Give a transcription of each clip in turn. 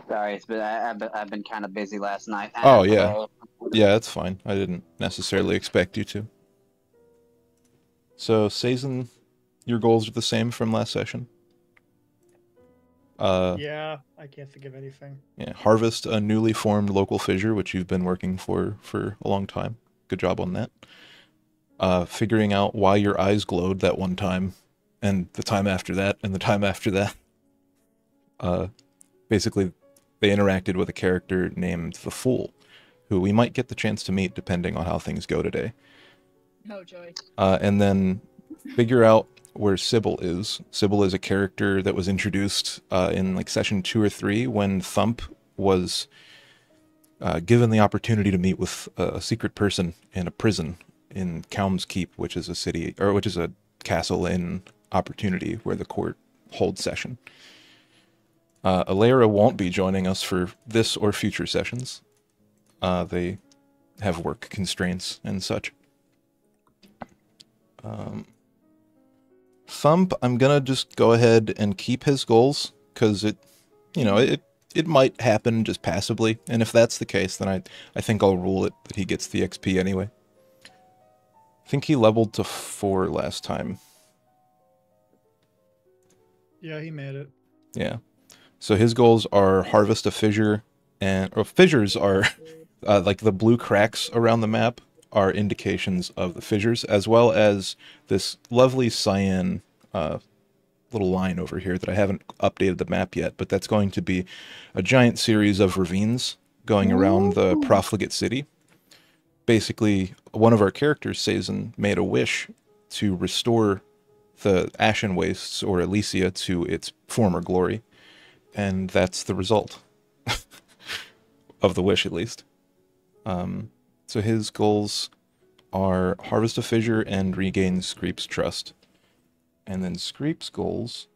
Sorry, I've been kind of busy last night Oh, and yeah. today. Yeah, that's fine. I didn't necessarily expect you to. So, Sazen, your goals are the same from last session. Uh, Yeah, I can't think of anything. yeah, harvest a newly formed local fissure, which you've been working for a long time. Good job on that. Figuring out why your eyes glowed that one time, and the time after that, and the time after that. Uh, Basically, they interacted with a character named the Fool, who we might get the chance to meet depending on how things go today. Oh, joy. And then figure out where Sybil is. Sybil is a character that was introduced in like session 2 or 3 when Thump was given the opportunity to meet with a secret person in a prison in Calm's Keep, which is a city or which is a castle in Opportunity where the court holds session. Alera won't be joining us for this or future sessions. They have work constraints and such. Thump, I'm gonna just go ahead and keep his goals, because it might happen just passively, and if that's the case, then I think I'll rule it that he gets the XP anyway. I think he leveled to 4 last time. Yeah, he made it. Yeah. So his goals are harvest a fissure, or fissures are like the blue cracks around the map are indications of the fissures, as well as this lovely cyan little line over here that I haven't updated the map yet, but that's going to be a giant series of ravines going around the profligate city. Basically, one of our characters, Sazen, made a wish to restore the Ashen Wastes, or Elysia, to its former glory, and that's the result. Of the wish, at least. So his goals are harvest a fissure and regain Screep's trust. And then Screep's goals,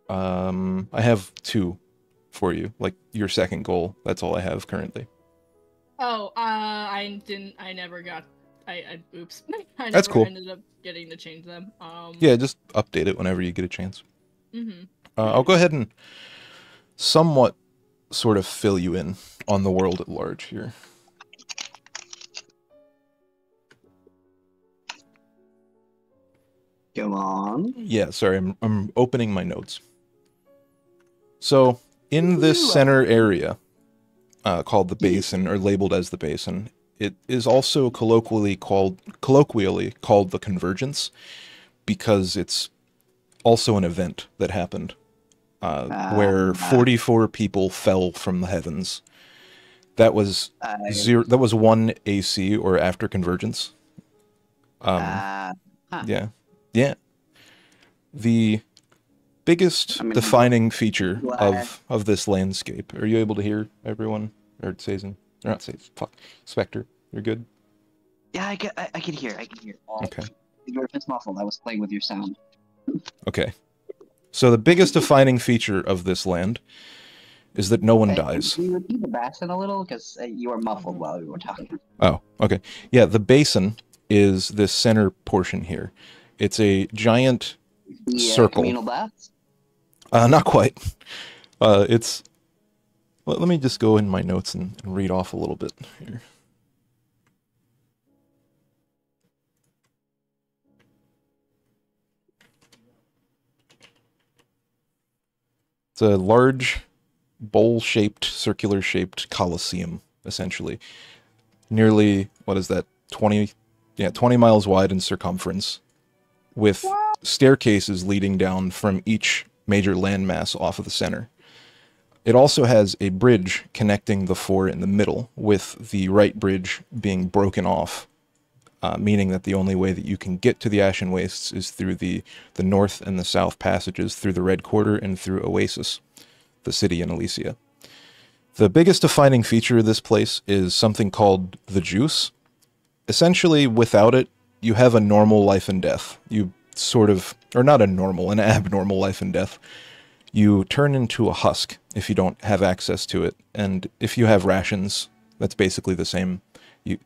I have 2 for you. Like, your second goal, that's all I have currently. Oh, I never got, oops. I That's never cool. ended up getting to change them. Yeah, just update it whenever you get a chance. Mm-hmm. I'll go ahead and somewhat sort of fill you in on the world at large here. Go on. Yeah, sorry, I'm opening my notes. So, in this center area, called the Basin, or labeled as the Basin, it is also colloquially called the Convergence, because it's also an event that happened, where 44 people fell from the heavens. That was That was 1 AC, or after convergence. Yeah. The biggest defining feature of this landscape. Are you able to hear everyone? Or Sazen? Or not Sazen. Fuck. Spectre. You're good? Yeah, I can hear. Okay. You're just muffled. I was playing with your sound. Okay. So the biggest defining feature of this land is that no one dies. Can you repeat the basin a little? Because you were muffled while we were talking. Oh, okay. Yeah, the basin is this center portion here. It's a giant circle. Communal baths? Not quite. It's... Let me just go in my notes and read off a little bit here. It's a large, bowl-shaped, circular-shaped coliseum, essentially. Nearly, what is that, 20 miles wide in circumference, with staircases leading down from each major landmass off of the center. It also has a bridge connecting the 4 in the middle, with the right bridge being broken off, meaning that the only way that you can get to the Ashen Wastes is through the north and the south passages, through the Red Quarter and through Oasis, the city in Elysia. The biggest defining feature of this place is something called the Juice. Essentially, without it, you have a normal life and death. You sort of, or not a normal, an abnormal life and death. You turn into a husk if you don't have access to it, and if you have rations, that's basically the same.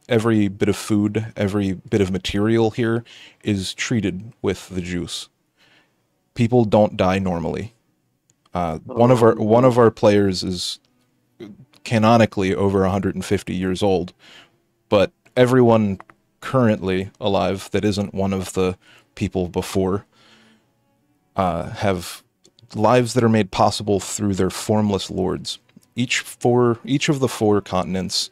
Every bit of food, every bit of material here is treated with the juice. People don't die normally. One of our players is canonically over 150 years old, but everyone currently alive that isn't one of the people before have lives that are made possible through their formless lords. Each of the 4 continents,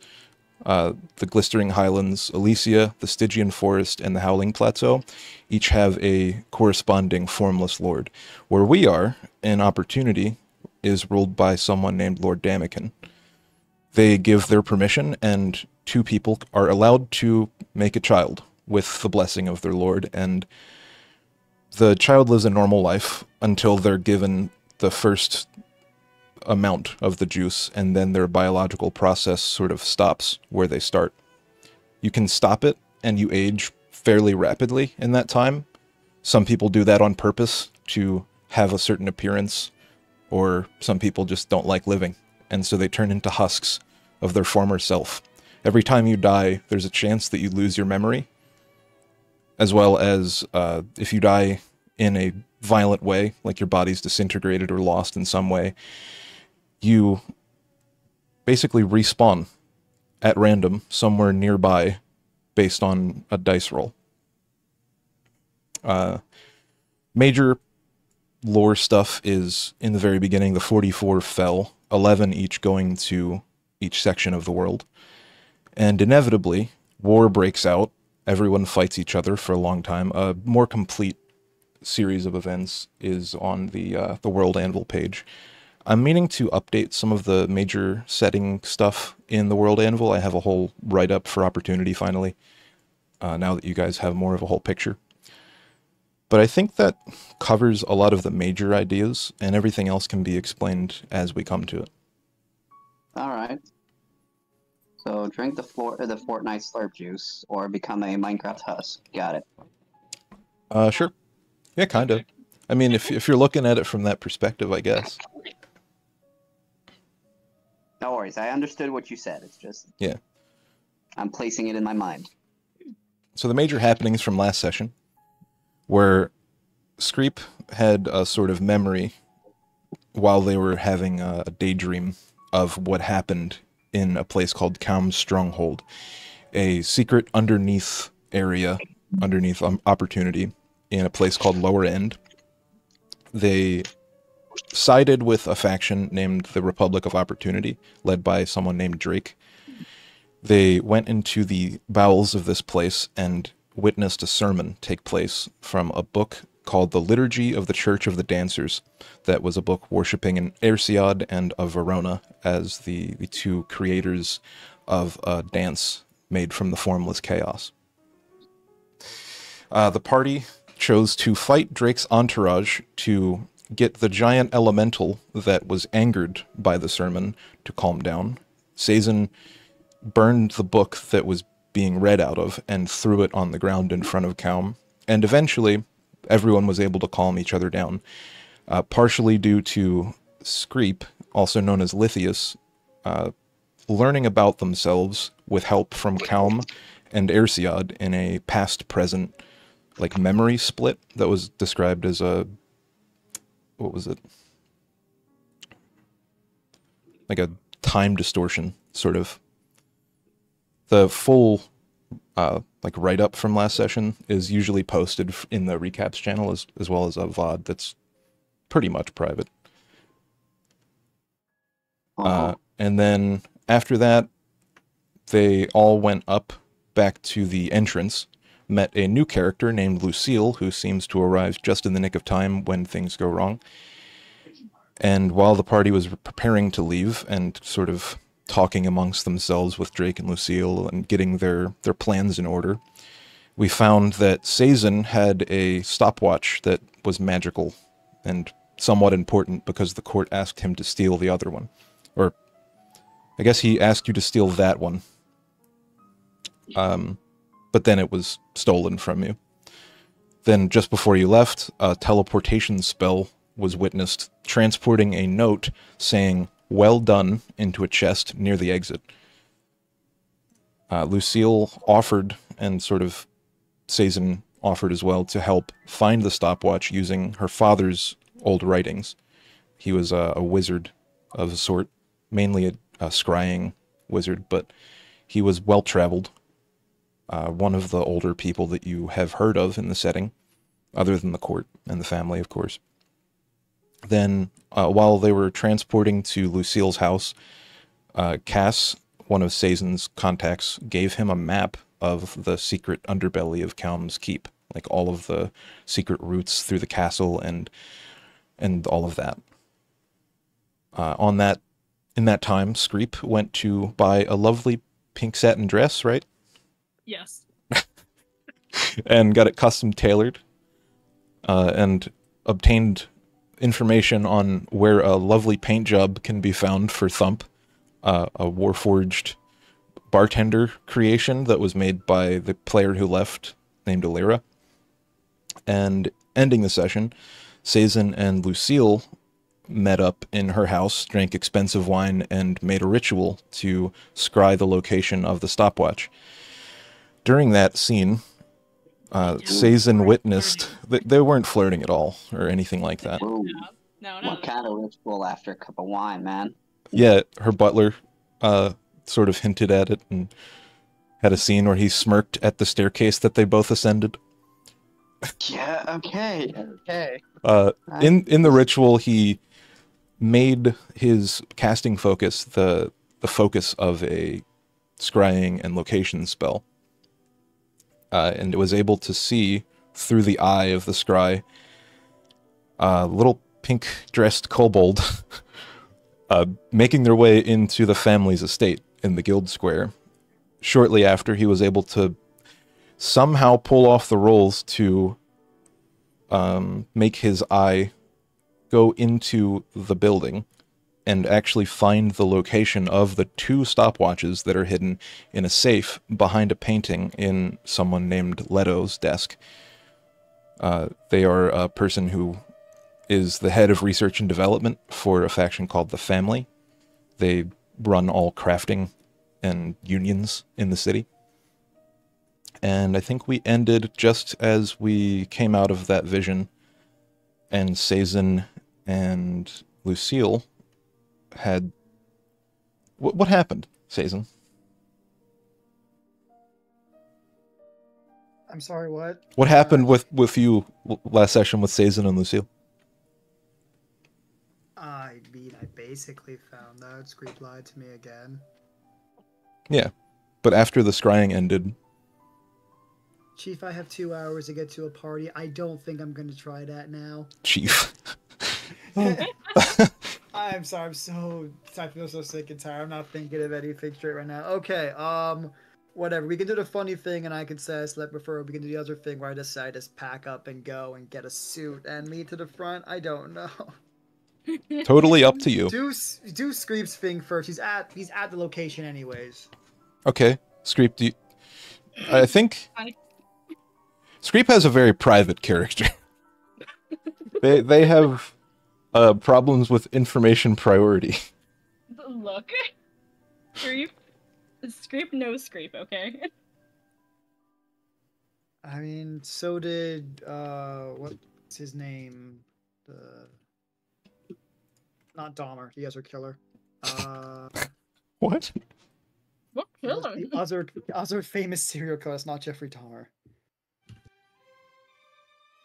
the Glistering Highlands, Elysia, the Stygian Forest, and the Howling Plateau, each have a corresponding formless lord. Where we are, in Opportunity, is ruled by someone named Lord Damakin. They give their permission, and 2 people are allowed to make a child with the blessing of their lord, and the child lives a normal life until they're given the first amount of the juice, and then their biological process sort of stops where they start. You can stop it, and you age fairly rapidly in that time. Some people do that on purpose to have a certain appearance, or some people just don't like living, and so they turn into husks of their former self. Every time you die, there's a chance that you lose your memory, as well as if you die in a violent way, like your body's disintegrated or lost in some way, you basically respawn at random somewhere nearby based on a dice roll. Major lore stuff is, in the very beginning, the 44 fell, 11 each going to each section of the world. And inevitably, war breaks out, everyone fights each other for a long time. A more complete series of events is on the World Anvil page. I'm meaning to update some of the major setting stuff in the World Anvil. I have a whole write-up for Opportunity, finally, now that you guys have more of a whole picture. But I think that covers a lot of the major ideas, and everything else can be explained as we come to it. Alright. So drink the Fortnite slurp juice, or become a Minecraft husk. Got it. Sure. Yeah, kind of. I mean, if you're looking at it from that perspective, I guess. No worries, I understood what you said. It's just... Yeah. I'm placing it in my mind. So the major happenings from last session, where Screep had a sort of memory while they were having a daydream of what happened in a place called Kaum's Stronghold, a secret underneath area, underneath Opportunity, in a place called Lower End. They sided with a faction named the Republic of Opportunity, led by someone named Drake. They went into the bowels of this place and witnessed a sermon take place from a book called The Liturgy of the Church of the Dancers. That was a book worshipping an Ersiad and a Verona as the 2 creators of a dance made from the formless chaos. The party chose to fight Drake's entourage to get the giant elemental that was angered by the sermon to calm down. Sazin burned the book that was being read out of and threw it on the ground in front of Kaum, and eventually everyone was able to calm each other down, partially due to Screep, also known as Lithius, learning about themselves with help from Kaum and Ersiad in a past-present like memory split that was described as a, what was it? Like a time distortion, sort of. The full like write-up from last session is usually posted in the recaps channel as well as a VOD that's pretty much private. And then after that, they all went up back to the entrance, met a new character named Lucille, who seems to arrive just in the nick of time when things go wrong. And while the party was preparing to leave and sort of talking amongst themselves with Drake and Lucille and getting their plans in order, we found that Sazin had a stopwatch that was magical and somewhat important because the court asked him to steal the other one. Or, I guess he asked you to steal that one. But then it was stolen from you. Then, just before you left, a teleportation spell was witnessed, transporting a note saying, "Well done," into a chest near the exit. Lucille offered, and sort of Sazin offered as well, to help find the stopwatch using her father's old writings. He was a wizard of a sort, mainly a scrying wizard, but he was well-traveled. One of the older people that you have heard of in the setting, other than the court and the family, of course. Then, while they were transporting to Lucille's house, Cass, one of Sazen's contacts, gave him a map of the secret underbelly of Kalm's Keep, like all of the secret routes through the castle and all of that. In that time, Screep went to buy a lovely pink satin dress, right? Yes. And got it custom tailored, and obtained information on where a lovely paint job can be found for Thump, a Warforged bartender creation that was made by the player who left, named Alira. And ending the session, Sazen and Lucille met up in her house, drank expensive wine, and made a ritual to scry the location of the stopwatch. During that scene, Sazen witnessed that they weren't flirting at all or anything like that. Ooh, No. what kind of ritual after a cup of wine, man? Yeah, her butler sort of hinted at it and had a scene where he smirked at the staircase that they both ascended. Yeah, okay. In the ritual, he made his casting focus the focus of a scrying and location spell. And was able to see through the eye of the scry little pink-dressed kobold making their way into the family's estate in the guild square. Shortly after, he was able to somehow pull off the rolls to make his eye go into the building and actually find the location of the 2 stopwatches that are hidden in a safe behind a painting in someone named Leto's desk. They are a person who is the head of research and development for a faction called the Family. They run all crafting and unions in the city. And I think we ended just as we came out of that vision, and Sazen and Lucille had... What happened, Sazen? I'm sorry, what? What happened with you last session with Sazen and Lucille? I mean, I basically found out Screep lied to me again. Yeah, but after the scrying ended... Chief, I have 2 hours to get to a party. I don't think I'm going to try that now. Chief. I'm sorry, I feel so sick and tired. I'm not thinking of anything straight right now. Okay, whatever. We can do the funny thing and I can say I slept before. We can do the other thing where I decide to just pack up and go and get a suit and meet to the front. I don't know. Totally up to you. Do Screep's thing first. He's at the location anyways. Okay. Screep, I think... Screep has a very private character. They have problems with information priority. Look. Screep knows Screep, okay? I mean, so did what's his name? Not Dahmer, the other killer. What? What killer? The other famous serial killer. It's not Jeffrey Dahmer.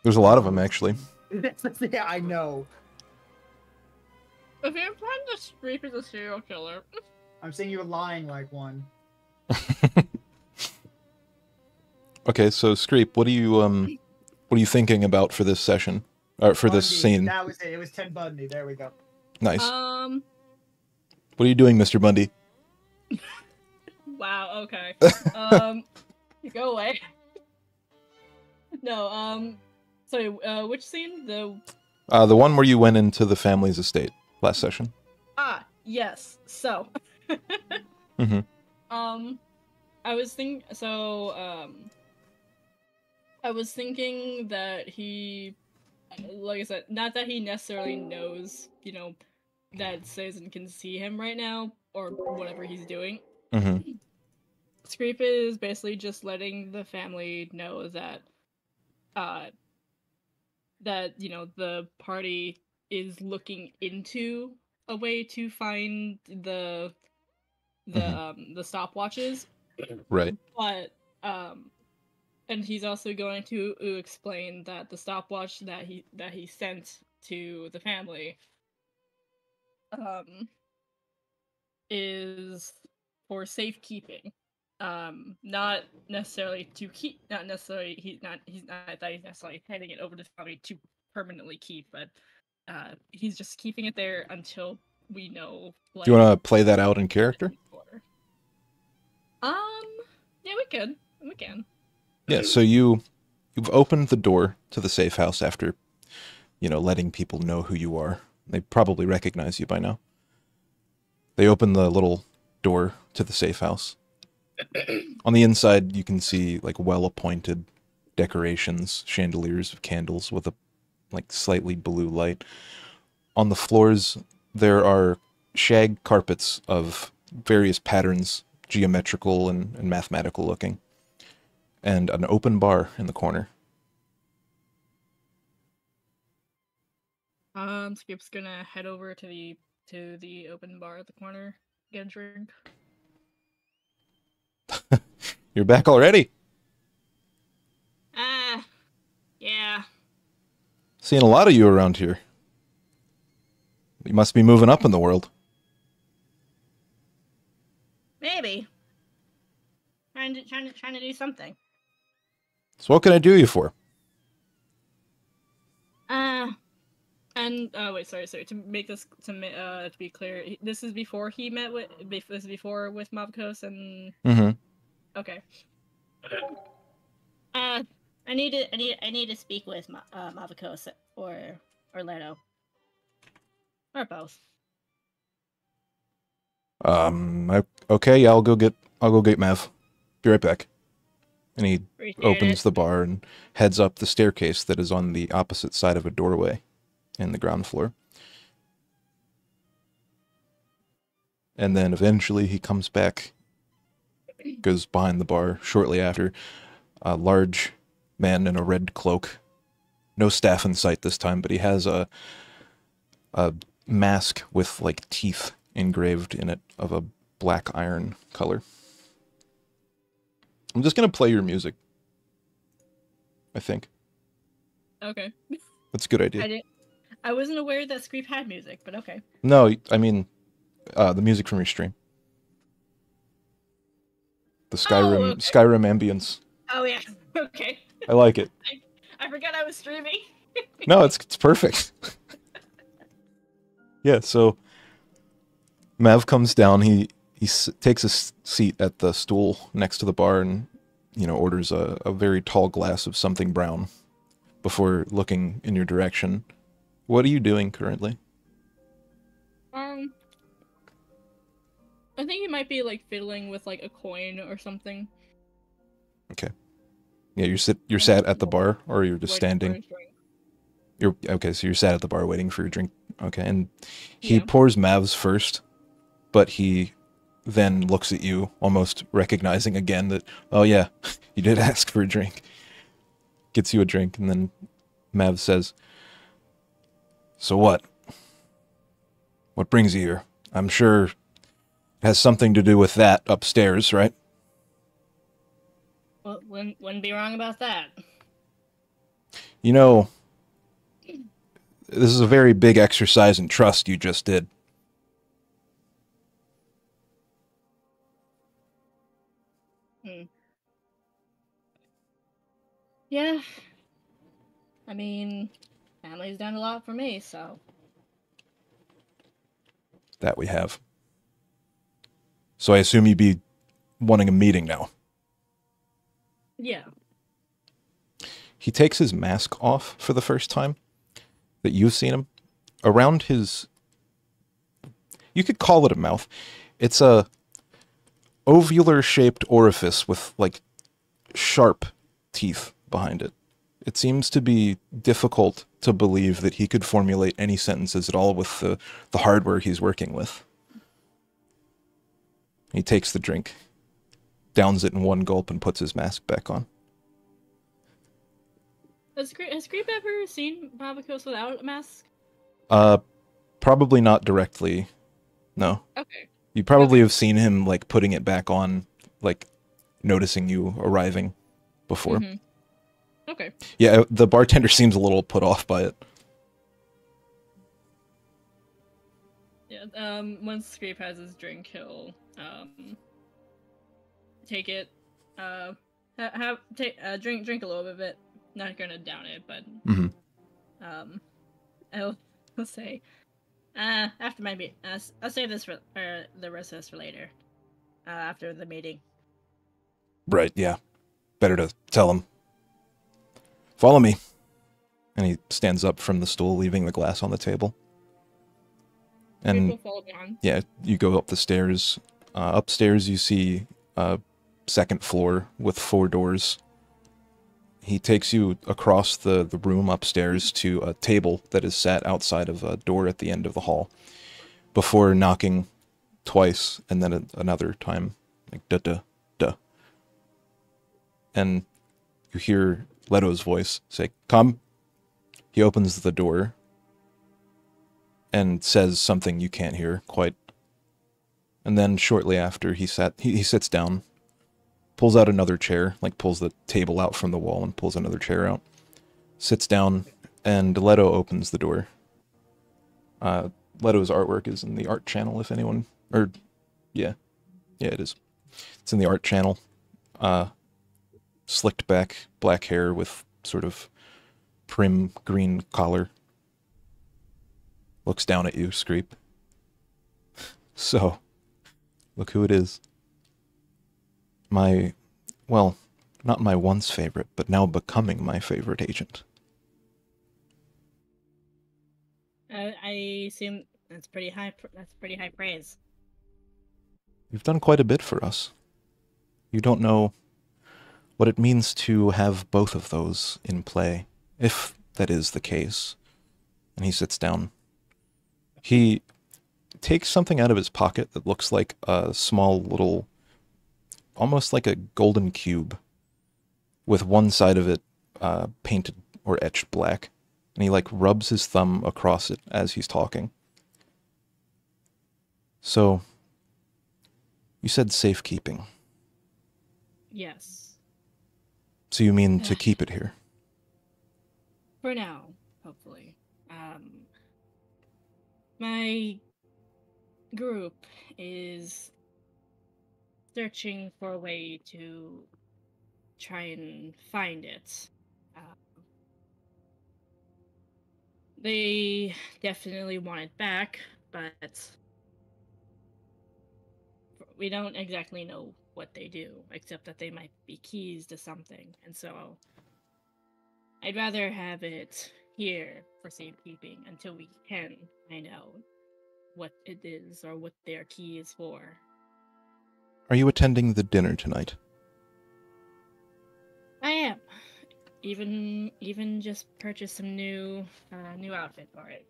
There's a lot of them, actually. Yeah, I know. If you're trying to Screep is a serial killer. I'm saying you're lying like one. Okay, so Screep, what are you thinking about for this session? Or for this scene? That was it. It was Ted Bundy. There we go. Nice. What are you doing, Mr. Bundy? Wow, okay. Go away. No, sorry, which scene? The one where you went into the family's estate last session. Ah, yes. So, Mm-hmm. I was thinking that he, like I said, not that he necessarily knows, that Sazen can see him right now, or whatever he's doing. Mm-hmm. Screep is basically just letting the family know that, the party is looking into a way to find the stopwatches. Right. But and he's also going to explain that the stopwatch that he sent to the family is for safekeeping. Not necessarily to keep, not necessarily he's not that he's necessarily handing it over to the family to permanently keep, but he's just keeping it there until we know. Like, do you want to play that out in character? Yeah, we could. We can. Yeah, so you've opened the door to the safe house after, letting people know who you are. They probably recognize you by now. They open the little door to the safe house. On the inside, you can see like well-appointed decorations, chandeliers of candles with a slightly blue light. On the floors, there are shag carpets of various patterns, geometrical and mathematical looking, and an open bar in the corner. Skip's gonna head over to the open bar at the corner, get a drink. You're back already? Yeah. Seeing a lot of you around here. You must be moving up in the world. Maybe. Trying to do something. So what can I do you for? And wait, sorry. To make this to be clear, this is before he met with with Mavkos and. Mm-hmm. Okay. I need to speak with Mavkos or Leto. Or both. Okay, yeah, I'll go get Mav. Be right back. And he opens the bar and heads up the staircase that is on the opposite side of a doorway in the ground floor. And then eventually he comes back, goes behind the bar shortly after. A large man in a red cloak. No staff in sight this time, but he has a mask with like teeth engraved in it of a black iron color. I'm just going to play your music, I think. Okay. That's a good idea. I wasn't aware that Screep had music, but okay. No, I mean, the music from your stream. The Skyrim, Skyrim ambience. Oh yeah, okay. I like it. I forgot I was streaming. No, it's perfect. Yeah, so Mav comes down. He takes a seat at the stool next to the bar and, orders a very tall glass of something brown before looking in your direction. What are you doing currently? I think he might be like fiddling with like a coin or something. Okay. Yeah, you're sat at the bar, or you're just standing. You're okay. So you're sat at the bar waiting for your drink. Okay, and he pours Mav's first, but he then looks at you, almost recognizing again that, oh yeah, you did ask for a drink. Gets you a drink, and then Mav says, "So what? What brings you here? I'm sure it has something to do with that upstairs, right?" Well, wouldn't be wrong about that. This is a very big exercise in trust you just did. Yeah. I mean, family's done a lot for me, so. That we have. So I assume you'd be wanting a meeting now. Yeah. He takes his mask off for the first time that you've seen him. Around his... You could call it a mouth. It's a ovular-shaped orifice with, like, sharp teeth behind it. It seems to be difficult to believe that he could formulate any sentences at all with the hardware he's working with. He takes the drink, downs it in one gulp, and puts his mask back on. Has Creep ever seen Mavkos without a mask? Probably not directly. No. Okay. You probably have seen him, like, putting it back on, like, noticing you arriving before. Okay. Yeah, the bartender seems a little put off by it. Yeah, once Scrape has his drink, he'll, take it, drink a little bit of it. Not gonna down it, but, I'll say, after my meet, I'll save this for, the rest of this for later, after the meeting. Right, yeah. Better to tell him. Follow me. And he stands up from the stool, leaving the glass on the table. And People follow behind. yeah, you go up the stairs. Upstairs, you see a second floor with 4 doors. He takes you across the room upstairs to a table that is sat outside of a door at the end of the hall, before knocking twice and then another time, like duh. And you hear Leto's voice say, "Come." He opens the door and says something you can't hear quite. And then shortly after, he sits down, pulls out another chair, like pulls the table out from the wall and pulls another chair out, sits down, and Leto opens the door. Leto's artwork is in the art channel, if anyone, yeah, it is. It's in the art channel. Slicked back black hair with sort of prim green collar. Looks down at you, Screep. So, look who it is. Well, not my once favorite, but now becoming my favorite agent. I assume that's pretty high praise. You've done quite a bit for us. You don't know what it means to have both of those in play, if that is the case. And he sits down. He takes something out of his pocket that looks like a small little, almost like a golden cube, with one side of it painted or etched black. And he, like, rubs his thumb across it as he's talking. So, you said safekeeping. Yes. So you mean to keep it here? For now, hopefully. My group is searching for a way to try and find it. They definitely want it back, but we don't exactly know what they do, except that they might be keys to something, and so I'd rather have it here for safekeeping until we can find out what it is or what their key is for. Are you attending the dinner tonight? I am. Even just purchased some new outfit for it.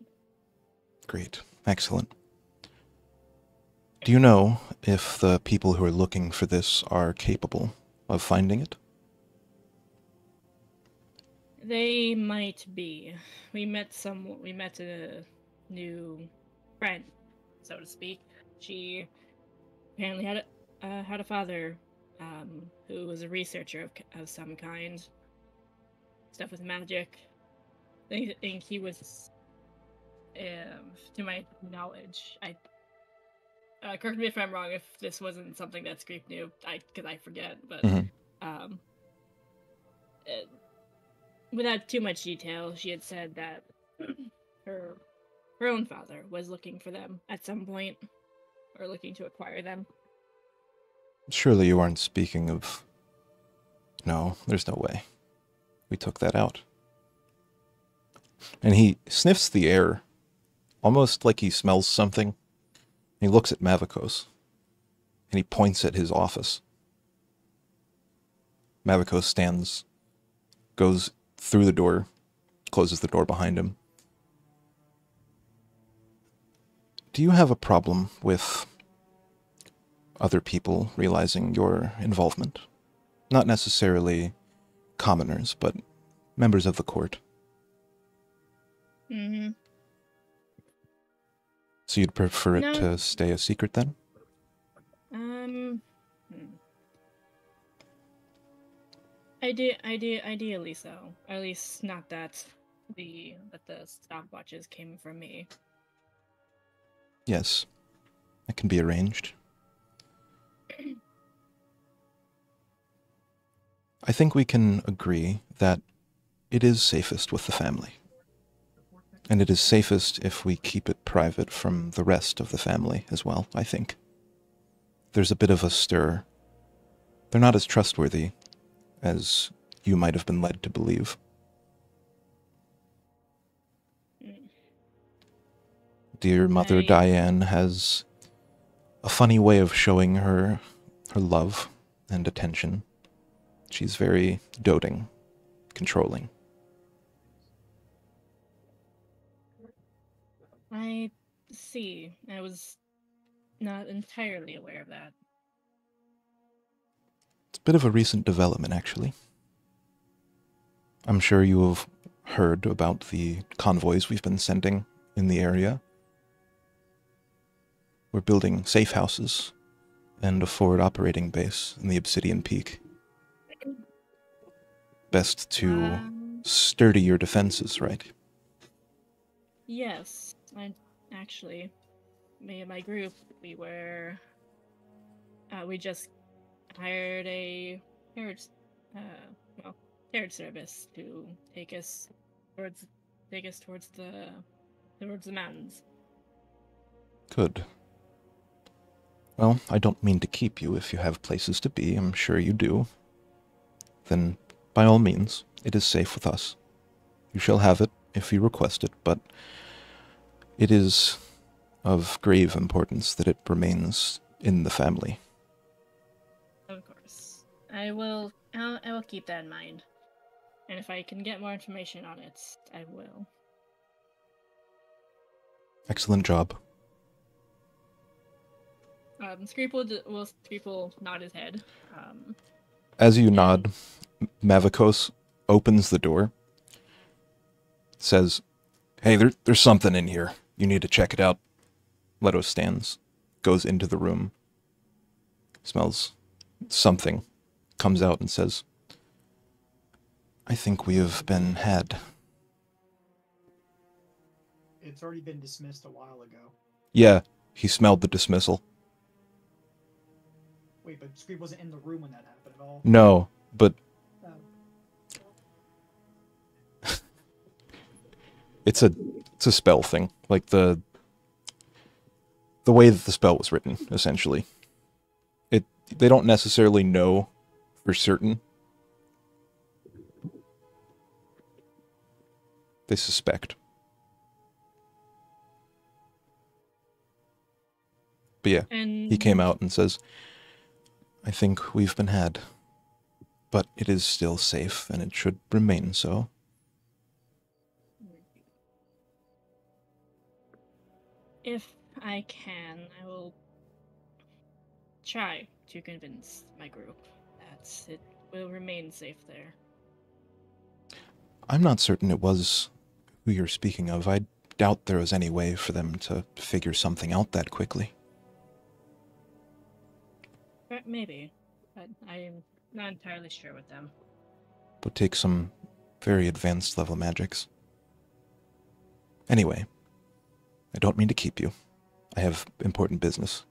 Great. Excellent. Do you know if the people who are looking for this are capable of finding it? They might be. We met a new friend, so to speak. She apparently had a father who was a researcher of some kind. Stuff with magic. I think he was, to my knowledge, correct me if I'm wrong if this wasn't something that Screep knew, because I forget, but without too much detail, she had said that her own father was looking for them at some point, or looking to acquire them. Surely you aren't speaking of... No, there's no way. We took that out. And he sniffs the air, almost like he smells something. He looks at Mavakos, and he points at his office. Mavakos stands, goes through the door, closes the door behind him. Do you have a problem with other people realizing your involvement? Not necessarily commoners, but members of the court. So you'd prefer it No. to stay a secret then? Hmm. Ideally so. At least not that the stopwatches came from me. Yes. That can be arranged. I think we can agree that it is safest with the family. And it is safest if we keep it private from the rest of the family as well, I think. There's a bit of a stir. They're not as trustworthy as you might have been led to believe. Dear Mother Diane has a funny way of showing her love and attention. She's very doting, controlling. I see. I was not entirely aware of that. It's a bit of a recent development, actually. I'm sure you have heard about the convoys we've been sending in the area. We're building safe houses and a forward operating base in the Obsidian Peak. Best to sturdy your defenses, right? Yes, actually, me and my group, we just hired a carriage service to take us towards the mountains. Good. Well, I don't mean to keep you if you have places to be. I'm sure you do. Then, by all means, it is safe with us. You shall have it if you request it, but it is of grave importance that it remains in the family. Of course. I will keep that in mind. And if I can get more information on it, I will. Excellent job. Screep will nod his head. As you nod, Mavakos opens the door, says, "Hey, there's something in here. You need to check it out." Leto stands, goes into the room, smells something, comes out and says, "I think we have been had." It's already been dismissed a while ago. Yeah, he smelled the dismissal. Wait, but Screep wasn't in the room when that happened at all. No, but it's a spell thing. Like the way that the spell was written, essentially. They don't necessarily know for certain. They suspect. But yeah, he came out and says, "I think we've been had, but it is still safe, and it should remain so." If I can, I will try to convince my group that it will remain safe there. I'm not certain it was who you're speaking of. I doubt there was any way for them to figure something out that quickly. Maybe, but I'm not entirely sure with them. Would take some very advanced level magics. Anyway, I don't mean to keep you. I have important business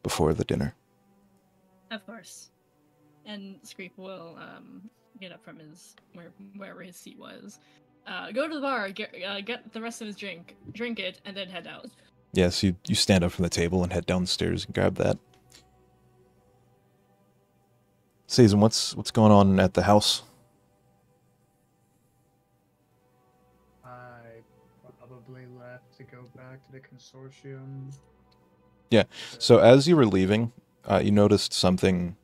before the dinner. Of course. And Screep will get up from wherever his seat was, go to the bar, get the rest of his drink it, and then head out. Yes, you stand up from the table and head downstairs and grab that. Season, what's going on at the house? I probably left to go back to the consortium. Yeah, so as you were leaving, you noticed something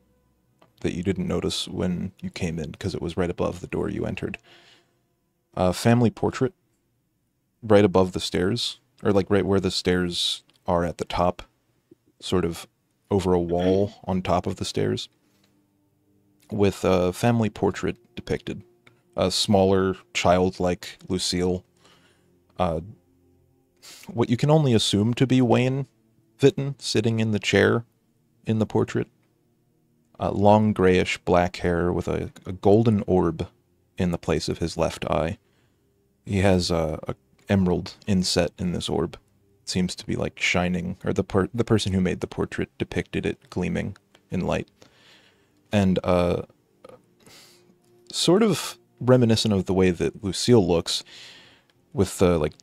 that you didn't notice when you came in, because it was right above the door you entered. A family portrait right above the stairs, or like right where the stairs are at the top, sort of over a wall on top of the stairs, with a family portrait depicted. A smaller child like Lucille, what you can only assume to be Wayne Vitten sitting in the chair in the portrait. Long grayish black hair with a golden orb in the place of his left eye. He has a emerald inset in this orb. It seems to be like shining, or the person who made the portrait depicted it gleaming in light. And sort of reminiscent of the way that Lucille looks, with the like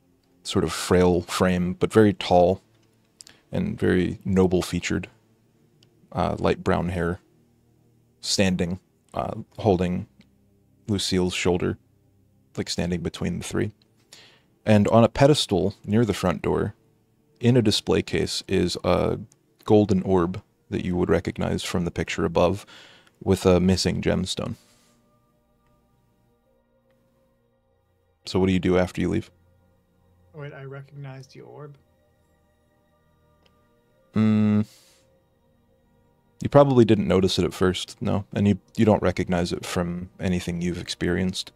sort of frail frame, but very tall and very noble featured, light brown hair, standing, holding Lucille's shoulder, like standing between the three. And on a pedestal near the front door, in a display case, is a golden orb that you would recognize from the picture above, with a missing gemstone. So what do you do after you leave? Wait, I recognize the orb. You probably didn't notice it at first, no? And you don't recognize it from anything you've experienced.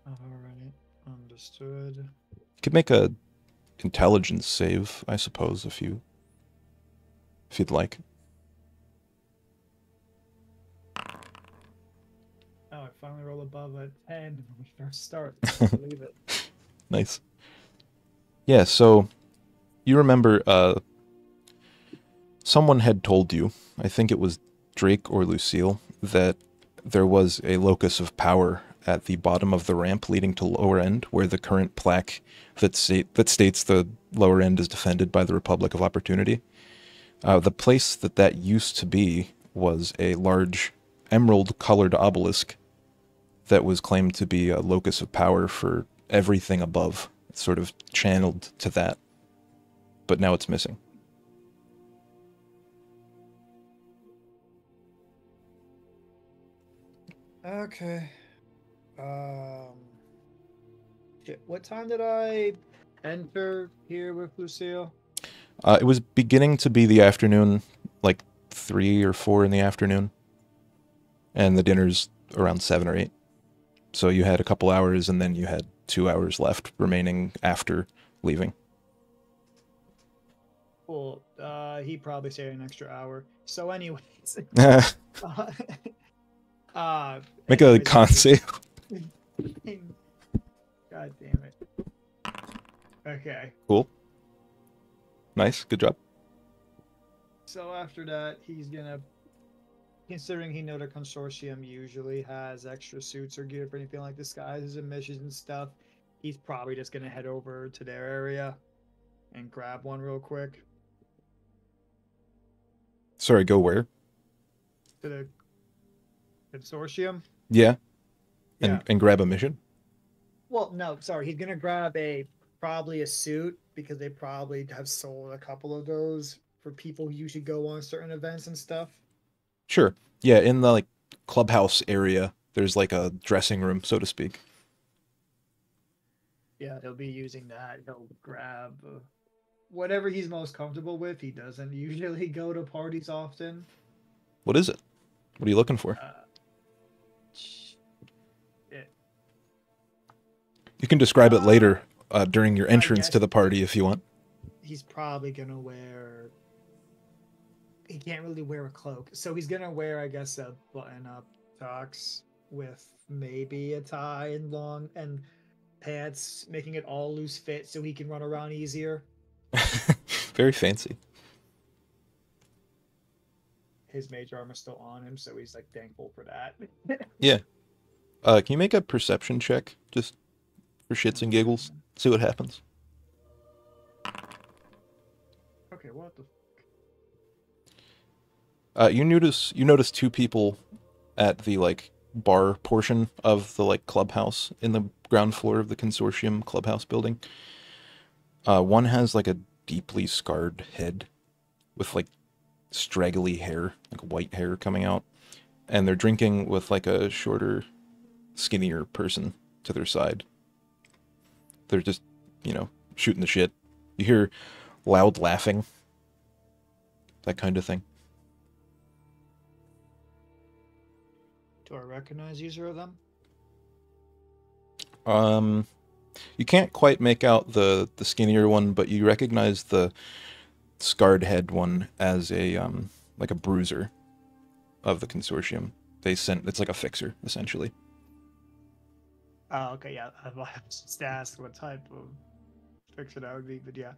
Alright, understood. You could make a intelligence save, I suppose, if you'd like. Oh, I finally roll above a 10 when we first start. I can't believe it. Nice. Yeah, so you remember someone had told you, I think it was Drake or Lucille, that there was a locus of power at the bottom of the ramp leading to lower end, where the current plaque that states the lower end is defended by the Republic of Opportunity. The place that used to be was a large emerald-colored obelisk that was claimed to be a locus of power for everything above. It's sort of channeled to that, but now it's missing. Okay. Shit, what time did I enter here with Lucille? It was beginning to be the afternoon, like 3 or 4 in the afternoon, and the dinner's around 7 or 8. So you had a couple hours, and then you had 2 hours left remaining after leaving. Well, he probably stayed an extra hour. So anyways. Make a con save. God damn it. Okay. Cool. Nice. Good job. So after that, he's gonna, considering he know the consortium usually has extra suits or gear for anything like disguises and missions and stuff, he's probably just gonna head over to their area and grab one real quick. Sorry, go where? To the consortium? Yeah. Yeah. And grab a mission? Well, no, sorry. He's gonna grab probably a suit, because they probably have sold a couple of those for people who usually go on certain events and stuff. Sure. Yeah, in the like clubhouse area, there's like a dressing room, so to speak. Yeah, he'll be using that. He'll grab whatever he's most comfortable with. He doesn't usually go to parties often. What is it? What are you looking for? You can describe it later during your entrance to the party if you want. He's probably gonna wear. He can't really wear a cloak, so he's gonna wear, I guess, a button-up tux with maybe a tie and long and pants, making it all loose fit so he can run around easier. Very fancy. His mage armor's still on him, so he's like thankful for that. Yeah. Can you make a perception check, just for shits and giggles? See what happens. Okay, what the You notice 2 people at the like bar portion of the like clubhouse in the ground floor of the consortium clubhouse building. One has like a deeply scarred head with like straggly hair, like white hair coming out, and they're drinking with like a shorter, skinnier person to their side. They're just, shooting the shit. You hear loud laughing, that kind of thing. Do I recognize either of them? You can't quite make out the skinnier one, but you recognize the scarred head one as a like a bruiser of the consortium. It's like a fixer, essentially. Oh, okay, yeah. I was just asked what type of fixer that would be, but yeah.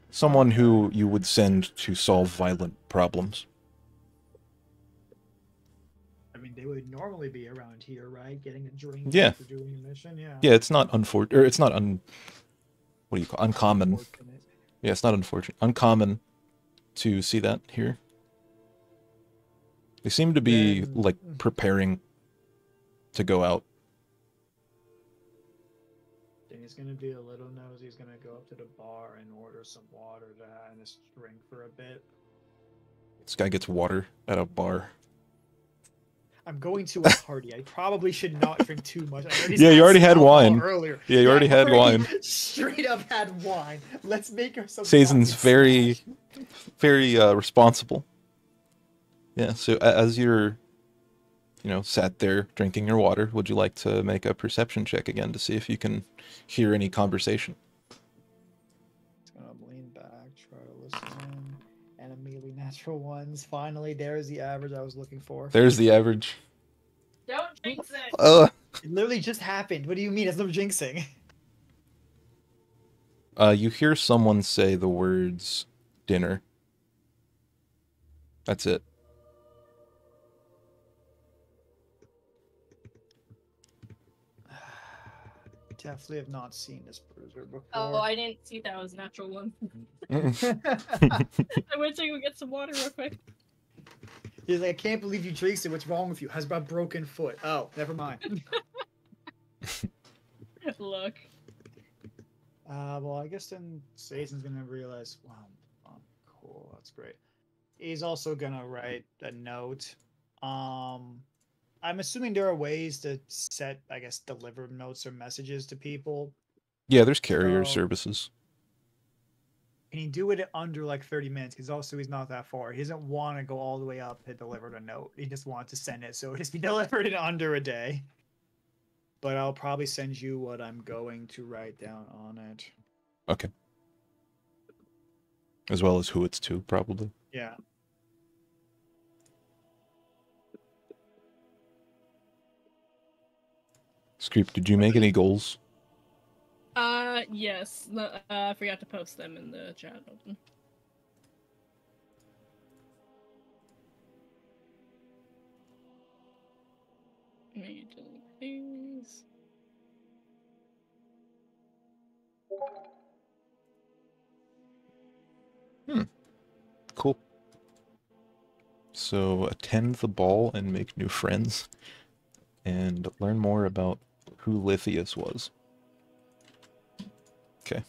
Someone who you would send to solve violent problems. I mean, they would normally be around here, right? Getting a drink Yeah. after doing a mission, yeah. Yeah, it's not what do you call uncommon. Unfortunate. Yeah, it's not unfortunate. Uncommon to see that here. They seem to be Then- like preparing to go out. Then he's gonna be a little nosy. He's gonna go up to the bar and order some water to have and just drink for a bit. This guy gets water at a bar. I'm going to a party. I probably should not drink too much. Yeah, you already had wine. Earlier. Yeah, you already had wine. Straight up had wine. Let's make ourselves. Sazen's very responsible. Yeah, so as you're, sat there drinking your water, would you like to make a perception check again to see if you can hear any conversation? Just gonna lean back, try to listen, and immediately natural ones. Finally, there's the average I was looking for. There's the average. Don't jinx it. It literally just happened. What do you mean? It's no jinxing. You hear someone say the words dinner. That's it. Definitely have not seen this bruiser before. Oh, I didn't see that was a natural one. I went to go get some water real quick. He's like, I can't believe you jinxed it. What's wrong with you? Has a broken foot. Oh, never mind. Look. Well, I guess then Sazen's gonna realize, wow, cool, that's great. He's also gonna write a note. I'm assuming there are ways to set, I guess, deliver notes or messages to people. Yeah, there's carrier So- services. Can he do it under like 30 minutes? Because also he's not that far. He doesn't want to go all the way up to deliver the note. He just wants to send it, so it just be delivered in under a day. But I'll probably send you what I'm going to write down on it. Okay. As well as who it's to, probably. Yeah. Screep, did you make any goals? Yes. I forgot to post them in the chat. Major things. Cool. So attend the ball and make new friends, and learn more about who Lithius was. Okay.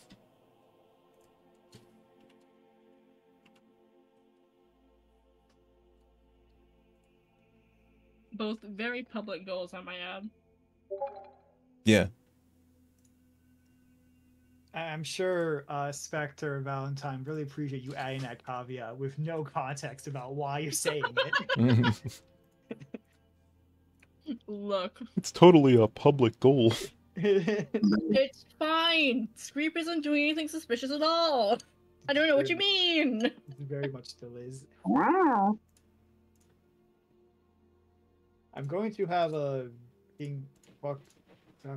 Both very public goals, I might add. Yeah. I'm sure Spectre Valentine really appreciate you adding that caveat with no context about why you're saying it. Look, It's totally a public goal. it's fine. Screep isn't doing anything suspicious at all. I don't know what you mean. Very much still is. Wow. I'm going to have a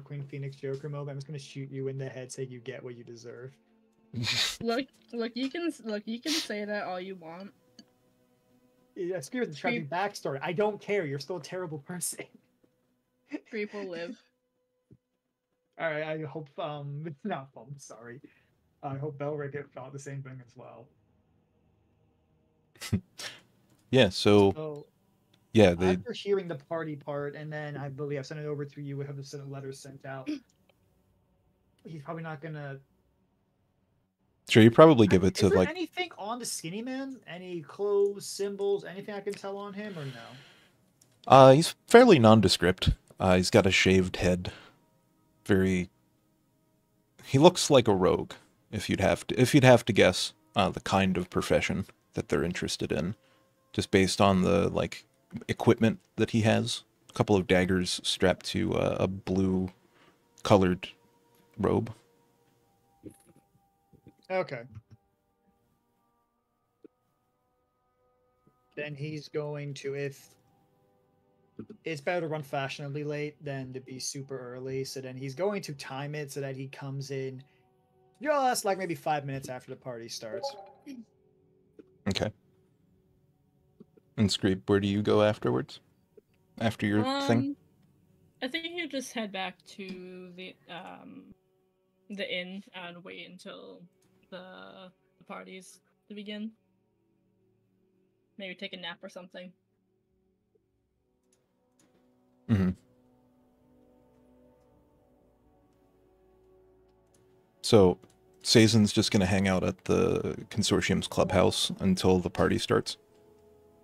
Queen Phoenix Joker mode. I'm just going to shoot you in the head so you get what you deserve. Look, you can say that all you want. Yeah, screw the tragic backstory. I don't care. You're still a terrible person. Screep will live. All right. I hope not sorry. I hope Belrick felt the same thing as well. Yeah, so So yeah, they after hearing the party part, and then I believe I've sent it over to you. We have to send a letter sent out. He's probably not gonna. sure you probably give it Is to there like anything on the skinny man? Any clothes, symbols, anything I can tell on him, or no? he's fairly nondescript. He's got a shaved head. He looks like a rogue, if you'd have to guess the kind of profession that they're interested in, just based on the like equipment that he has couple of daggers strapped to a blue-colored robe. Okay. Then he's going to, if it's better to run fashionably late than to be super early, so then he's going to time it so that he comes in just like maybe 5 minutes after the party starts. Okay. And Screep, where do you go afterwards? After your thing? I think you just head back to the inn and wait until the parties to begin. Maybe take a nap or something. Mm-hmm. So, Sazen's just going to hang out at the Consortium's clubhouse until the party starts?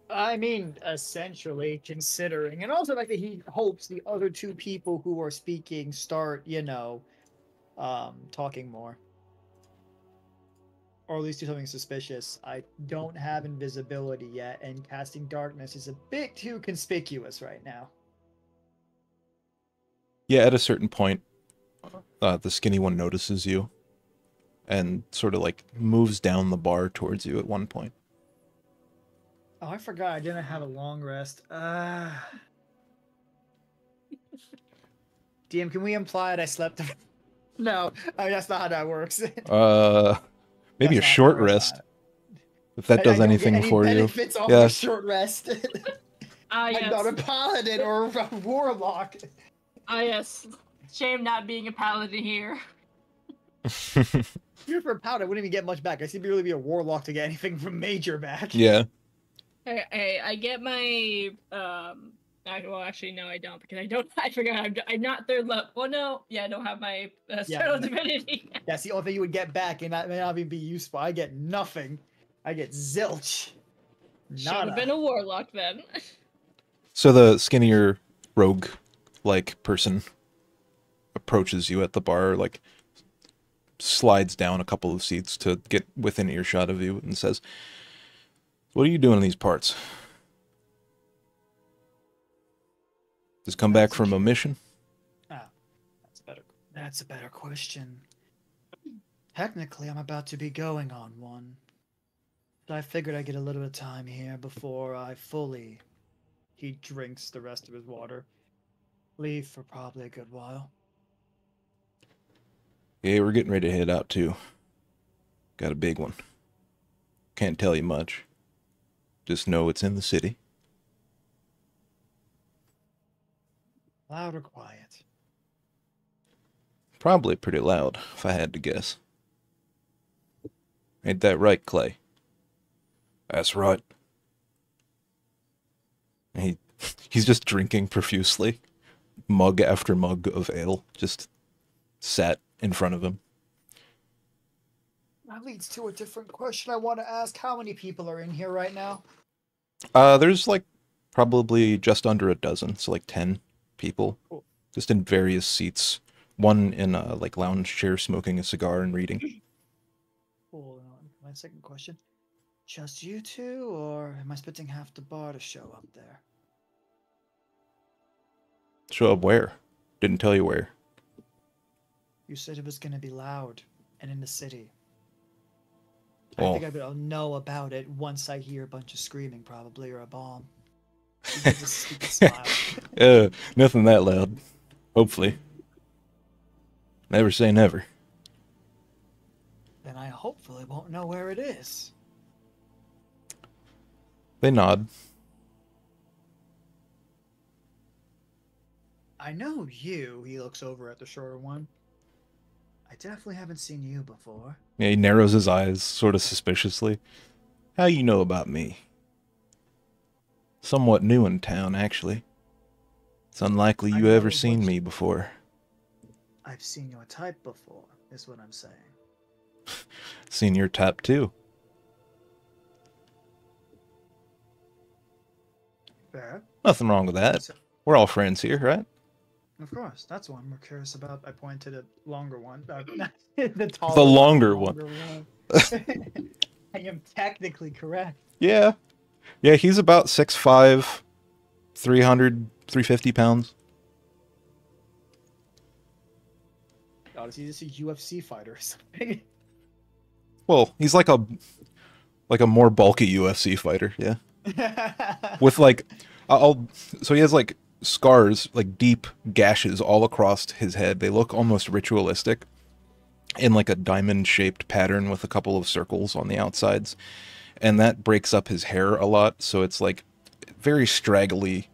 I mean, essentially, considering. And also, like, that he hopes the other two people who are speaking start, talking more. Or at least do something suspicious. I don't have invisibility yet, and casting darkness is a bit too conspicuous right now. Yeah, at a certain point, the skinny one notices you and sort of like moves down the bar towards you at one point. Oh, I forgot I didn't have a long rest. DM, can we imply that I slept? No, I mean, that's not how that works. Maybe a short rest. If that does anything for you. Yeah. A short rest. Yes. I'm not a paladin or a warlock. Yes. Shame not being a paladin here. Even for a paladin, I wouldn't even get much back. I seem to really be a warlock to get anything from major back. Yeah. Hey, I get my well, actually, no, I don't, because I forgot, I'm not third level. Well, no, yeah, I don't have my Eternal Divinity. That's the only thing you would get back, and that may not even be useful. I get nothing. I get zilch. Should have been a warlock then. So the skinnier rogue-like person approaches you at the bar, like, slides down a couple of seats to get within earshot of you and says, "What are you doing in these parts? Just come back from a mission?" That's a better question. Technically, I'm about to be going on one. But I figured I'd get a little bit of time here before I fully... He drinks the rest of his water. Leave for probably a good while. Yeah, we're getting ready to head out too. Got a big one. Can't tell you much. Just know it's in the city. Loud or quiet? Probably pretty loud, if I had to guess. Ain't that right, Clay? That's right. He's just drinking profusely. Mug after mug of ale just sat in front of him. That leads to a different question I want to ask. How many people are in here right now? There's like probably just under a dozen, so like 10 people. Cool. Just in various seats. One in a like lounge chair smoking a cigar and reading. Hold on. My second question. Just you two, or am I splitting half the bar to show up there? Show up where? Didn't tell you where. You said it was going to be loud and in the city. Oh. I think I'll know about it once I hear a bunch of screaming, probably, or a bomb. Nothing that loud. Hopefully. Never say never. Then I hopefully won't know where it is. They nod. I know you. He looks over at the shorter one. I definitely haven't seen you before. Yeah, he narrows his eyes sort of suspiciously. How you know about me? Somewhat new in town, actually. It's unlikely you ever seen me before. I've seen your type before, is what I'm saying. Seen your type, too. Fair. Nothing wrong with that. We're all friends here, right? Of course. That's what I'm more curious about. I point to the longer one. The longer one. I am technically correct. Yeah. Yeah, he's about 6'5", 300, 350 pounds. Oh, is he just a UFC fighter or something? Well, he's like a more bulky UFC fighter, yeah. With like, so he has like scars, like deep gashes all across his head. They look almost ritualistic, in like a diamond-shaped pattern with a couple of circles on the outsides, and that breaks up his hair a lot. So it's like very straggly,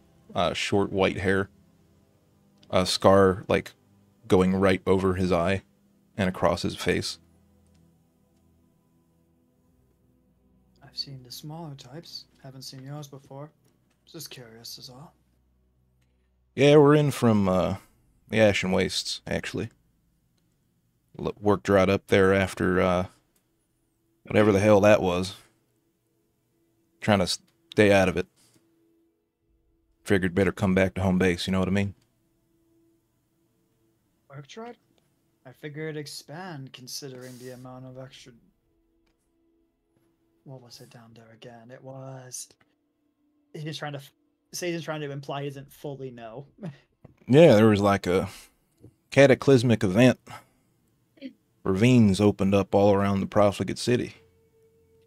short white hair. A scar like going right over his eye and across his face. I've seen the smaller types. Haven't seen yours before. Just curious is all. Yeah, we're in from the Ashen Wastes, actually. Worked right up there after whatever the hell that was. Trying to stay out of it. Figured better come back to home base, you know what I mean? Work tried? I figured expand considering the amount of extra. What was it down there again? It was. He's trying to. Satan's trying to imply he doesn't fully know. Yeah, there was like a cataclysmic event. Ravines opened up all around the profligate city.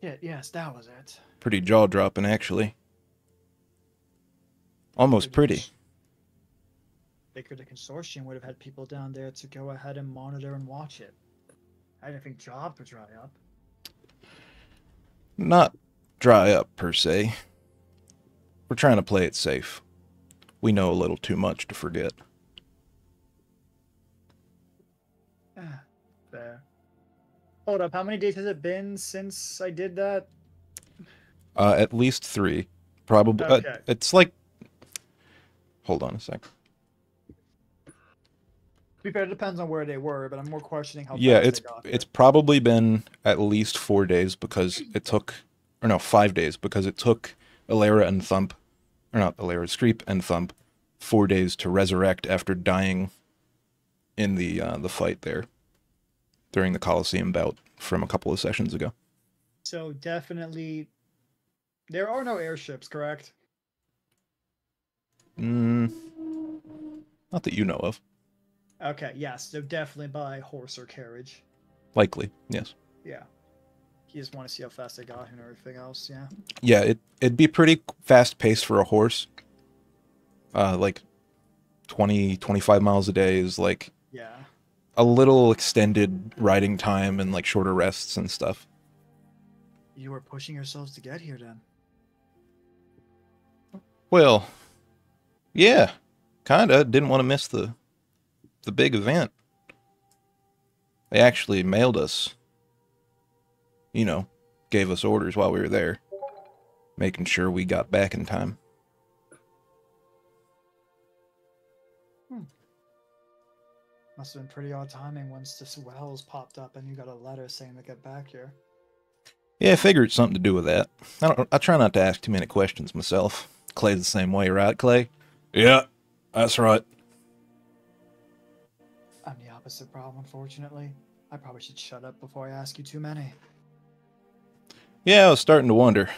Yeah, yes, that was it. Pretty jaw-dropping, actually. Almost pretty. Figured the consortium would have had people down there to go ahead and monitor and watch it. I didn't think jobs would dry up. Not dry up, per se. We're trying to play it safe. We know a little too much to forget. Fair. Hold up, how many days has it been since I did that? At least 3. Probably. Okay. It's like... Hold on a sec. To be fair, it depends on where they were, but I'm more questioning how Yeah, fast they got there. it's probably been at least 4 days because it took... Or no, 5 days because it took Alara and Thump... Or not Alara, Screep and Thump 4 days to resurrect after dying in the fight there. During the Colosseum bout from a couple of sessions ago. So definitely, there are no airships, correct? Not that you know of. Okay, yes, so definitely by horse or carriage. Likely, yes. Yeah. You just want to see how fast they got here and everything else, yeah. Yeah, it'd be pretty fast paced for a horse. Like 20, 25 miles a day is like Yeah. a little extended riding time and like shorter rests and stuff. You were pushing yourselves to get here then. Well, yeah, kinda. Didn't want to miss the big event. They actually mailed us, you know, gave us orders while we were there, making sure we got back in time. Must have been pretty odd timing once this Wells popped up and you got a letter saying to get back here. Yeah, I figured it's something to do with that. I try not to ask too many questions myself. Clay's the same way, right, Clay? Yeah, that's right. I'm the opposite problem, unfortunately. I probably should shut up before I ask you too many. Yeah, I was starting to wonder.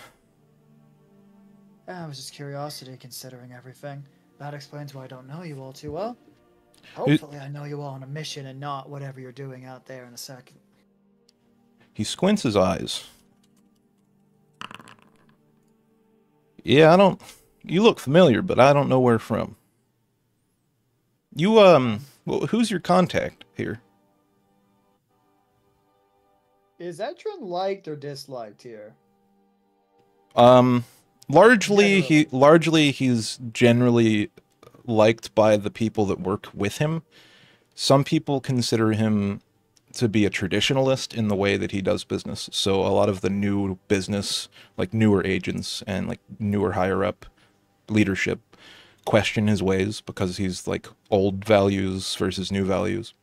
It was just curiosity, considering everything. That explains why I don't know you all too well. Hopefully I know you all on a mission and not whatever you're doing out there in a second. He squints his eyes. Yeah, I don't... You look familiar, but I don't know where from. You, well, who's your contact here? Is Edrin liked or disliked here? Largely he's generally liked by the people that work with him. Some people consider him to be a traditionalist in the way that he does business. So a lot of the new business, like newer agents and like newer higher up leadership, question his ways because he's like old values versus new values.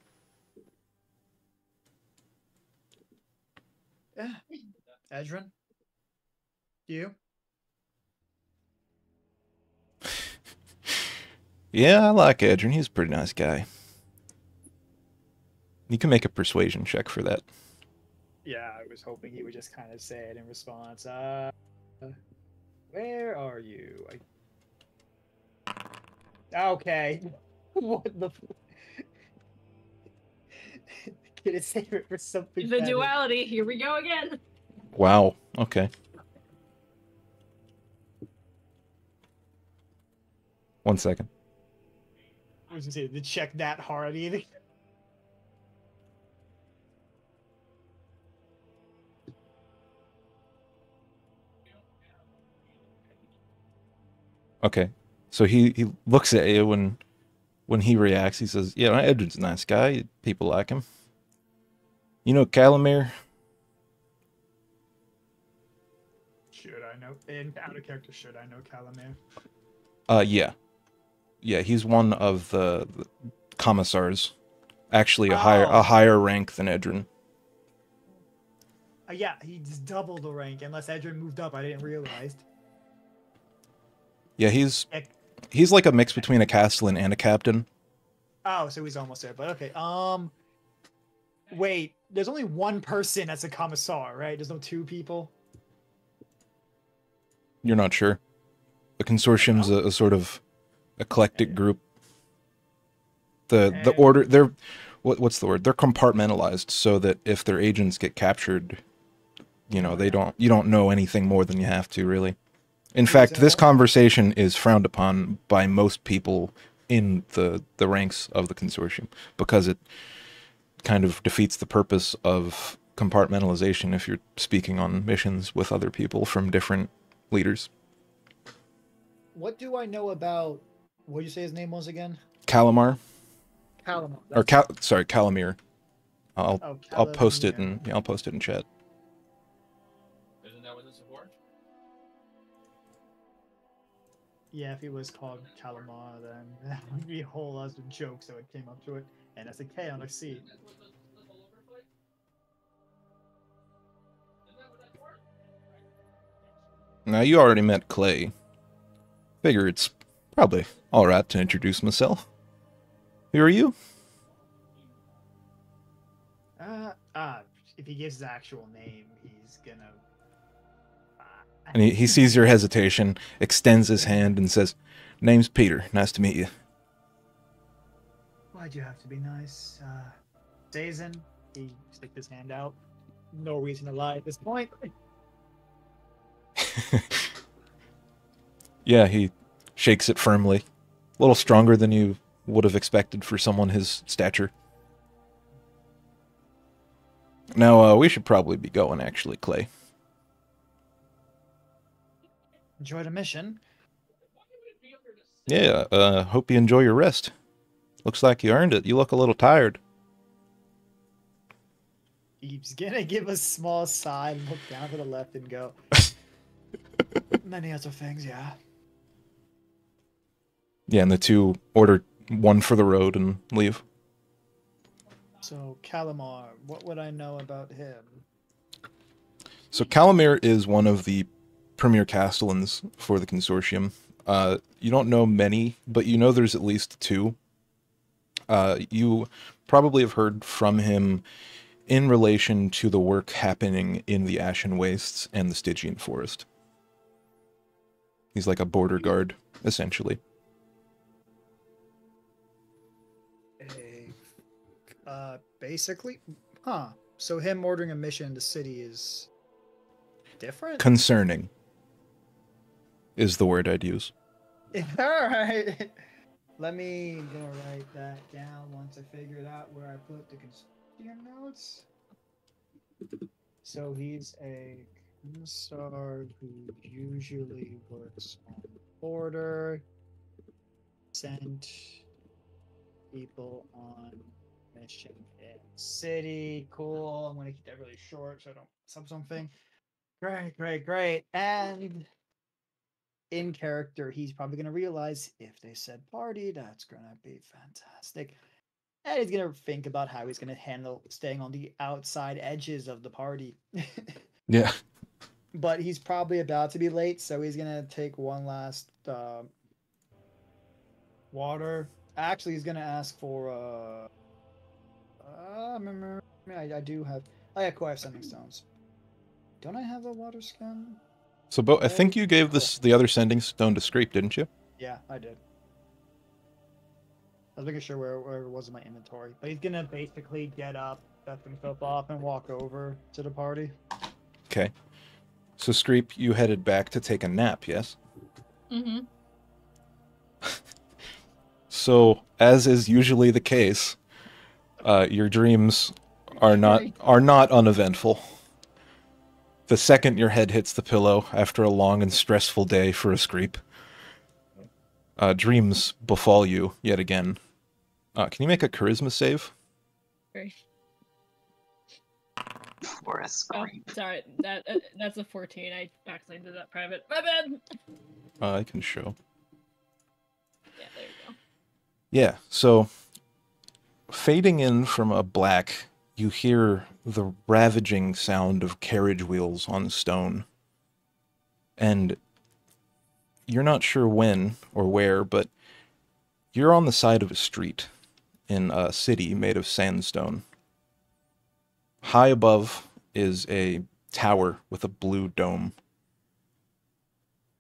Yeah. Edrin? You? Yeah, I like Edrin. He's a pretty nice guy. You can make a persuasion check for that. Yeah, I was hoping he would just kind of say it in response. Where are you? Okay. What the? Gonna save it for something The better. duality. Here we go again. Wow. Okay. One second. I was gonna say to check that hard either. Okay. So he looks at you when he reacts. He says, "Yeah, Edward's a nice guy. People like him. You know Calamir?" Should I know? In out of character, should I know Calamir? Yeah. Yeah, he's one of the commissars. Actually, a Oh. higher rank than Edrin. Yeah, he's double the rank. Unless Edrin moved up, I didn't realize. Yeah, he's like a mix between a castellan and a captain. Oh, so he's almost there. But okay. Wait. There's only one person that's a commissar, right? There's no two people. You're not sure. The consortium's a sort of eclectic group. The order, they're what's the word? They're compartmentalized so that if their agents get captured, you know, you don't know anything more than you have to, really. In fact, this conversation is frowned upon by most people in the ranks of the consortium because it kind of defeats the purpose of compartmentalization if you're speaking on missions with other people from different leaders. What do I know about? What did you say his name was again? Calamar. Calamar. Or sorry, Calamir. I'll post it in I'll post it in chat. Isn't that what this is for? Yeah, if he was called Calamar, then that would be a whole lot of jokes that would came up to it. And that's a K on a C. Now, you already met Clay. Figure it's probably alright to introduce myself. Who are you? If he gives his actual name, he's gonna... And he sees your hesitation, extends his hand, and says, "Name's Peter. Nice to meet you." Why'd you have to be nice? Dazen, he sticked his hand out. No reason to lie at this point. Yeah, he shakes it firmly. A little stronger than you would have expected for someone his stature. Now, we should probably be going, actually, Clay. Enjoy the mission. Yeah, hope you enjoy your rest. Looks like you earned it. You look a little tired. He's gonna give a small sigh and look down to the left and go, many other things, yeah. Yeah, and the two order one for the road and leave. So, Calamar, what would I know about him? So Calamir is one of the premier castellans for the consortium. You don't know many, but you know there's at least two. You probably have heard from him in relation to the work happening in the Ashen Wastes and the Stygian Forest. He's like a border guard, essentially. Basically, so him ordering a mission in the city is different? Concerning is the word I'd use. Alright. Let me go write that down once I figured out where I put the constituent notes. So he's a commissar who usually works on the border, sent people on mission in city. Cool. I'm gonna keep that really short so I don't sub something. Great. And in character, he's probably gonna realize if they said party, that's gonna be fantastic. And he's gonna think about how he's gonna handle staying on the outside edges of the party. Yeah. But he's probably about to be late, so he's gonna take one last water. Actually, he's gonna ask for I do have. Oh yeah, cool. I have sending stones. Don't I have a water skin? So, I think you gave the other sending stone to Screep, didn't you? Yeah, I did. was making sure where it was in my inventory. But he's gonna basically get up, dust himself off, and walk over to the party. Okay. So, Screep, you headed back to take a nap, yes? Mm-hmm. So, as is usually the case, your dreams are not uneventful. The second your head hits the pillow after a long and stressful day for a Screep, dreams befall you yet again. Can you make a charisma save? Great. For a Screep. Oh, sorry. That's a 14. I accidentally did that private. My bad. I can show. Yeah, there you go. Yeah, so fading in from a black, you hear the ravaging sound of carriage wheels on stone. And you're not sure when or where, but you're on the side of a street in a city made of sandstone. High above is a tower with a blue dome.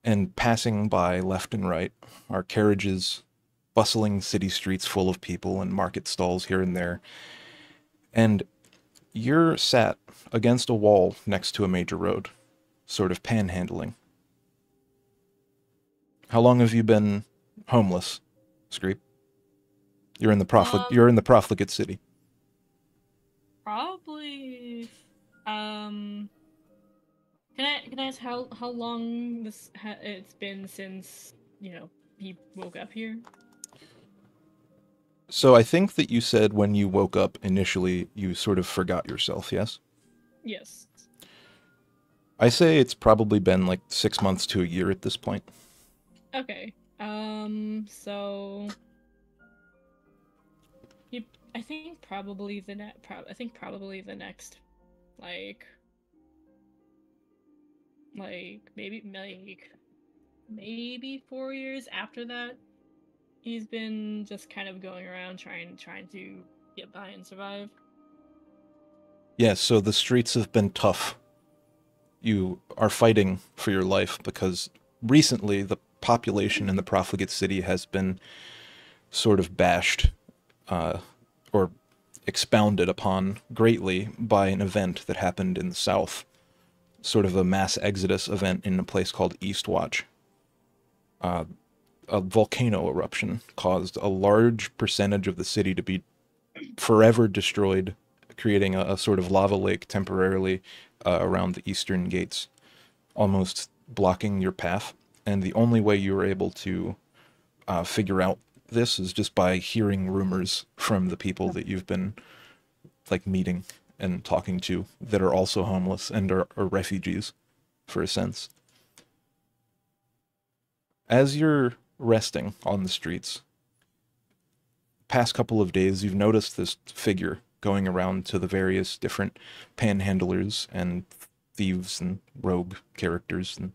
And passing by left and right are carriages, bustling city streets full of people and market stalls here and there. And you're sat against a wall next to a major road, sort of panhandling. How long have you been homeless, Screep? You're in the profligate city. Probably. Can I ask how long it's been since he woke up here? So I think that you said when you woke up initially, you sort of forgot yourself, yes? Yes. I say it's probably been like 6 months to a year at this point. Okay. So I think probably the next maybe 4 years after that. He's been just kind of going around trying to get by and survive. Yeah, so the streets have been tough. You are fighting for your life because recently the population in the profligate city has been sort of bashed or expounded upon greatly by an event that happened in the south. Sort of a mass exodus event in a place called Eastwatch. A volcano eruption caused a large percentage of the city to be forever destroyed, creating a sort of lava lake temporarily around the eastern gates, almost blocking your path. And the only way you were able to figure out this is just by hearing rumors from the people that you've been meeting and talking to that are also homeless and are refugees, for a sense. As you're resting on the streets, past couple of days, you've noticed this figure going around to the various different panhandlers and thieves and rogue characters. And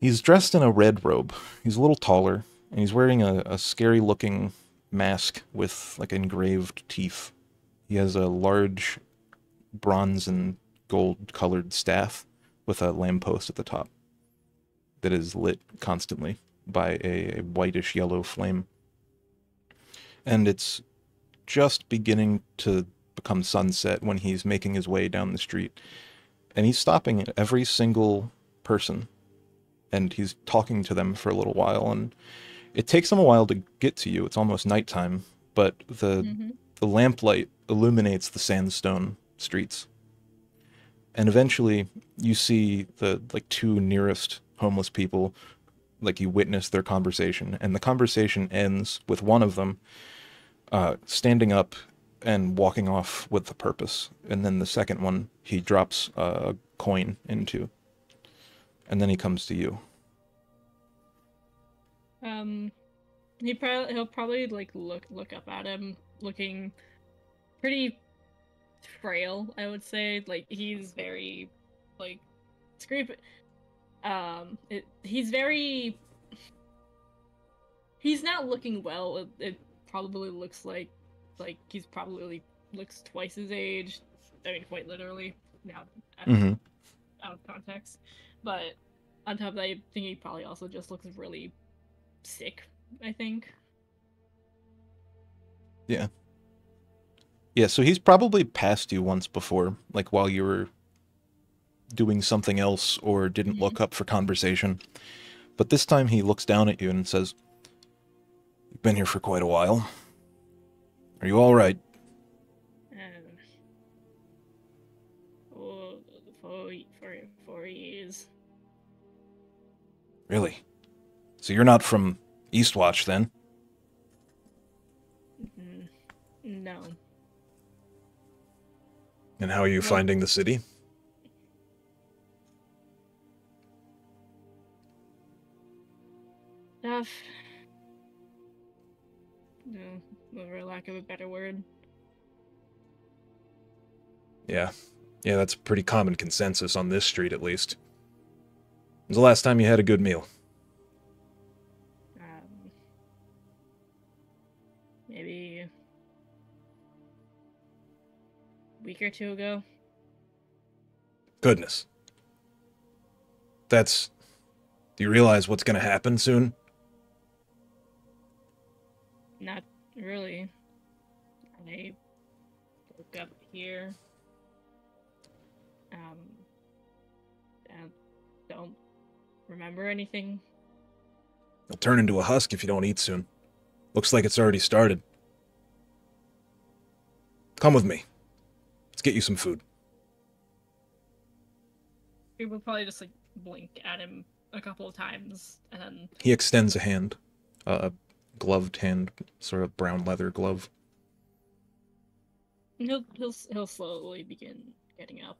he's dressed in a red robe. He's a little taller, and he's wearing a scary-looking mask with engraved teeth. He has a large bronze and gold-colored staff with a lamppost at the top that is lit constantly by a whitish-yellow flame. And it's just beginning to become sunset when he's making his way down the street. And he's stopping at every single person, and he's talking to them for a little while, and it takes him a while to get to you. It's almost nighttime, but the lamplight illuminates the sandstone streets. And eventually you see the two nearest homeless people, you witness their conversation, and the conversation ends with one of them standing up and walking off with a purpose. And then the second one, he drops a coin into. And then he comes to you. He'll probably look up at him, looking pretty frail, I would say. He's very Screep. He's not looking well. It probably looks like he's probably looks twice his age. I mean, quite literally now, out of context. But on top of that, I think he probably also just looks really sick, I think. Yeah. Yeah, so he's probably passed you once before, like while you were doing something else or didn't look up for conversation. But this time he looks down at you and says, "You've been here for quite a while. Are you all right?" For 4 years. Really? So you're not from Eastwatch then? No. And how are you finding the city? Tough. No, for lack of a better word. Yeah. Yeah, that's a pretty common consensus on this street, at least. When's the last time you had a good meal? Maybe a week or two ago. Goodness. That's... Do you realize what's gonna happen soon? Not really. I woke up here. And don't remember anything. You'll turn into a husk if you don't eat soon. Looks like it's already started. Come with me. Let's get you some food. We will probably just like blink at him a couple of times and then He extends a hand. A gloved hand, sort of brown leather glove. he'll slowly begin getting up.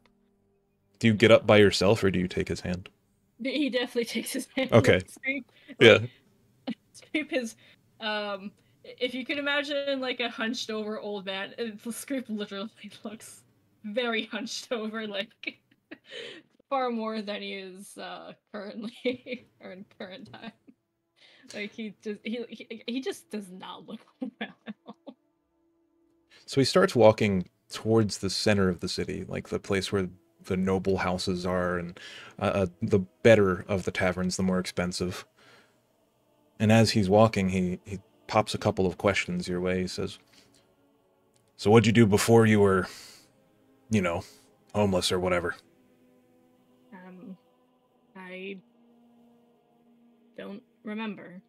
Do you get up by yourself, or do you take his hand? He definitely takes his hand. Okay. Scrape, Yeah. Scrape is, if you can imagine like a hunched over old man, Scrape literally looks very hunched over, like far more than he is currently or in current time. Like he just does not look well at all. So he starts walking towards the center of the city, like the place where the noble houses are, and the better of the taverns, the more expensive. And as he's walking, he pops a couple of questions your way. He says, "So what'd you do before you were, you know, homeless or whatever?" I don't remember.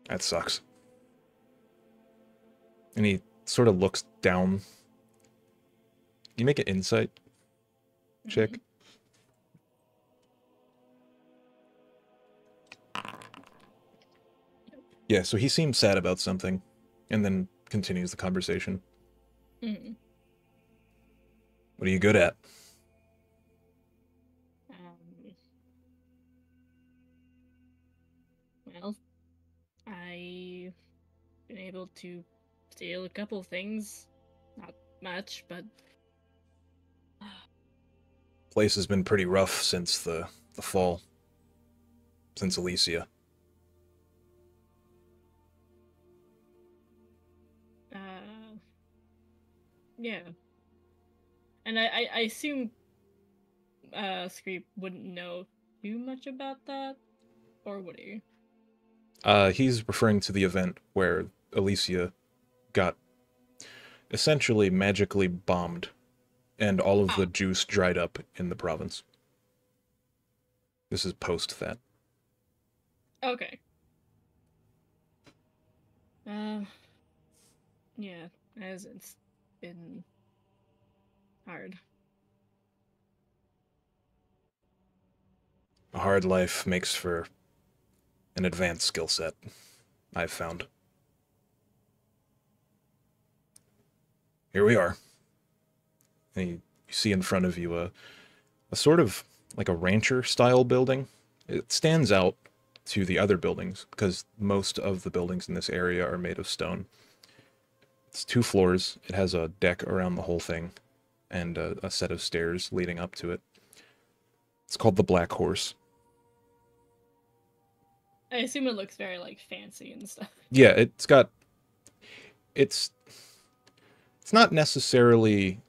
That sucks. And he sort of looks down. You make an insight check. Yeah, so he seems sad about something, and then continues the conversation. Mm-hmm. What are you good at? Well, I've been able to steal a couple of things. Not much, but Place has been pretty rough since the fall. Since Elysia. Yeah. And I assume Screep wouldn't know too much about that, or would he? He's referring to the event where Elysia got essentially magically bombed, and all of the juice dried up in the province. This is post that. Okay. Yeah, as it's been hard. A hard life makes for an advanced skill set, I've found. Here we are. And you see in front of you a sort of like a rancher-style building. It stands out to the other buildings because most of the buildings in this area are made of stone. It's 2 floors. It has a deck around the whole thing and a set of stairs leading up to it. It's called the Black Horse. I assume it looks very like fancy and stuff. Yeah, it's not necessarily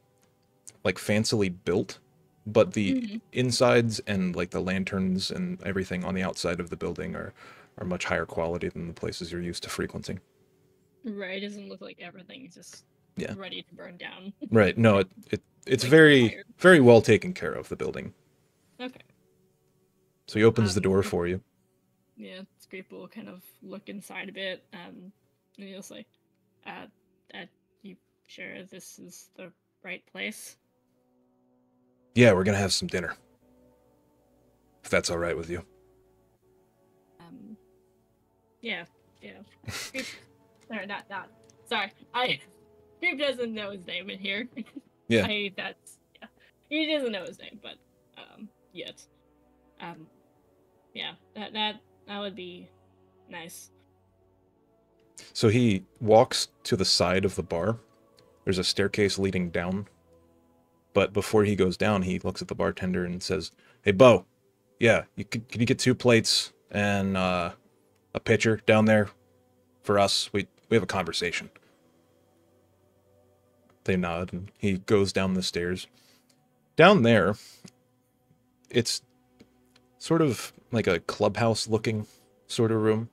like fancily built, but the insides and like the lanterns and everything on the outside of the building are are much higher quality than the places you're used to frequenting. Right, it doesn't look like everything's just ready to burn down. Right. No, it's Like very fire. very well taken care of, the building. Okay. So he opens the door for you. Yeah, Scrape will kind of look inside a bit, and he'll say, you sure this is the right place?" Yeah, we're gonna have some dinner. If that's all right with you. Yeah. Scrape, sorry, not. Sorry, Scrape doesn't know his name in here. Yeah. He doesn't know his name, but yet. Yeah, that would be nice. So he walks to the side of the bar. There's a staircase leading down. But before he goes down, he looks at the bartender and says, "Hey, Bo, yeah, can you get 2 plates and a pitcher down there for us? We have a conversation." They nod, and he goes down the stairs. Down there, it's sort of like a clubhouse-looking sort of room.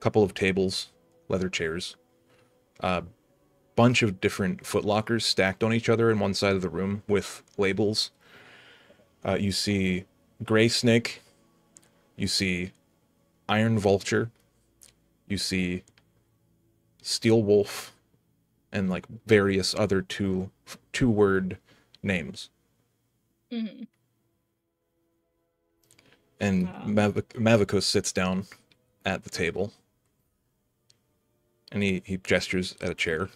Couple of tables, leather chairs. Bunch of different footlockers stacked on each other in one side of the room with labels. You see Gray Snake. You see Iron Vulture. You see Steel Wolf. And like various other two-word names. Mm-hmm. And Mavicus sits down at the table. And he gestures at a chair.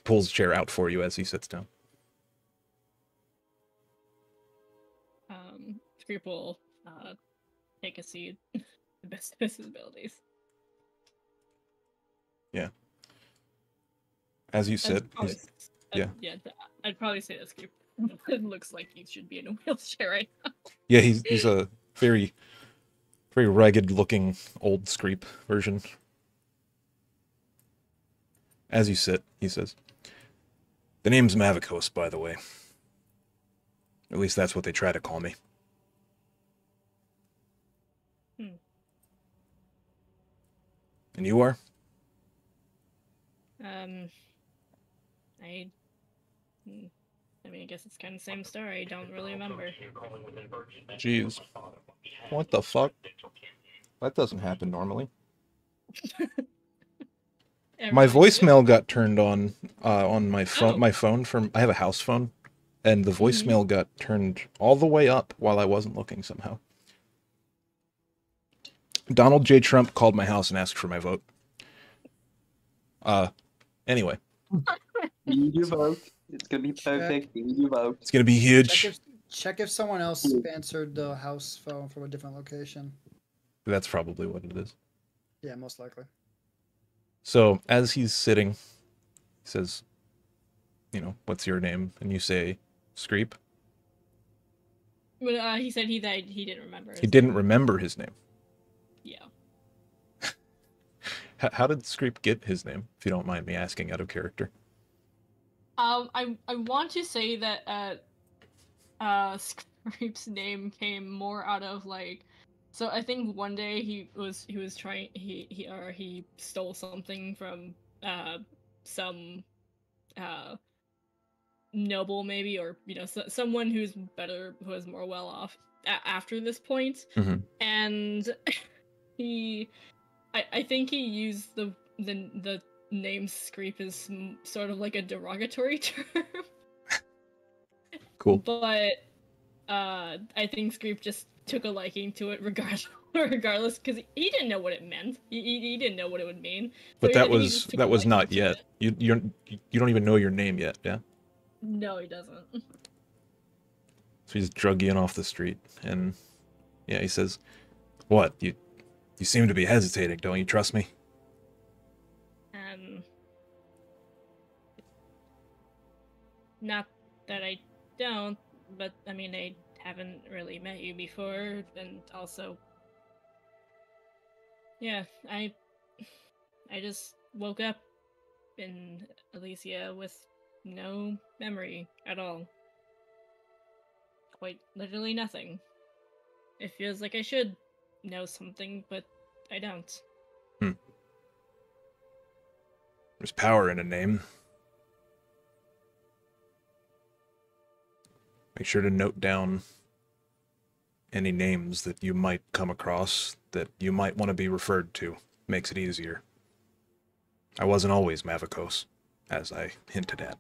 Pulls a chair out for you as he sits down. Scrape will take a seat. The best of his abilities. Yeah. As you said, I'd probably say that Scrape looks like he should be in a wheelchair right now. Yeah, he's a very, very ragged-looking old Scrape version. As you sit, he says, "The name's Mavicos, by the way. At least that's what they try to call me." And you are? I mean, I guess it's kind of the same story. I don't really remember. Jeez. What the fuck? That doesn't happen normally. My voicemail got turned on my phone. My phone I have a house phone, and the voicemail got turned all the way up while I wasn't looking somehow. Donald J. Trump called my house and asked for my vote. Anyway. Need your vote. It's gonna be perfect. Need your vote. It's gonna be huge. Check if someone else answered the house phone from a different location. That's probably what it is. Yeah, most likely. So as he's sitting, he says, "What's your name?" And you say, "Scrape." But he said he didn't remember. He didn't remember his name. Yeah. How did Scrape get his name, if you don't mind me asking out of character? I want to say that Scrape's name came more out of so I think one day he stole something from some noble maybe, or someone who is more well off after this point. Mm-hmm. And I think he used the name Scrape as sort of like a derogatory term. Cool. But I think Scrape just took a liking to it regardless, because he didn't know what it meant. He didn't know what it would mean. But so that was not yet. You don't even know your name yet, yeah? No, he doesn't. So he's drug you in off the street, and yeah, he says, "What? You seem to be hesitating. Don't you trust me?" Not that I don't, but I mean, I haven't really met you before, and also, yeah, I just woke up in Elysia with no memory at all. Quite literally nothing. It feels like I should know something, but I don't. There's power in a name. Make sure to note down any names that you might come across that you might want to be referred to. Makes it easier. I wasn't always Mavakos, as I hinted at.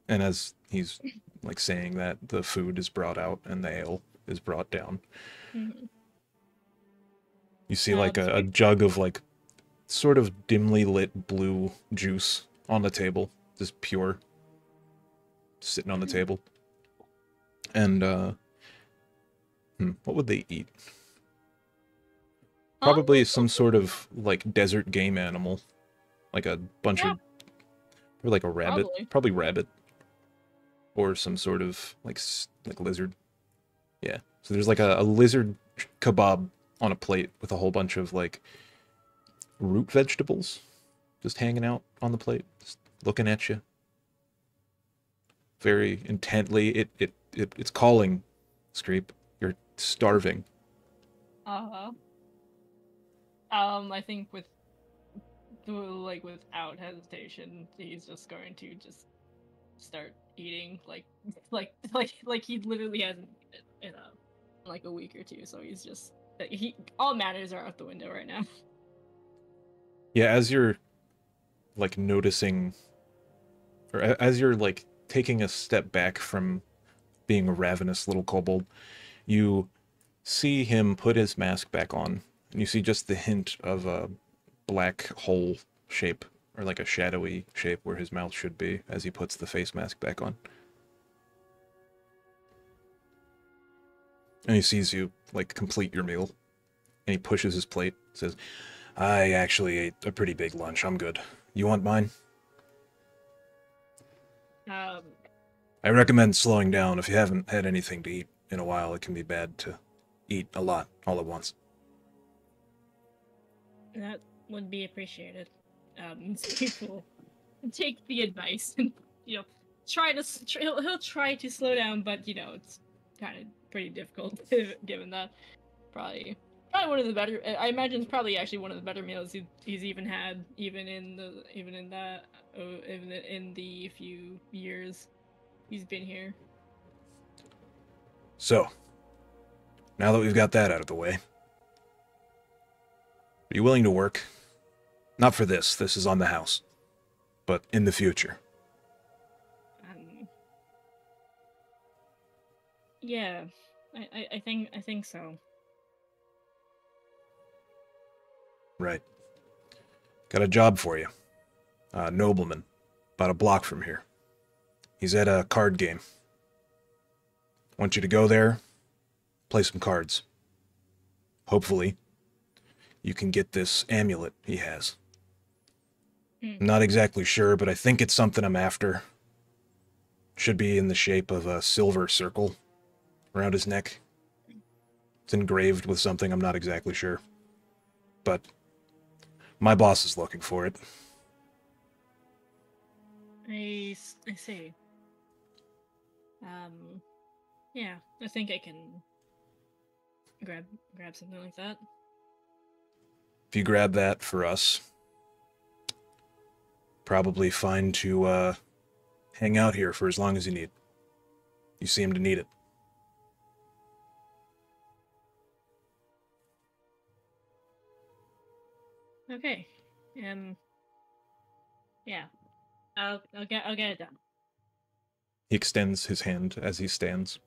And as he's like saying that, the food is brought out and the ale is brought down. Mm-hmm. You see like a jug of like sort of dimly lit blue juice on the table, just pure, sitting on the table. And what would they eat? Probably some sort of like desert game animal, like a bunch of, or like a rabbit, probably rabbit, or some sort of like lizard. Yeah. So there's like a lizard kebab on a plate with a whole bunch of like root vegetables just hanging out on the plate, just looking at you very intently. It's calling, Screep. You're starving. I think without hesitation, he's just going to just start eating like he literally hasn't eaten in like a week or two. So he's just all manners are out the window right now. Yeah, as you're like noticing, or as you're like taking a step back from being a ravenous little kobold, you see him put his mask back on, and you see just the hint of a black hole shape, or like a shadowy shape where his mouth should be as he puts the face mask back on. And he sees you like complete your meal, and he pushes his plate, says, I actually ate a pretty big lunch. I'm good. You want mine? I recommend slowing down. If you haven't had anything to eat in a while, it can be bad to eat a lot all at once. That would be appreciated. People take the advice and he'll try to slow down, but it's kind of pretty difficult given that probably one of the better. I imagine it's probably actually one of the better meals he's even had, even in the few years he's been here. So, now that we've got that out of the way, are you willing to work? Not for this. This is on the house, but in the future. Yeah, I think so. Right. Got a job for you. A nobleman, about a block from here. He's at a card game. Want you to go there, play some cards. Hopefully, you can get this amulet he has. I'm not exactly sure, but I think it's something I'm after. Should be in the shape of a silver circle around his neck. It's engraved with something, I'm not exactly sure. But my boss is looking for it. I see. Yeah, I think I can grab something like that. If you grab that for us, probably fine to hang out here for as long as you need. You seem to need it. Okay. Yeah. I'll get it done. He extends his hand as he stands.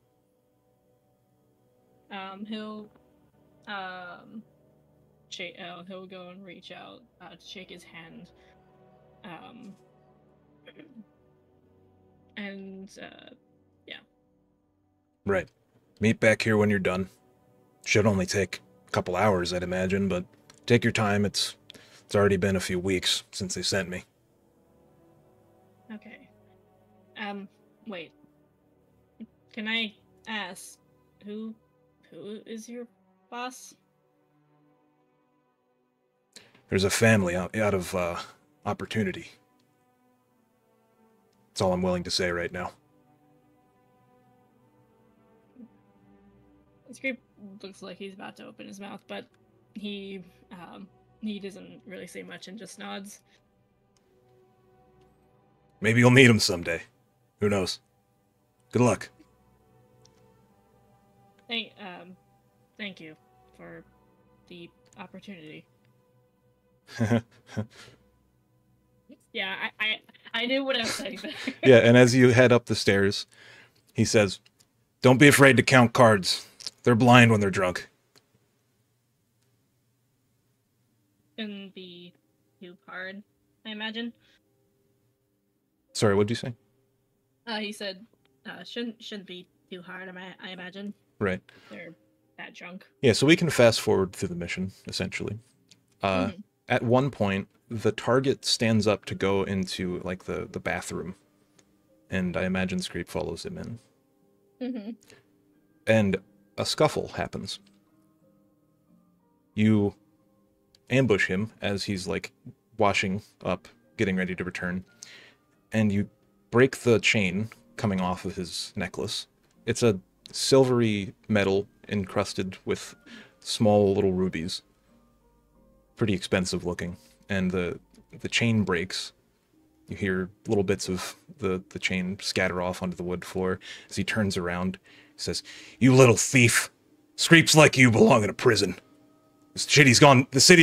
He'll go and reach out to shake his hand. Yeah. Right. Meet back here when you're done. Should only take a couple hours, I'd imagine, but take your time. It's already been a few weeks since they sent me. Okay. Wait. Can I ask who is your boss? There's a family out of opportunity. That's all I'm willing to say right now. Screep looks like he's about to open his mouth, but he doesn't really say much and just nods. Maybe you'll meet him someday. Who knows? Good luck. Thank you for the opportunity. Yeah, I knew what I was saying there. Yeah, and as you head up the stairs, he says, Don't be afraid to count cards. They're blind when they're drunk. Shouldn't be too hard, I imagine. sorry, what'd you say? He said, shouldn't be too hard, I imagine. Right. They're that drunk. Yeah, so we can fast forward through the mission, essentially. At one point, the target stands up to go into, like, the bathroom. And I imagine Screep follows him in. Mm-hmm. And a scuffle happens. You ambush him as he's, like, washing up, getting ready to return. And you break the chain coming off of his necklace. It's a silvery metal encrusted with small little rubies. Pretty expensive looking. And the chain breaks. You hear little bits of the chain scatter off onto the wood floor. As he turns around, he says, You little thief. Screeps like you belong in a prison. The city's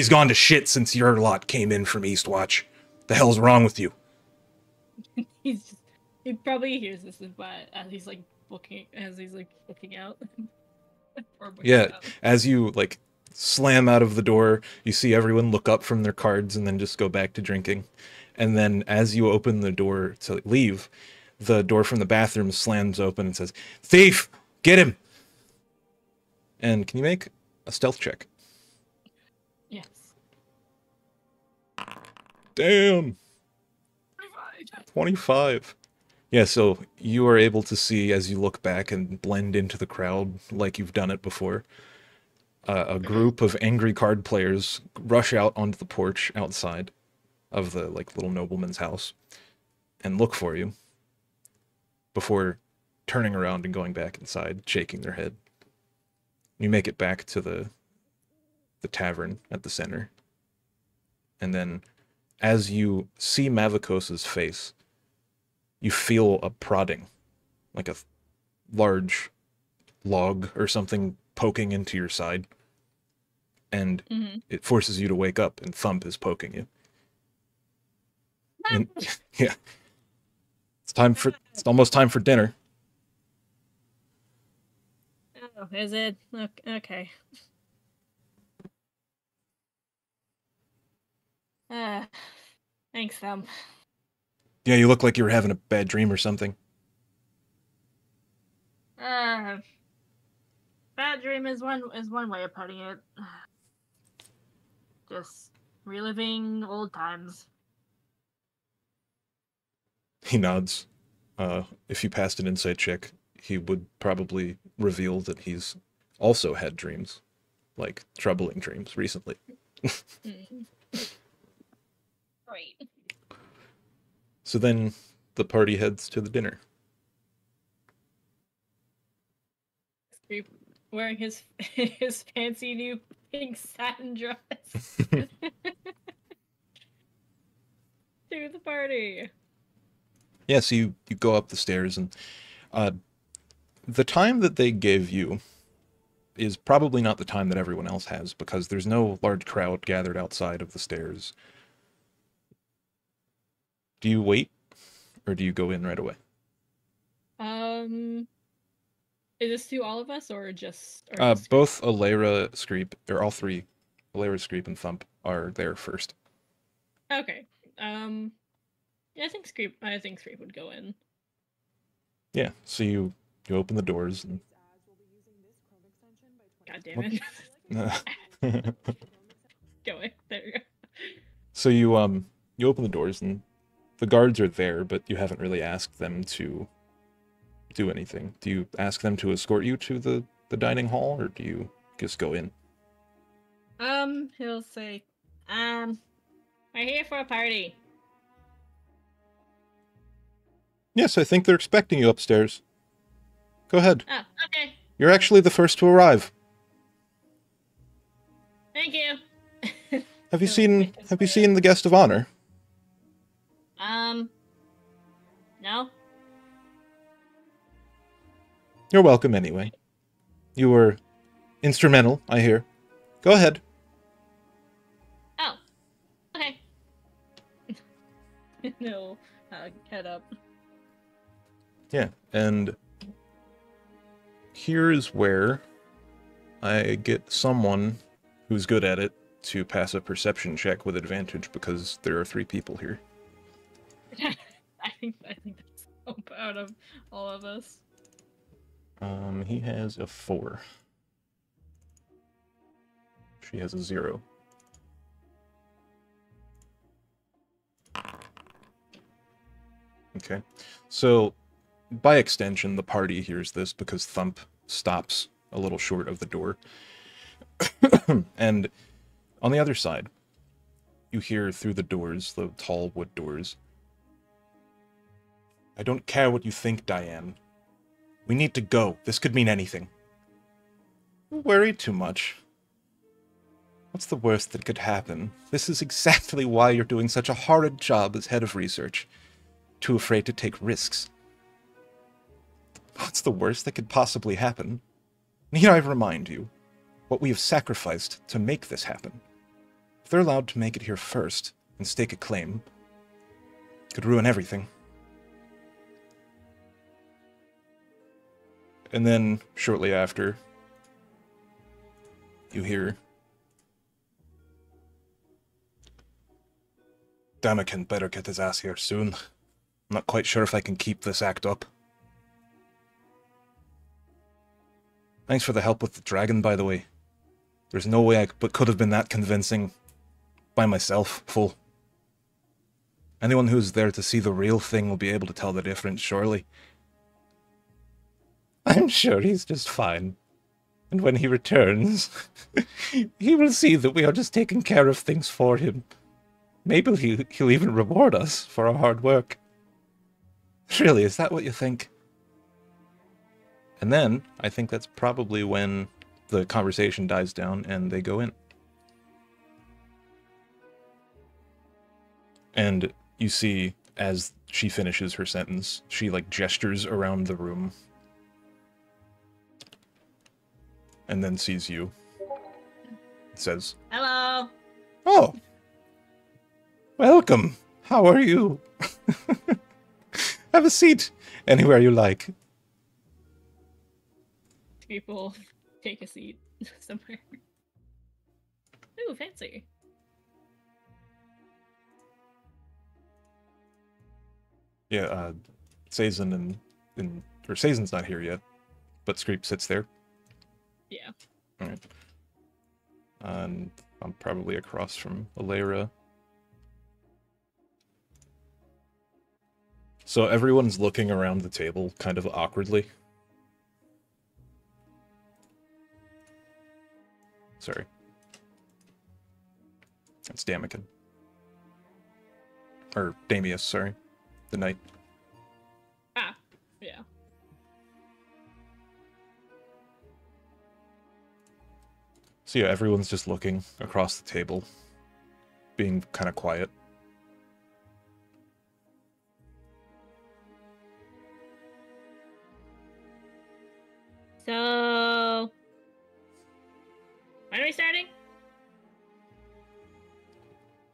gone to shit since your lot came in from Eastwatch. The hell's wrong with you? He probably hears this, but as he's looking out. Yeah, as you like slam out of the door, you see everyone look up from their cards and then just go back to drinking. And then as you open the door to leave, the door from the bathroom slams open and says, Thief! Get him! And can you make a stealth check? Yes. Damn! 25. Yeah, so you are able to see as you look back and blend into the crowd like you've done it before. A group of angry card players rush out onto the porch outside of the little nobleman's house and look for you before turning around and going back inside, shaking their head. You make it back to the tavern at the center. And then as you see Mavakos's face, you feel a prodding, like a large log or something poking into your side. And it forces you to wake up, and Thump is poking you. And, yeah. It's almost time for dinner. Oh, is it? Okay. Thanks, Thump. Yeah, you look like you were having a bad dream or something. Bad dream is one way of putting it. Just reliving old times. He nods. If you passed an insight check, he would probably reveal that he's also had dreams, like troubling dreams recently. Great. So then the party heads to the dinner. Screep wearing his fancy new pink satin dress to the party. Yeah, so you go up the stairs, and the time that they gave you is probably not the time that everyone else has, because there's no large crowd gathered outside of the stairs. Do you wait, or do you go in right away? Is this to all of us, or just... Both Alera, Screep, or all three, Alera, Screep, and Thump are there first. Okay. Yeah, I think Screep would go in. Yeah, so you open the doors and... God damn it. Go in. There you go. So you open the doors, and the guards are there, but you haven't really asked them to do anything. Do you ask them to escort you to the dining hall, or do you just go in? He'll say, we're here for a party. Yes, I think they're expecting you upstairs. Go ahead. Oh, okay. You're actually the first to arrive. Thank you. Have you seen the guest of honor? No. You're welcome anyway. You were instrumental, I hear. Go ahead. Oh. Okay. No. Head up. Yeah, and here's where I get someone who's good at it to pass a perception check with advantage because there are 3 people here. I think that's so proud of all of us. He has a 4. She has a 0. Okay, so by extension, the party hears this because Thump stops a little short of the door. And on the other side, you hear through the doors, the tall wood doors, "I don't care what you think, Diane. We need to go. This could mean anything." Don't worry too much. What's the worst that could happen? This is exactly why you're doing such a horrid job as head of research. Too afraid to take risks. What's the worst that could possibly happen? Need I remind you what we have sacrificed to make this happen? If they're allowed to make it here first and stake a claim, it could ruin everything. And then, shortly after, you hear, "Damakin better get his ass here soon. I'm not quite sure if I can keep this act up." Thanks for the help with the dragon, by the way. There's no way I could have been that convincing by myself, full. Anyone who's there to see the real thing will be able to tell the difference, surely. I'm sure he's just fine. And when he returns, he will see that we are just taking care of things for him. Maybe he'll even reward us for our hard work. Really, is that what you think? And then, I think that's probably when the conversation dies down and they go in. And you see, as she finishes her sentence, she, like, gestures around the room. And then sees you. It says, "Hello." "Oh! Welcome! How are you? Have a seat anywhere you like." People take a seat somewhere. Ooh, fancy. Yeah, Sazin or Sazin's not here yet, but Screep sits there. Yeah. Alright. And I'm probably across from Alara. So everyone's looking around the table kind of awkwardly. Sorry. That's Damakin. Or Damius, sorry. The knight. Ah, yeah. So yeah, everyone's just looking across the table, being kind of quiet. So, when are we starting?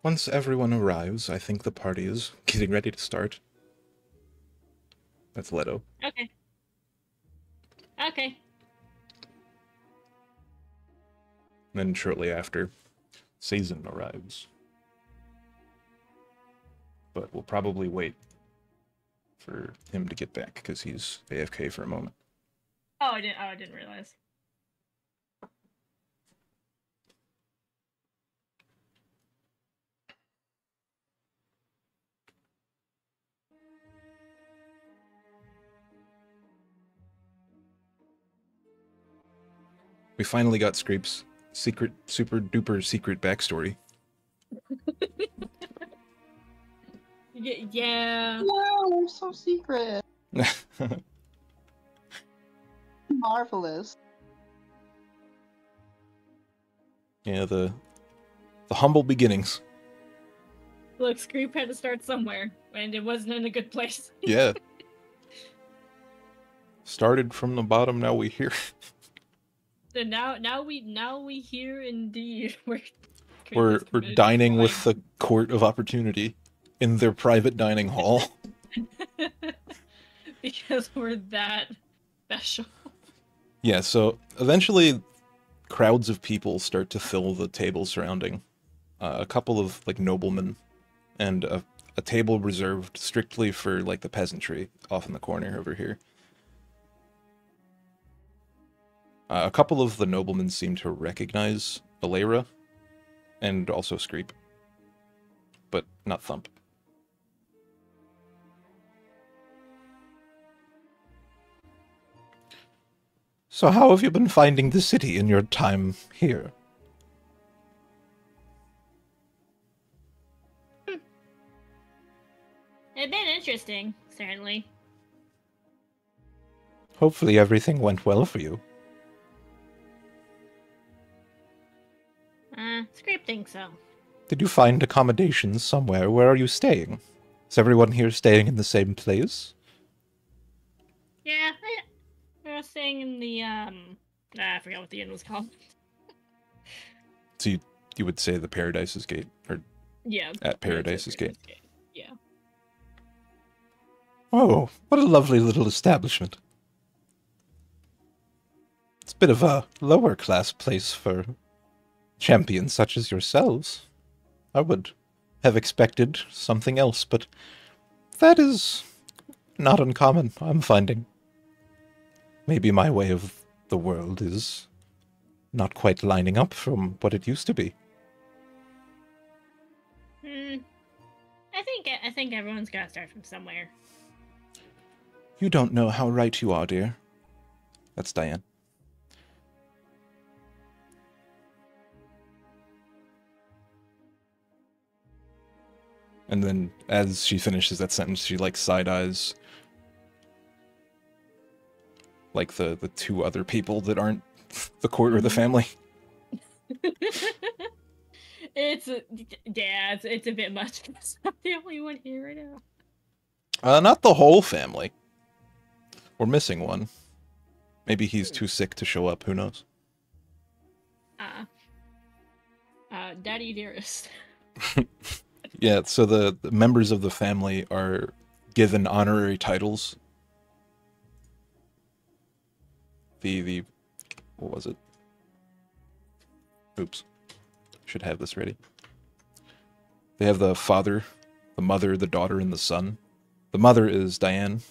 Once everyone arrives, I think the party is getting ready to start. That's Leto. Okay. Okay. Then shortly after, Sazin arrives. But we'll probably wait for him to get back, because he's AFK for a moment. Oh, I didn't realize. We finally got Scrape's secret, super duper secret backstory. Yeah. Wow, so secret. Marvelous. Yeah, the humble beginnings. Look, Screep had to start somewhere, and it wasn't in a good place. Yeah. Started from the bottom, now we here. So now we hear indeed We're dining with the Court of Opportunity in their private dining hall. Because we're that special. Yeah, so eventually crowds of people start to fill the table surrounding a couple of like noblemen and a table reserved strictly for like the peasantry off in the corner over here. A couple of the noblemen seem to recognize Alera and also Screep, but not Thump. So how have you been finding the city in your time here? It's been interesting, certainly. Hopefully everything went well for you. Scrape thinks so. Did you find accommodations somewhere? Where are you staying? Is everyone here staying in the same place? Yeah, we're staying in the, I forgot what the inn was called. So you would say the Paradise's Gate, or yeah, at Paradise's Gate. Yeah. Oh, what a lovely little establishment. It's a bit of a lower class place for champions such as yourselves. I would have expected something else, but that is not uncommon, I'm finding. Maybe my way of the world is not quite lining up from what it used to be. I think everyone's got to start from somewhere. You don't know how right you are, dear. That's Diane. And then, as she finishes that sentence, she, like, side-eyes like the two other people that aren't the court or the family. It's a bit much. I'm the only one here right now. Not the whole family. We're missing one. Maybe he's too sick to show up, who knows? Daddy Dearest. Yeah, so the members of the family are given honorary titles. The what was it? Oops. Should have this ready. They have the father, the mother, the daughter, and the son. The mother is Diane.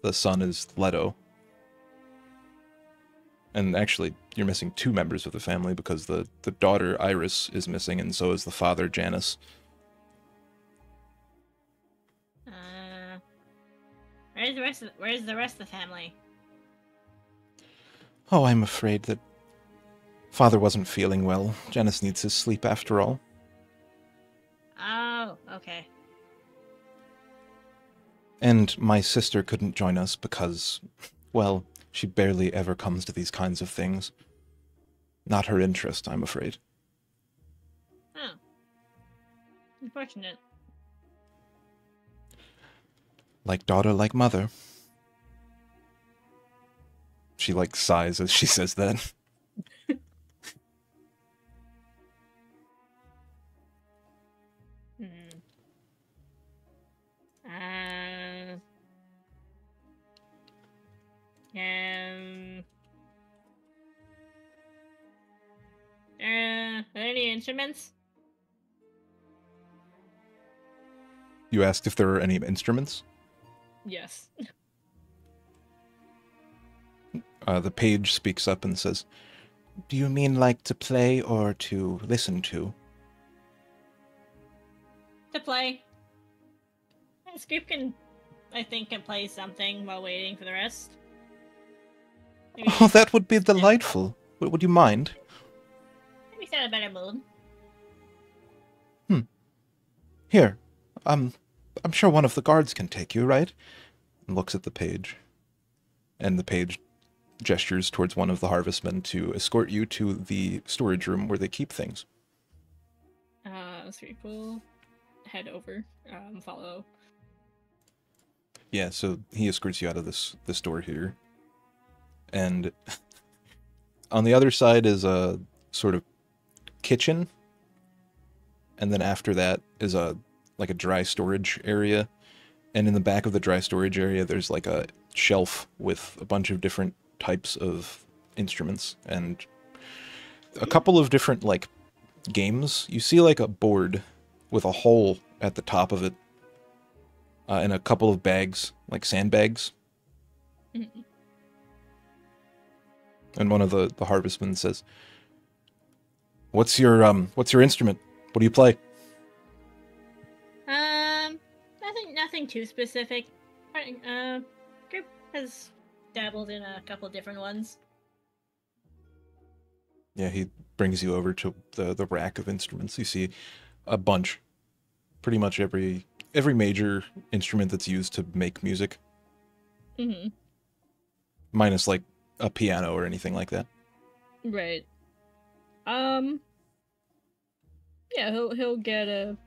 The son is Leto. And actually, you're missing two members of the family because the daughter, Iris, is missing, and so is the father, Janus. Where's the rest of the family? Oh, I'm afraid that father wasn't feeling well. Janus needs his sleep after all. Oh, okay. And my sister couldn't join us because, well, she barely ever comes to these kinds of things. Not her interest, I'm afraid. Oh. Unfortunate. Like daughter, like mother. She, like, sighs as she says that. Are there any instruments? You asked if there are any instruments? Yes. The page speaks up and says, "Do you mean like to play or to listen to?" To play. Scoop I think, can play something while waiting for the rest. Maybe, Oh, that would be delightful. Would you mind? maybe set a better mood. Here, I'm sure one of the guards can take you, right? And looks at the page. And the page gestures towards one of the harvestmen to escort you to the storage room where they keep things. Screep will head over, follow. Yeah, so he escorts you out of this door here. And on the other side is a sort of kitchen. And then after that is a dry storage area. And in the back of the dry storage area, there's like a shelf with a bunch of different types of instruments and a couple of different like games. You see like a board with a hole at the top of it, and a couple of bags, like sandbags. Mm-hmm. And one of the harvestmen says, "What's your instrument? What do you play?" Nothing too specific. Group has dabbled in a couple different ones. Yeah, he brings you over to the rack of instruments. You see a bunch. Pretty much every major instrument that's used to make music. Mm-hmm. Minus like a piano or anything like that. Right. Yeah, he'll get a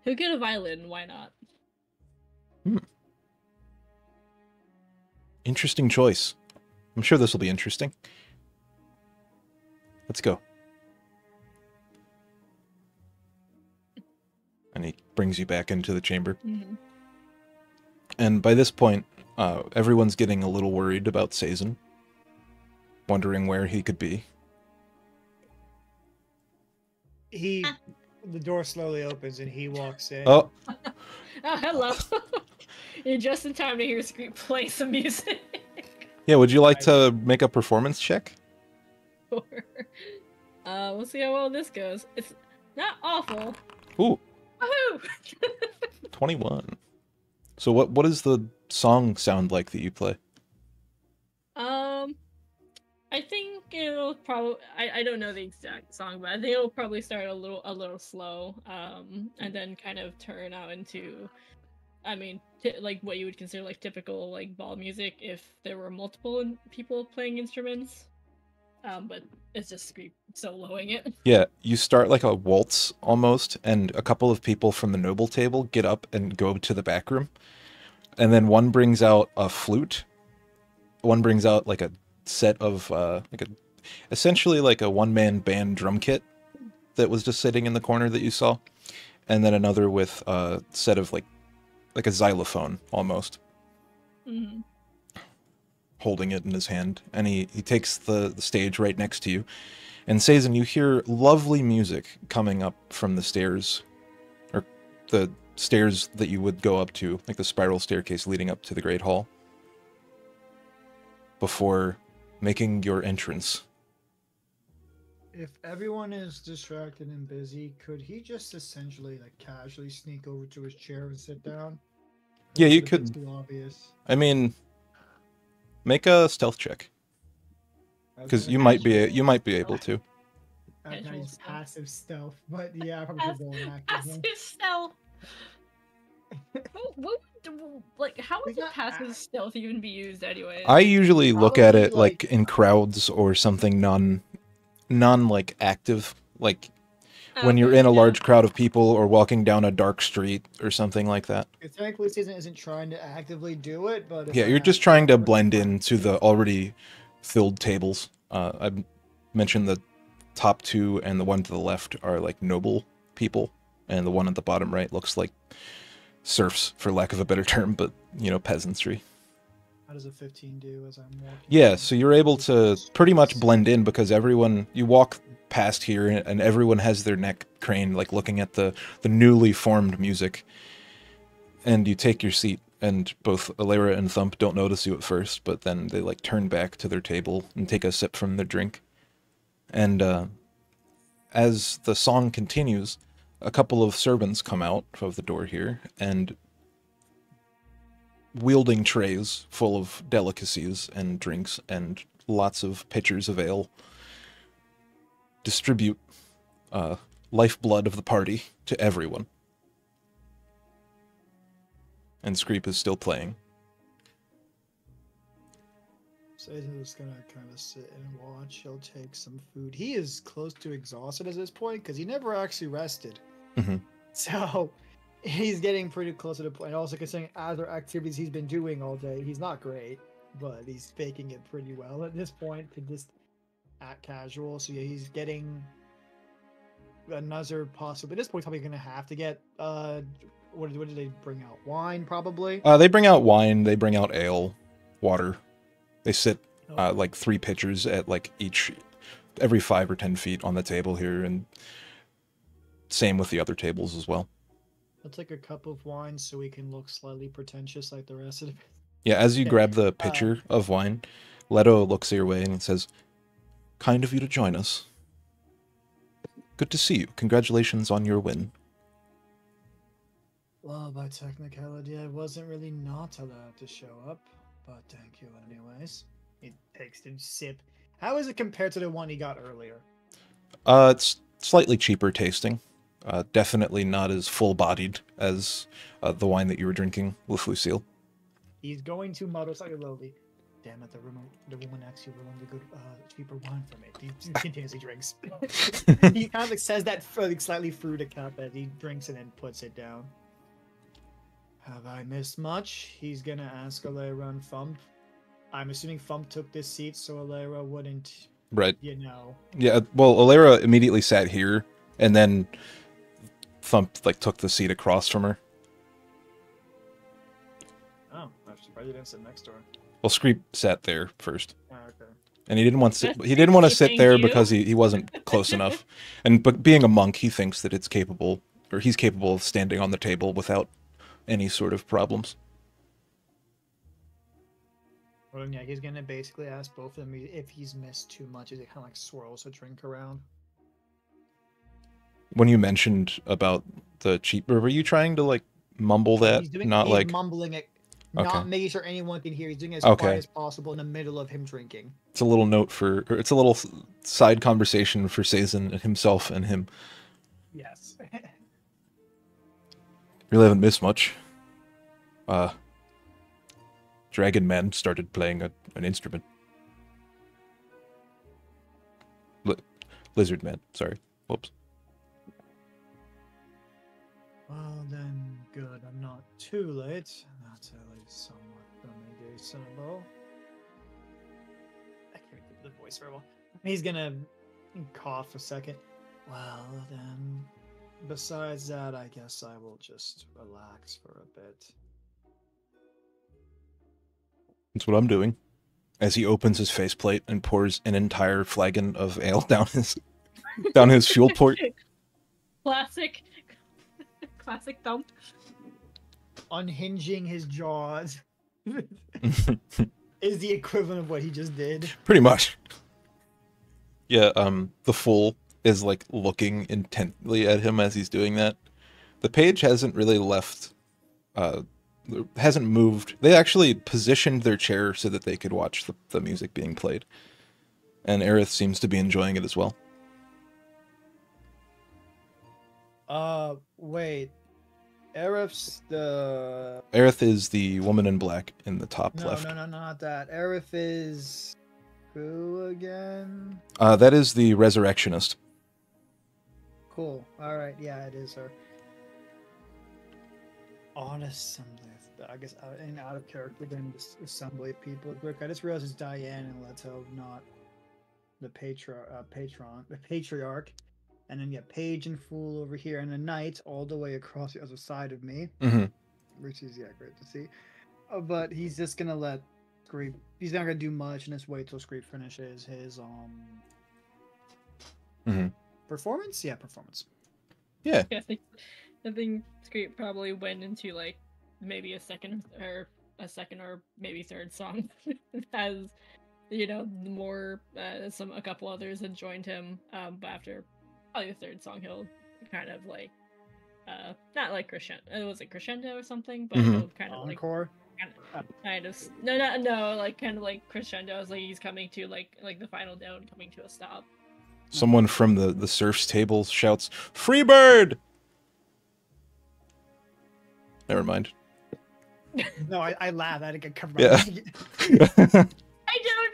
he'll get a violin, why not? Interesting choice. I'm sure this will be interesting. Let's go. And he brings you back into the chamber. Mm-hmm. And by this point, everyone's getting a little worried about Sazin, wondering where he could be. The door slowly opens and he walks in. Oh, Oh, hello. You're just in time to hear Screep play some music. yeah, would you like to make a performance check? Sure. We'll see how well this goes. It's not awful. Ooh, Woohoo! 21. So what does the song sound like that you play? I think it'll probably. I don't know the exact song, but I think it'll probably start a little slow, and then kind of turn out into, I mean, like what you would consider like typical like ball music if there were multiple people playing instruments. But it's just Screep soloing it. Yeah, you start like a waltz almost, and a couple of people from the noble table get up and go to the back room. And then one brings out a flute. One brings out like a set of essentially like a one-man band drum kit that was just sitting in the corner that you saw. And then another with a set of like a xylophone almost. Mm-hmm. Holding it in his hand, and he takes the stage right next to you. And Sazin, you hear lovely music coming up from the stairs, or the stairs that you would go up to, like the spiral staircase leading up to the Great Hall, before making your entrance. If everyone is distracted and busy, could he just essentially like casually sneak over to his chair and sit down? Yeah, you It's a bit could. too obvious. I mean, make a stealth check, because you might be able to. Nice Casual stealth. passive stealth, but yeah, I probably should go an active one. Passive stealth. Like, how would It's the not passive act- stealth even be used anyway? I usually look at Probably, it like in crowds or something non like active, like when you're Okay, in a yeah. large crowd of people or walking down a dark street or something like that. Technically, Season isn't trying to actively do it, but if Yeah, I you're had just trying to I would- blend into the already filled tables. I mentioned the top two and the one to the left are like noble people, and the one at the bottom right looks like serfs, for lack of a better term, but, you know, peasantry. How does a 15 do as I'm walking? Yeah, so you're able to pretty much blend in because everyone, you walk past here and everyone has their neck craned, like looking at the newly formed music. And you take your seat, and both Alera and Thump don't notice you at first, but then they like turn back to their table and take a sip from their drink. And as the song continues, a couple of servants come out of the door here and, wielding trays full of delicacies and drinks and lots of pitchers of ale, distribute lifeblood of the party to everyone. And Screep is still playing. So he's just gonna kind of sit and watch. He'll take some food. He is close to exhausted at this point because he never actually rested. Mm-hmm. So he's getting pretty close to the point. Also considering other activities he's been doing all day, he's not great, but he's faking it pretty well at this point to just act casual. So yeah, he's getting another possible. At this point, probably gonna have to get what did they bring out? Wine, probably. They bring out wine. They bring out ale, water. They sit like 3 pitchers at like every 5 or 10 feet on the table here, and same with the other tables as well. I'll take a cup of wine so we can look slightly pretentious like the rest of it. Yeah, as you grab the pitcher of wine, Leto looks your way and says, "Kind of you to join us. Good to see you. Congratulations on your win." Well, by technicality, I wasn't really not allowed to show up, but thank you anyways. He takes a sip. How is it compared to the one he got earlier? It's slightly cheaper tasting. Definitely not as full-bodied as the wine that you were drinking with Lucille. He's going to mutter slightly lowly. Damn it, the woman actually ruined the good, cheaper wine for me. He continuously drinks. He kind of like says that slightly through the cup as he drinks it and puts it down. Have I missed much? He's gonna ask Alera and Thump. I'm assuming Thump took this seat so Alera wouldn't, Right. you know. Yeah, well, Alera immediately sat here, and then Thump like took the seat across from her. Oh, I'm surprised you didn't sit next to her. Well, Screep sat there first. Oh, okay. And he didn't want to sit there because he wasn't close enough. But being a monk, he thinks that he's capable of standing on the table without any sort of problems. Well, yeah, he's gonna basically ask both of them if he's missed too much. Is it kind of like swirls a drink around? When you mentioned about the cheap, were you trying to like mumble that? He's mumbling it, not making sure anyone can hear. He's doing it as quiet as possible in the middle of him drinking. It's a little it's a little side conversation for Sazin himself and him. Yes. Really haven't missed much. Dragon Man started playing an instrument. Lizard Man, sorry. Whoops. Well then, good. I'm not too late. That's at least somewhat reasonable. I can't get the voice very well. He's gonna cough a second. Well then, besides that, I guess I will just relax for a bit. That's what I'm doing. As he opens his faceplate and pours an entire flagon of ale down his fuel port. Classic Thump. Unhinging his jaws is the equivalent of what he just did. Pretty much. Yeah, the fool is like looking intently at him as he's doing that. The page hasn't really left, hasn't moved. They actually positioned their chair so that they could watch the music being played. And Aerith seems to be enjoying it as well. Wait. Aerith is the woman in black in the top left. No, not that. Aerith is who again? That is the Resurrectionist. Cool. Alright, yeah, it is her. On assembly. I guess out of character then this assembly of people. I just realized it's Diane and Leto, not the patriarch. And then Paige and Fool over here, and the Knight all the way across the other side of me. Mm-hmm. Which is great to see. But he's just gonna let Screep. He's not gonna do much, and just wait till Screep finishes his performance. Yeah, performance. Yeah. I think Screep probably went into like maybe a second or maybe third song as more a couple others had joined him. But after probably the third song, he'll kind of like not like crescendo. Was it crescendo or something? But he'll kind of encore. Kind of no, like kind of like crescendo, as like he's coming to like the final note, coming to a stop. Someone from the serfs table shouts, "Freebird!" Never mind. No, I laugh. I didn't get covered. Yeah. I don't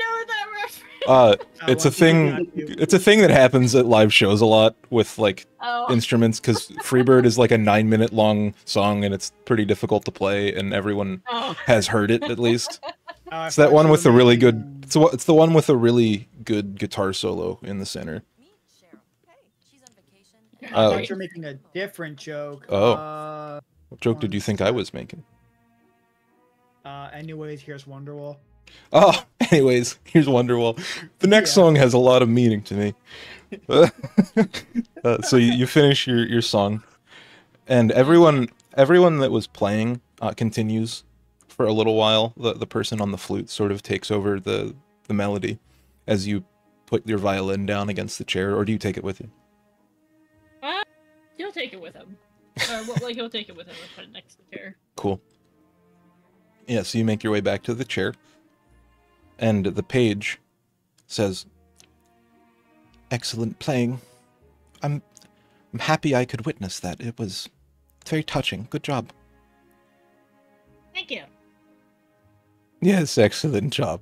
It's a thing. It's a thing that happens at live shows a lot with like instruments, because Freebird is like a 9-minute long song and it's pretty difficult to play, and everyone has heard it at least. It's that one with a really good. It's the one with a really good guitar solo in the center. I thought you were making a different joke. Oh, what joke did you think I was making? Anyways, here's Wonderwall. Oh, anyways, here's Wonderwall. The next song has a lot of meaning to me. So you finish your song, and everyone that was playing continues for a little while. The person on the flute sort of takes over the melody as you put your violin down against the chair, or do you take it with you? He'll take it with him. He'll take it with him and put it next to the chair. Cool. Yeah, so you make your way back to the chair, and the page says, "Excellent playing. I'm happy I could witness that. It was very touching. Good job." Thank you. Yes, excellent job.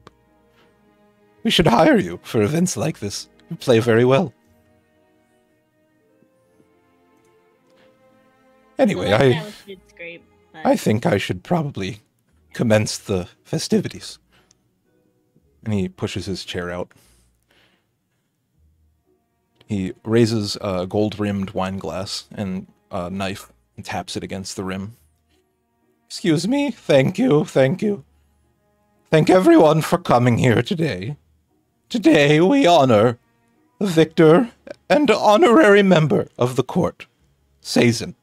We should hire you for events like this. You play very well. Anyway, I think I should probably commence the festivities. And he pushes his chair out. He raises a gold-rimmed wine glass and a knife and taps it against the rim. "Excuse me, thank you, thank you. Thank everyone for coming here today. Today we honor the victor and honorary member of the court, Sazin,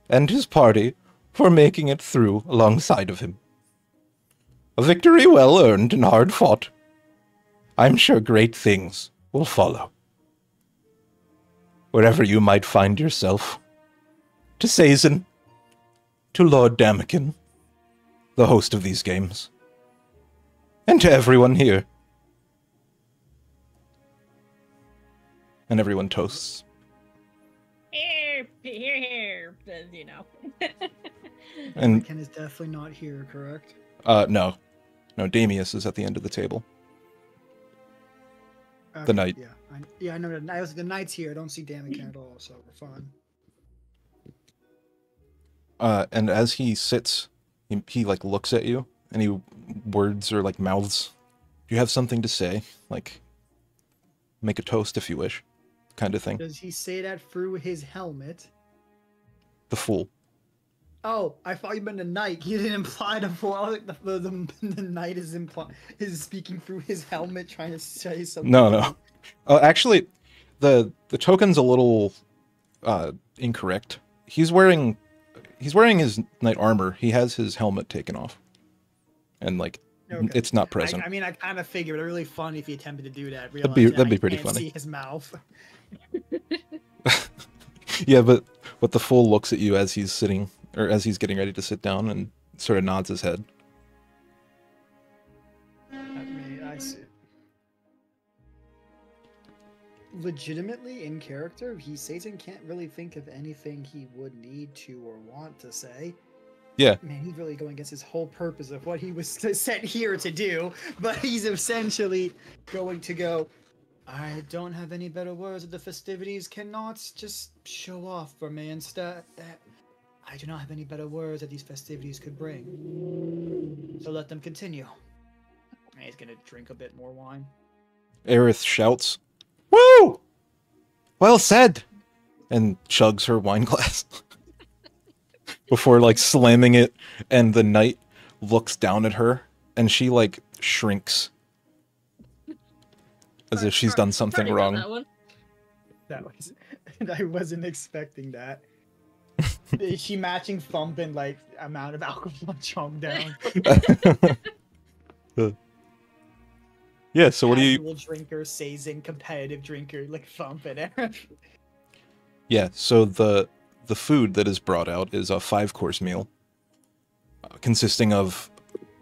and his party for making it through alongside of him. A victory well earned and hard fought. I'm sure great things will follow. Wherever you might find yourself, to Sazin, to Lord Damakin, the host of these games, and to everyone here." And everyone toasts. Here, you know. And Ken is definitely not here, correct? No, Damius is at the end of the table. Okay, The knight. Yeah, I know. The knight's here. I don't see Damican at all, so we're fine. And as he sits, he like looks at you, and he words or like mouths. "Do you have something to say? Like, make a toast if you wish," kind of thing. Does he say that through his helmet? The fool. Oh, I thought you meant the knight. You didn't imply the knight is speaking through his helmet, trying to say something. No. Actually, the token's a little incorrect. He's wearing his knight armor. He has his helmet taken off, and like it's not present. I mean, I kind of figured. It would be really fun if he attempted to do that. That'd be pretty funny. See his mouth. Yeah, but the fool looks at you as he's sitting, or as he's getting ready to sit down, and sort of nods his head. I see. Legitimately, in character, Satan can't really think of anything he would need to or want to say. Yeah. Man, he's really going against his whole purpose of what he was sent here to do, but he's essentially going to go, "I don't have any better words. The festivities cannot just show off for me. Instead, I do not have any better words that these festivities could bring. So let them continue." And he's going to drink a bit more wine. Aerith shouts, "Woo! Well said!" and chugs her wine glass. Before, like, slamming it, and the knight looks down at her, and she, like, shrinks. As if she's done something wrong. I wasn't expecting that. Is she matching thump and, like, amount of alcohol chomp down? Yeah, so what do you... Casual drinker, Sazin, competitive drinker, like thump and everything. Yeah, so the food that is brought out is a 5-course meal, consisting of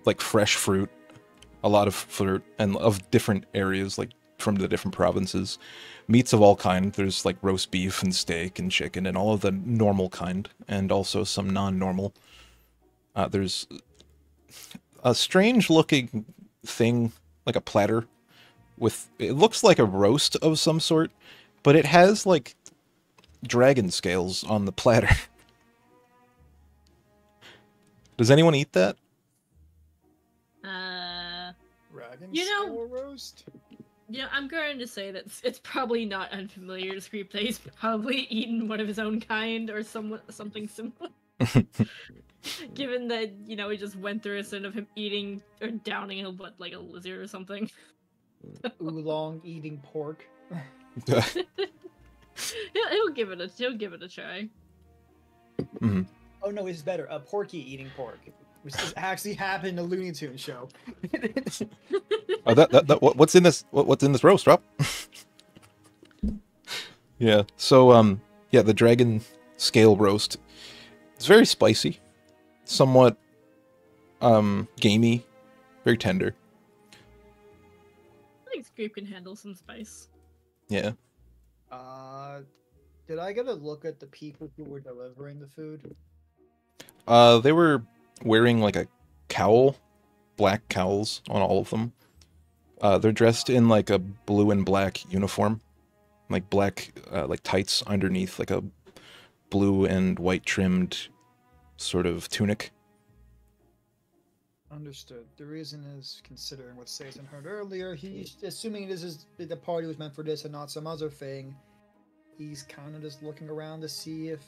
like fresh fruit, a lot of fruit, and of different areas, like from the different provinces, meats of all kind. There's like roast beef and steak and chicken and all of the normal kind, and also some non-normal. There's a strange looking thing, like a platter, with, it looks like a roast of some sort, but it has like dragon scales on the platter. Does anyone eat that? Dragon You know- scale roast? Yeah, I'm going to say that it's probably not unfamiliar to Screep that he's probably eaten one of his own kind or something similar. Given that, you know, he just went through a sort of him eating or downing like a lizard or something. Oolong eating pork. He'll give it a try. Mhm. Oh no, it's better. A porky eating pork, which has actually happened in a Looney Tunes show. Oh, what's in this? What's in this roast, Rob? Yeah. So, yeah, the dragon scale roast. It's very spicy, somewhat, gamey, very tender. I think Screep can handle some spice. Yeah. Did I get a look at the people who were delivering the food? They were wearing like a cowl, black cowls on all of them. They're dressed in like a blue and black uniform, like black, like tights underneath, like a blue and white trimmed sort of tunic. Understood. The reason is, considering what Satan heard earlier, he's assuming this is the party was meant for this and not some other thing. He's kind of just looking around to see if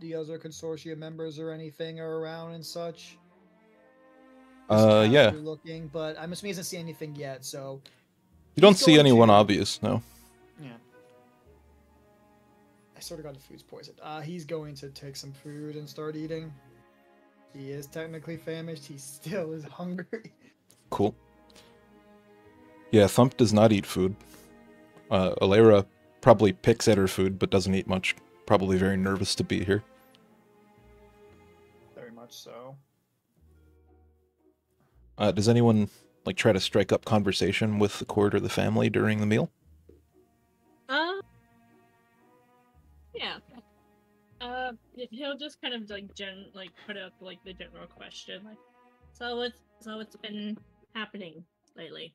the other consortium members or anything are around and such. Just Yeah. casually looking, but I'm assuming he hasn't seen anything yet, so You don't he's see going anyone to- obvious, no. yeah. I sort of got the food's poisoned. He's going to take some food and start eating. He is technically famished. He still is hungry. Cool. Yeah, Thump does not eat food. Alera probably picks at her food, but doesn't eat much. Probably very nervous to be here. Very much so. Does anyone like try to strike up conversation with the court or the family during the meal? Yeah. He'll just kind of like put up like the general question, like, so what's been happening lately?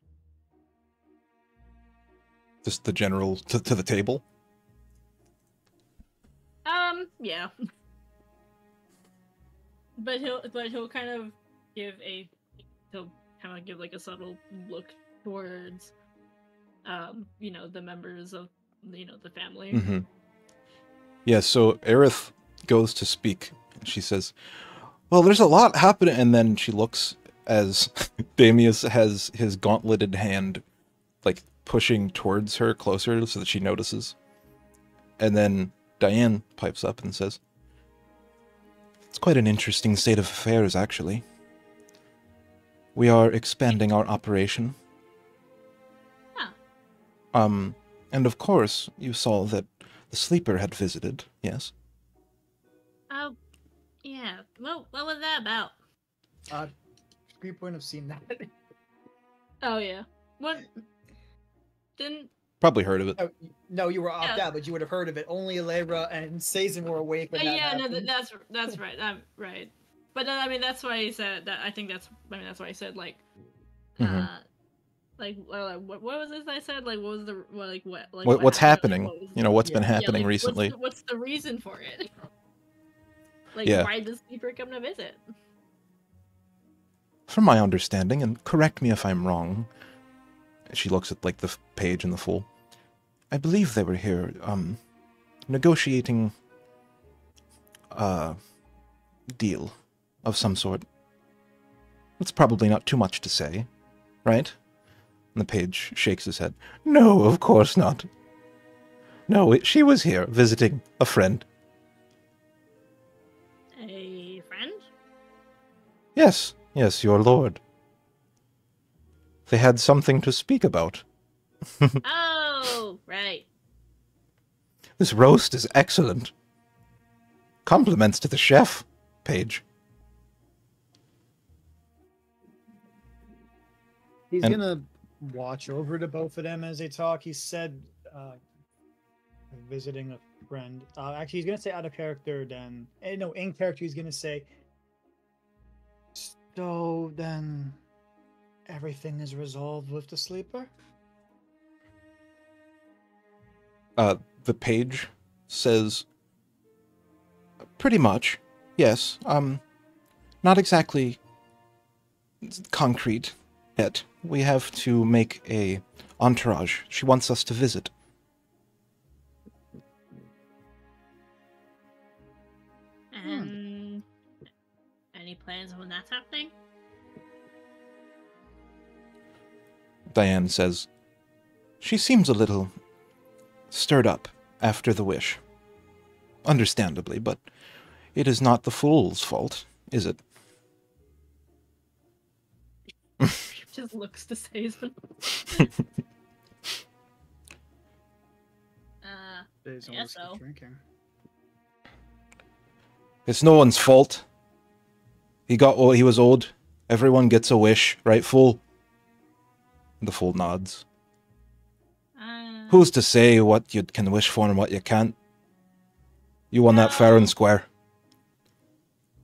Just the general to the table? Yeah. But he'll kind of give like a subtle look towards you know, the members of, you know, the family. Mm-hmm. Yeah, so Aerith goes to speak. She says, well, there's a lot happening. And then she looks as Damius has his gauntleted hand, like, pushing towards her closer so that she notices. And then Diane pipes up and says, it's quite an interesting state of affairs, actually. We are expanding our operation. Huh. And of course, you saw that the Sleeper had visited, yes? Oh, yeah. What was that about? Screep wouldn't have seen that. Oh yeah. What? Didn't. Probably heard of it. Oh, no, you were opt Yeah. out, but you would have heard of it. Only Alebra and Sazin were awake when that Yeah, no, happened. that's right. I'm right. But I mean, that's why I said that. I think that's. I mean, that's why I said like, Mhm. what was this I said? Like, what was the what What's happened? happening? What was- You know, what's been Yeah, happening like, recently? What's the reason for it? Like, Yeah. why does Sleeper come to visit? From my understanding, and correct me if I'm wrong, she looks at, like, the page in the full. I believe they were here, negotiating a deal of some sort. It's probably not too much to say, right? And the page shakes his head. No, of course not. No, she was here, visiting a friend. A friend? Yes, your lord. They had something to speak about. Oh, right. This roast is excellent. Compliments to the chef, Paige. He's And- gonna watch over to both of them as they talk. He said, visiting a friend. Actually, he's gonna say out of character. Then, no, in character, he's gonna say. So then, everything is resolved with the Sleeper. The page says, pretty much, yes. Not exactly concrete yet. We have to make a entourage. She wants us to visit. And any plans when that's happening? Diane says, she seems a little stirred up after the wish. Understandably, but it is not the fool's fault, is it? Just looks to Sazen. Days I almost guess so. drinking. It's no one's fault. He got what he was owed. Everyone gets a wish, right, fool? The fool nods. Who's to say what you can wish for and what you can't? You won that fair and square.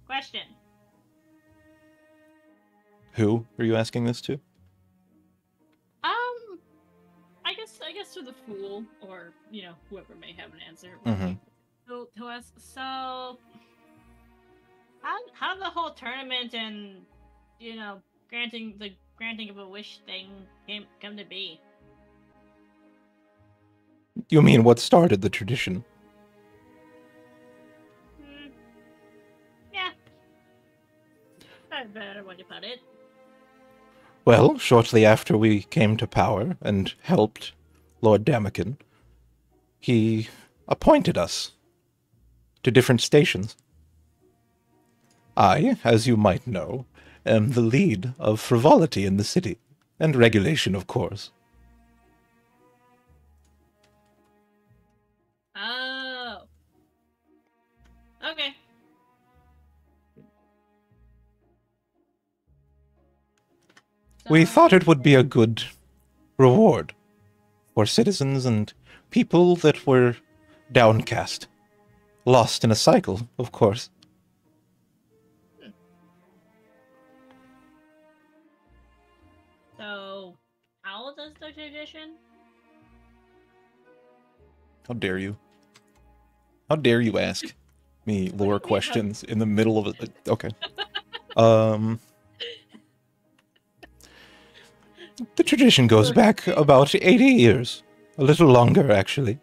Question. Who are you asking this to? I guess to the fool, or whoever may have an answer. Mm-hmm. To us. So, how the whole tournament and granting of a wish thing come to be? You mean what started the tradition? Yeah. That's better when you put it. Well, shortly after we came to power and helped Lord Damakin, he appointed us to different stations. I, as you might know, am the lead of frivolity in the city, and regulation, of course. Oh. Okay. We thought it would be a good reward for citizens and people that were downcast. Lost in a cycle, of course. So, how old is the tradition? How dare you? How dare you ask me lore questions in the middle of it? Okay. The tradition goes back about 80 years. A little longer, actually.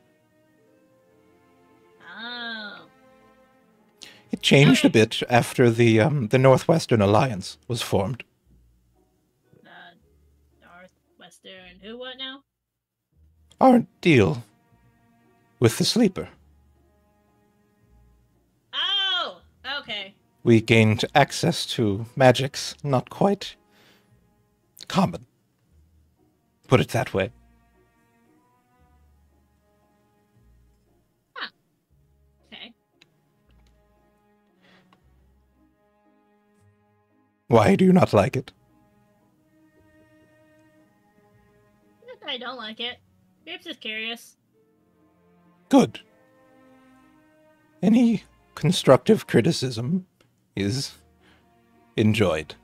Oh. It changed a bit after the Northwestern Alliance was formed. Northwestern who, what now? Our deal with the Sleeper. Oh! Okay. We gained access to magics not quite common. Put it that way. Huh. Okay. Why do you not like it? I don't like it. Babes is curious. Good. Any constructive criticism is enjoyed.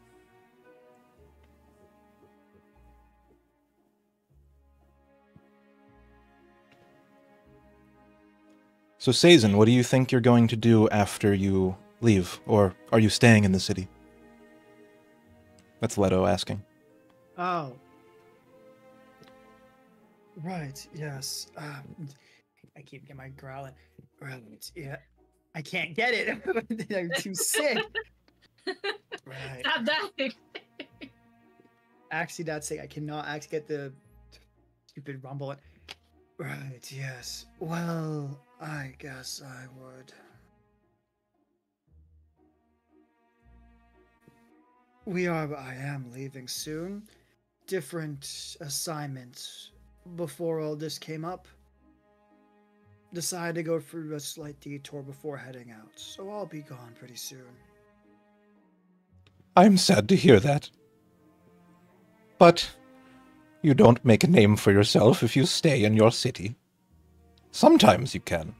So, Sazen, what do you think you're going to do after you leave? Or are you staying in the city? That's Leto asking. Oh. Right, yes. I keep getting my growling. Right, yeah. I can't get it. I'm too sick. Right. Stop dying. Actually, that's it. I cannot actually get the stupid rumble. Right, yes. Well, I guess I would. I am leaving soon. Different assignments. Before all this came up, decided to go through a slight detour before heading out, so I'll be gone pretty soon. I'm sad to hear that. But you don't make a name for yourself if you stay in your city. Sometimes you can.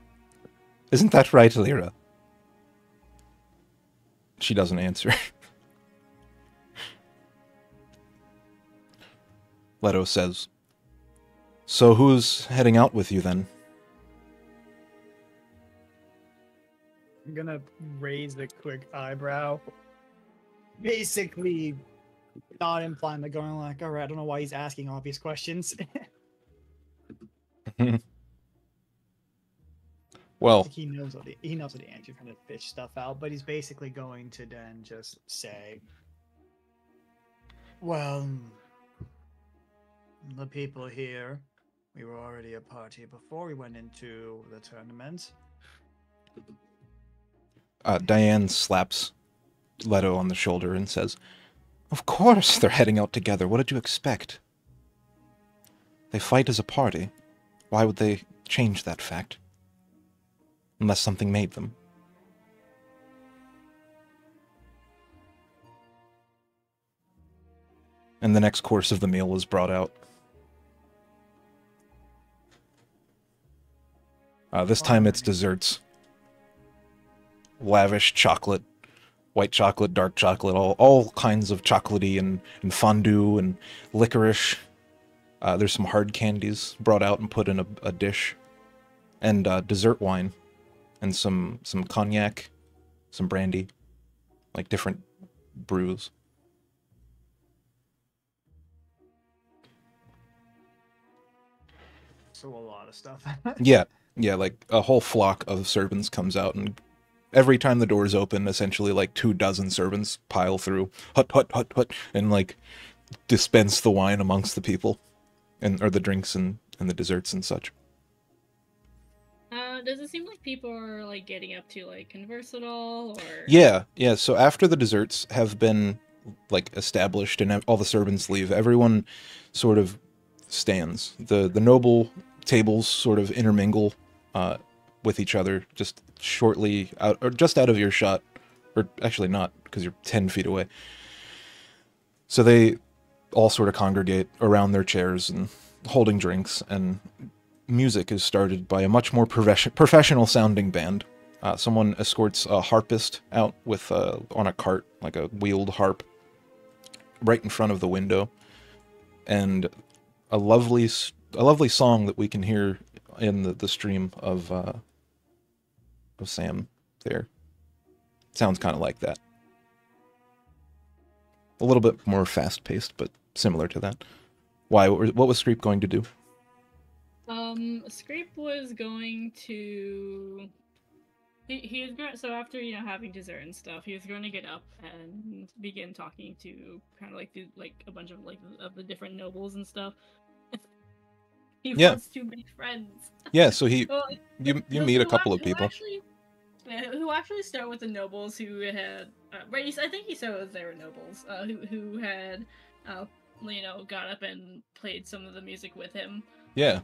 Isn't that right, Lyra? She doesn't answer. Leto says, "So who's heading out with you then? gonna raise a quick eyebrow. Basically, not implying that going like, all right, I don't know why he's asking all these questions. Well, he knows what the answer kind of fish stuff out, but he's basically going to then just say, well, the people here, we were already a party before we went into the tournament. Diane slaps Leto on the shoulder and says, "Of course they're heading out together. What did you expect? They fight as a party. Why would they change that fact? Unless something made them." And the next course of the meal was brought out. This time it's desserts. Lavish chocolate, white chocolate, dark chocolate, all kinds of chocolatey and fondue and licorice. There's some hard candies brought out and put in a dish. And dessert wine. And some cognac, some brandy. Like different brews. So a lot of stuff. Yeah, like a whole flock of servants comes out, and every time the doors open, essentially like 24 servants pile through, hut, hut, hut, hut, and like dispense the wine amongst the people, or the drinks and the desserts and such. Does it seem like people are like getting up to like converse at all, or? Yeah. So after the desserts have been like established and all the servants leave, everyone sort of stands. The noble tables sort of intermingle with each other just shortly out, or just out of earshot, or actually not, because you're 10 feet away. So they all sort of congregate around their chairs and holding drinks, and music is started by a much more professional sounding band. Someone escorts a harpist out with on a cart, like a wheeled harp, right in front of the window, and a lovely song that we can hear in the stream of Sam there. Sounds kind of like that. A little bit more fast-paced, but similar to that. Why? What was Screep going to do? Screep was going to... He was going, so after, you know, having dessert and stuff, he was going to get up and begin talking to kind of like a bunch of of the different nobles and stuff. He wants to make friends. Yeah, so you meet a couple of people. Who actually start with the nobles who had, right? I think he said they were nobles who had, you know, got up and played some of the music with him. Yeah.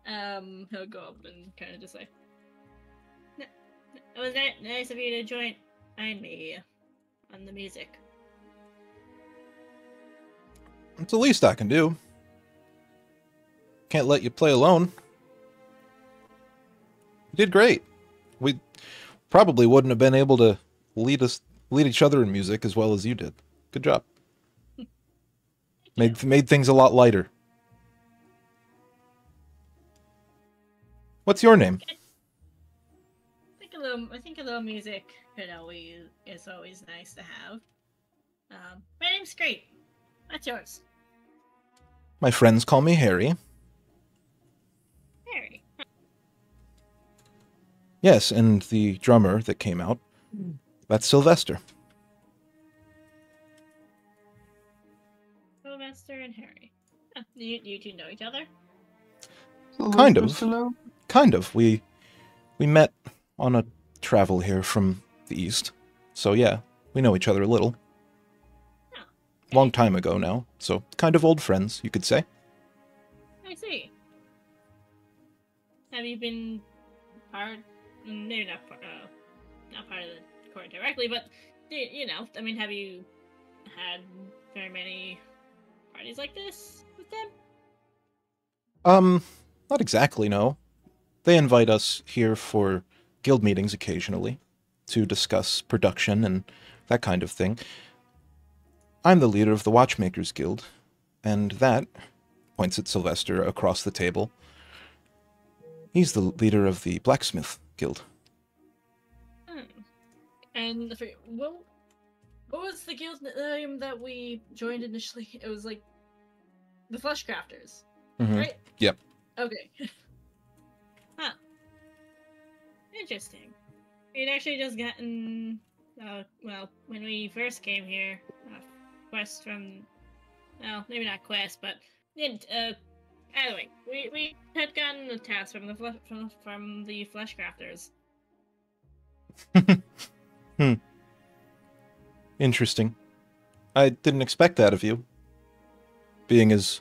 He'll go up and kind of just say, "It was nice of you to join me on the music." It's the least I can do. Can't let you play alone. You did great. We probably wouldn't have been able to lead each other in music as well as you did. Good job. Made things a lot lighter. What's your name? I think a little music is always nice to have. My name's Screep. What's yours? My friends call me Harry. Harry. Yes, and the drummer that came out, that's Sylvester. Sylvester and Harry. Huh. You two know each other? Kind of. We met on a travel here from the east. So yeah, we know each other a little. Oh, okay. Long time ago now, so kind of old friends, you could say. I see. Have you been maybe not part of the court directly, but you know, I mean, have you had very many parties like this with them? Not exactly, no. They invite us here for guild meetings occasionally to discuss production and that kind of thing. I'm the leader of the Watchmakers Guild, and that, points at Sylvester across the table, He's the leader of the Blacksmith Guild. Hmm. And what was the guild name that we joined initially? It was like the Flesh Crafters, right? Yep. Okay. Huh. Interesting. We'd actually just gotten, well, when we first came here, quest from, well, maybe not quest, but anyway, we had gotten a task from the Flesh Crafters. Interesting. I didn't expect that of you. Being as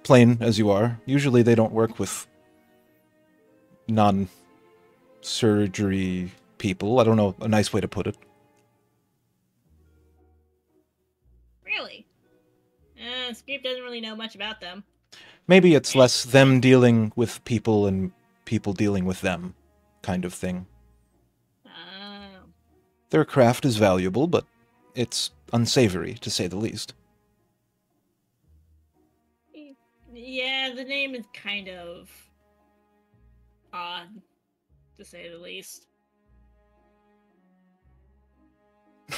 plain as you are, usually they don't work with non-surgery people. I don't know a nice way to put it. Really? Scoop doesn't really know much about them. Maybe it's less them dealing with people and people dealing with them kind of thing. Their craft is valuable, but it's unsavory, to say the least. Yeah, the name is kind of odd, to say the least.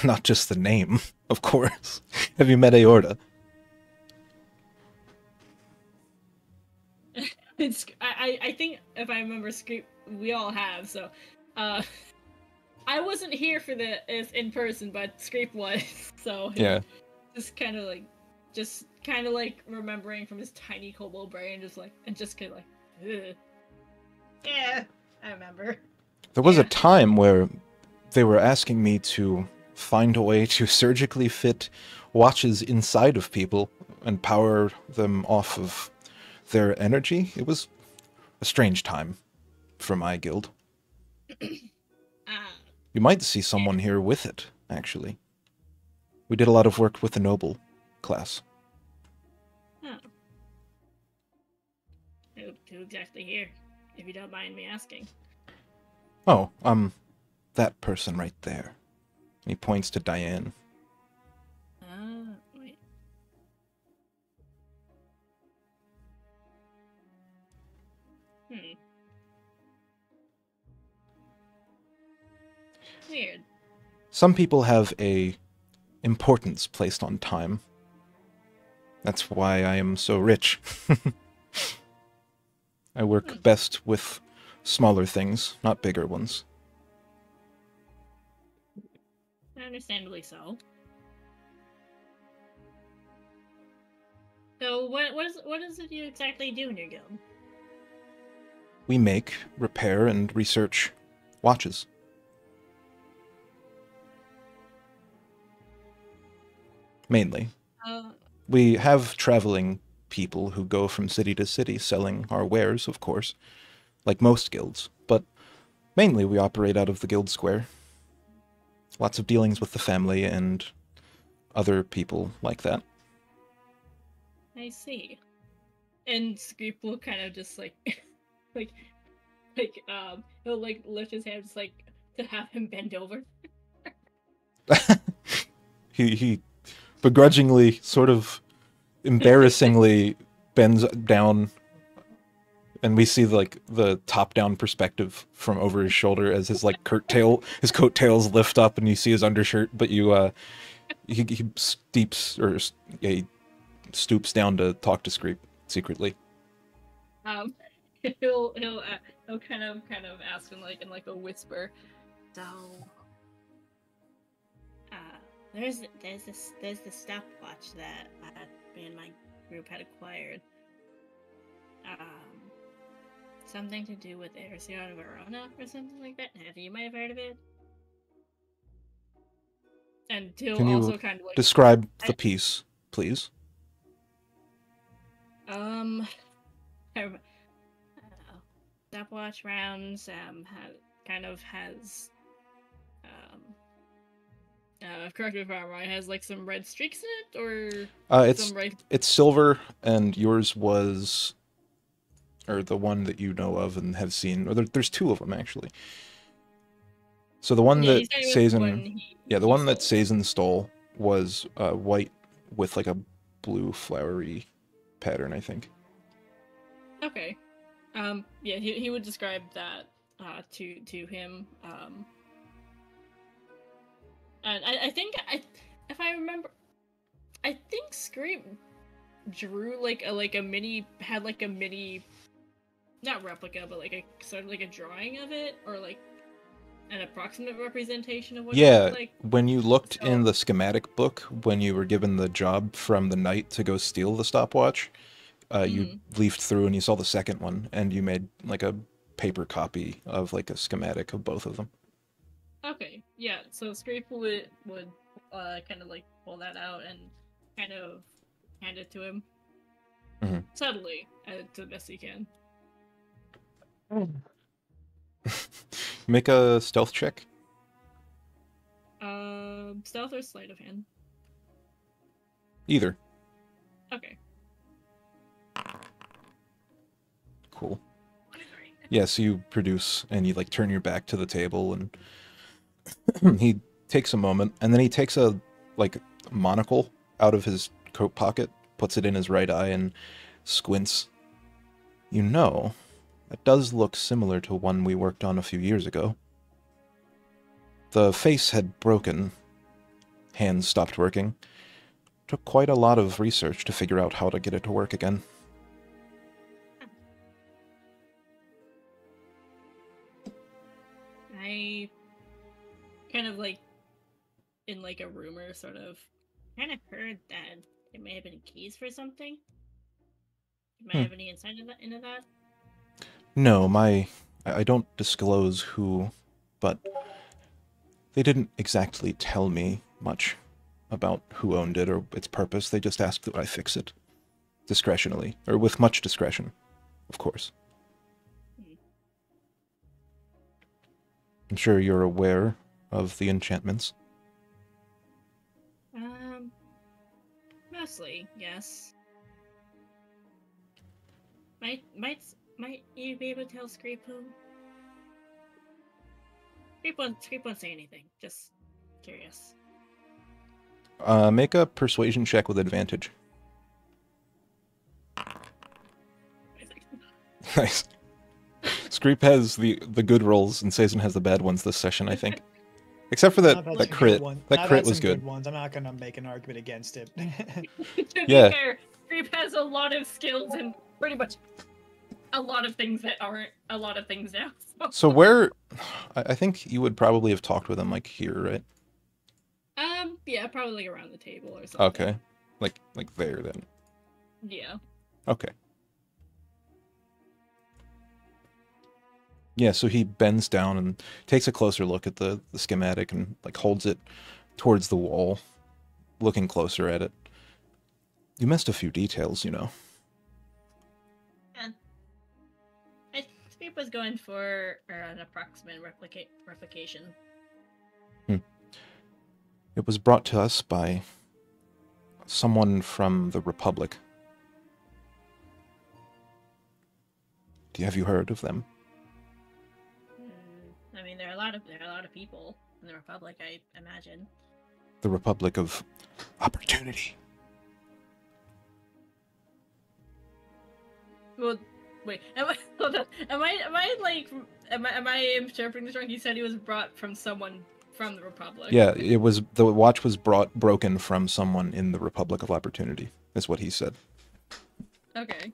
Not just the name, of course. Have you met Aorta? I think, if I remember, we all have, so, I wasn't here for in person, but Scrape was, so yeah. Just kind of like remembering from his tiny kobold brain, just kind of like, ugh. Yeah, I remember. There was a time where they were asking me to find a way to surgically fit watches inside of people and power them off of their energy. It was a strange time for my guild. You might see someone here with it, actually. We did a lot of work with the noble class. Oh. Who exactly here, if you don't mind me asking? Oh, that person right there. And he points to Diane. Wait. Weird. Some people have a importance placed on time. That's why I am so rich. I work best with smaller things, not bigger ones. Understandably so. So what is it you exactly do in your guild? We make, repair, and research watches. Mainly. We have traveling people who go from city to city selling our wares, of course, like most guilds, but mainly we operate out of the guild square. Lots of dealings with the family and other people like that. I see. And Screep will kind of just he'll lift his hand just to have him bend over. He begrudgingly, sort of embarrassingly bends down, and we see the top-down perspective from over his shoulder as his coattails lift up, and you see his undershirt. But he stoops down to talk to Screep secretly. He'll kind of ask him in a whisper. So, there's this stopwatch that me and my group had acquired. Something to do with Erosiona Verona or something like that. You might have heard of it. And he'll Can you also kind of describe the piece, please? Stopwatch rounds has correct me if I'm wrong, it has some red streaks in it, or it's silver, and yours was, or the one that you know of and have seen, or there's two of them actually. So the one that Sazin, the one that Sazin stole was white with a blue flowery pattern, I think. Okay. Yeah, he would describe that to him. And I think if I remember, I think Scream drew like a mini, had like a mini, not replica, but like a sort of like a drawing of it, or like an approximate representation of what it looked like. When you looked in the schematic book, when you were given the job from the knight to go steal the stopwatch, you leafed through and you saw the second one, and you made like a paper copy of like a schematic of both of them. Okay, yeah. So Scrape would kind of like pull that out and kind of hand it to him subtly, to the best he can. Make a stealth check. Stealth or sleight of hand? Either. Okay. Cool. Yeah, so you produce and you like turn your back to the table, and he takes a moment, and then he takes a like monocle out of his coat pocket, puts it in his right eye, and squints. You know, that does look similar to one we worked on a few years ago. The face had broken. Hands stopped working. Took quite a lot of research to figure out how to get it to work again. I kind of like, in like a rumor, sort of, kind of heard that it may have been keys for something. You might have any insight into that? No, I don't disclose who, but they didn't exactly tell me much about who owned it or its purpose. They just asked that I fix it. Discretionally, or with much discretion, of course. I'm sure you're aware of the enchantments. Mostly, yes. Might you be able to tell Scrape who? Scrape won't say anything. Just curious. Make a persuasion check with advantage. Nice. Screep has the good rolls, and Sazin has the bad ones this session, I think. Except for that crit. That crit was good. I'm not gonna make an argument against it. To be fair, Screep has a lot of skills and pretty much a lot of things that aren't a lot of things now. So where... I think you would probably have talked with him, like, here, right? Yeah, probably around the table or something. Okay. Like there, then. Yeah. Okay. Yeah, so he bends down and takes a closer look at the schematic and like holds it towards the wall, looking closer at it. You missed a few details, you know. Yeah. I think was going for an approximate replication. It was brought to us by someone from the Republic. Have you heard of them? I mean, there are a lot of people in the Republic, I imagine. The Republic of Opportunity. Well, wait. Am I interpreting this wrong? He said he was brought from someone from the Republic. Yeah, it was. The watch was broken from someone in the Republic of Opportunity. Is what he said. Okay.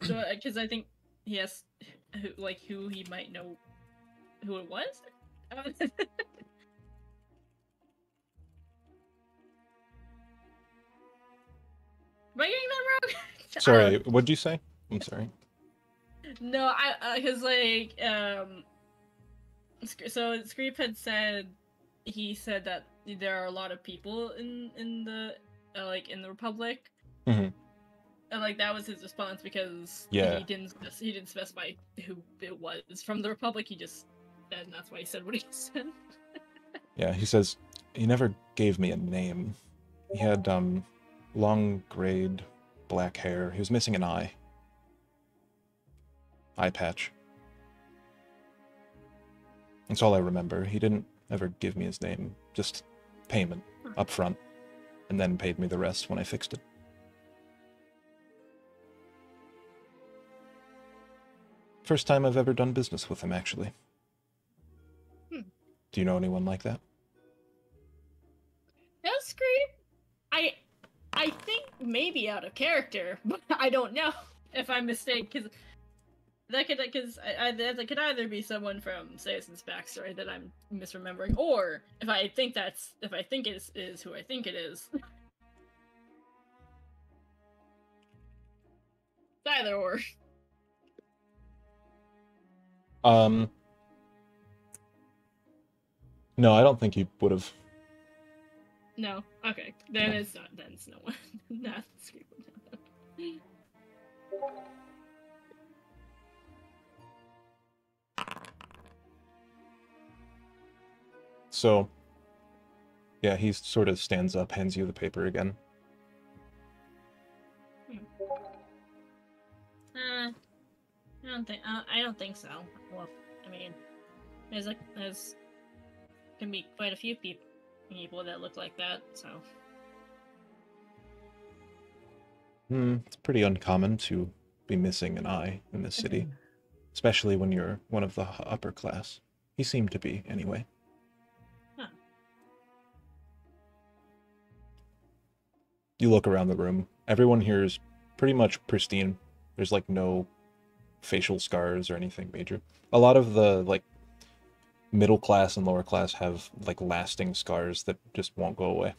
So, because I think he asked who he might know who it was. Am I getting that wrong? Sorry, what'd you say? I'm sorry. No, because so Screep had said, he said that there are a lot of people in the in the Republic. Mm-hmm. And that was his response, because he didn't specify who it was from the Republic. He just said, and that's why he said what he said. Yeah, he says he never gave me a name. He had long grayed black hair. He was missing an eye. Eye patch. That's all I remember. He didn't ever give me his name. Just payment up front, and then paid me the rest when I fixed it. First time I've ever done business with him, actually. Do you know anyone like that? No, Scream. I think maybe out of character, but I don't know if I'm mistaken, because that could either be someone from Citizen's backstory that I'm misremembering, or if I think it is who I think it is. Either or. No, I don't think he would have. No. Okay. Then it's not. Then it's no one. Not Scream. So, yeah, he sort of stands up, hands you the paper again. I don't think so. Well, I mean, there's can be quite a few people that look like that. So. It's pretty uncommon to be missing an eye in this city, especially when you're one of the upper class. He seemed to be, anyway. Huh. You look around the room. Everyone here is pretty much pristine. There's, like, no facial scars or anything major. A lot of the, like, middle class and lower class have, like, lasting scars that just won't go away.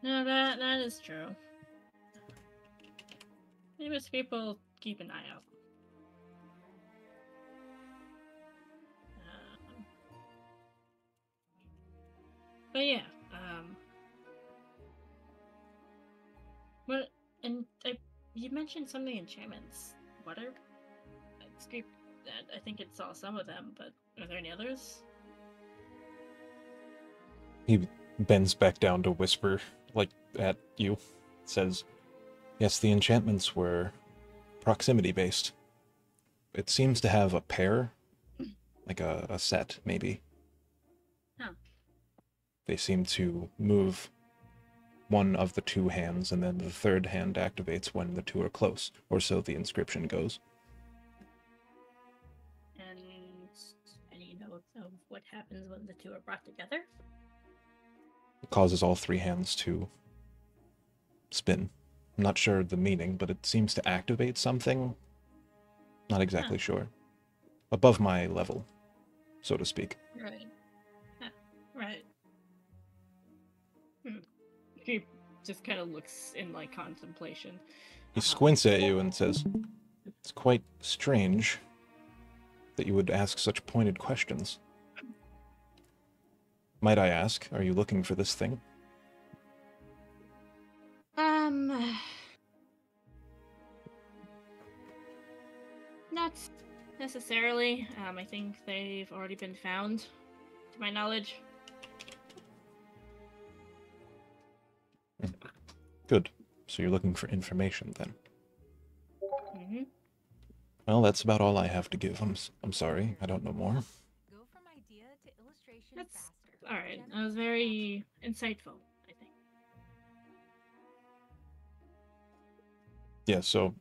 No, that is true. Maybe people keep an eye out. But yeah, but and you mentioned something enchantments. What are? I think it saw some of them, but are there any others? He bends back down to whisper, like, at you. Says, yes, the enchantments were proximity-based. It seems to have a pair, like a set, maybe. Huh. They seem to move one of the two hands, and then the third hand activates when the two are close, or so the inscription goes. And any notes of what happens when the two are brought together? It causes all three hands to spin. I'm not sure the meaning, but it seems to activate something. Not exactly sure. Above my level, so to speak. Right. Right. He just kind of looks in, like, contemplation. He squints at you and says, it's quite strange that you would ask such pointed questions. Might I ask, are you looking for this thing? Not necessarily. I think they've already been found, to my knowledge. Good. So you're looking for information, then? Mm-hmm. Well, that's about all I have to give. I'm sorry, I don't know more. Go from idea to illustration That's faster. all right. That was very insightful, I think. Yeah, so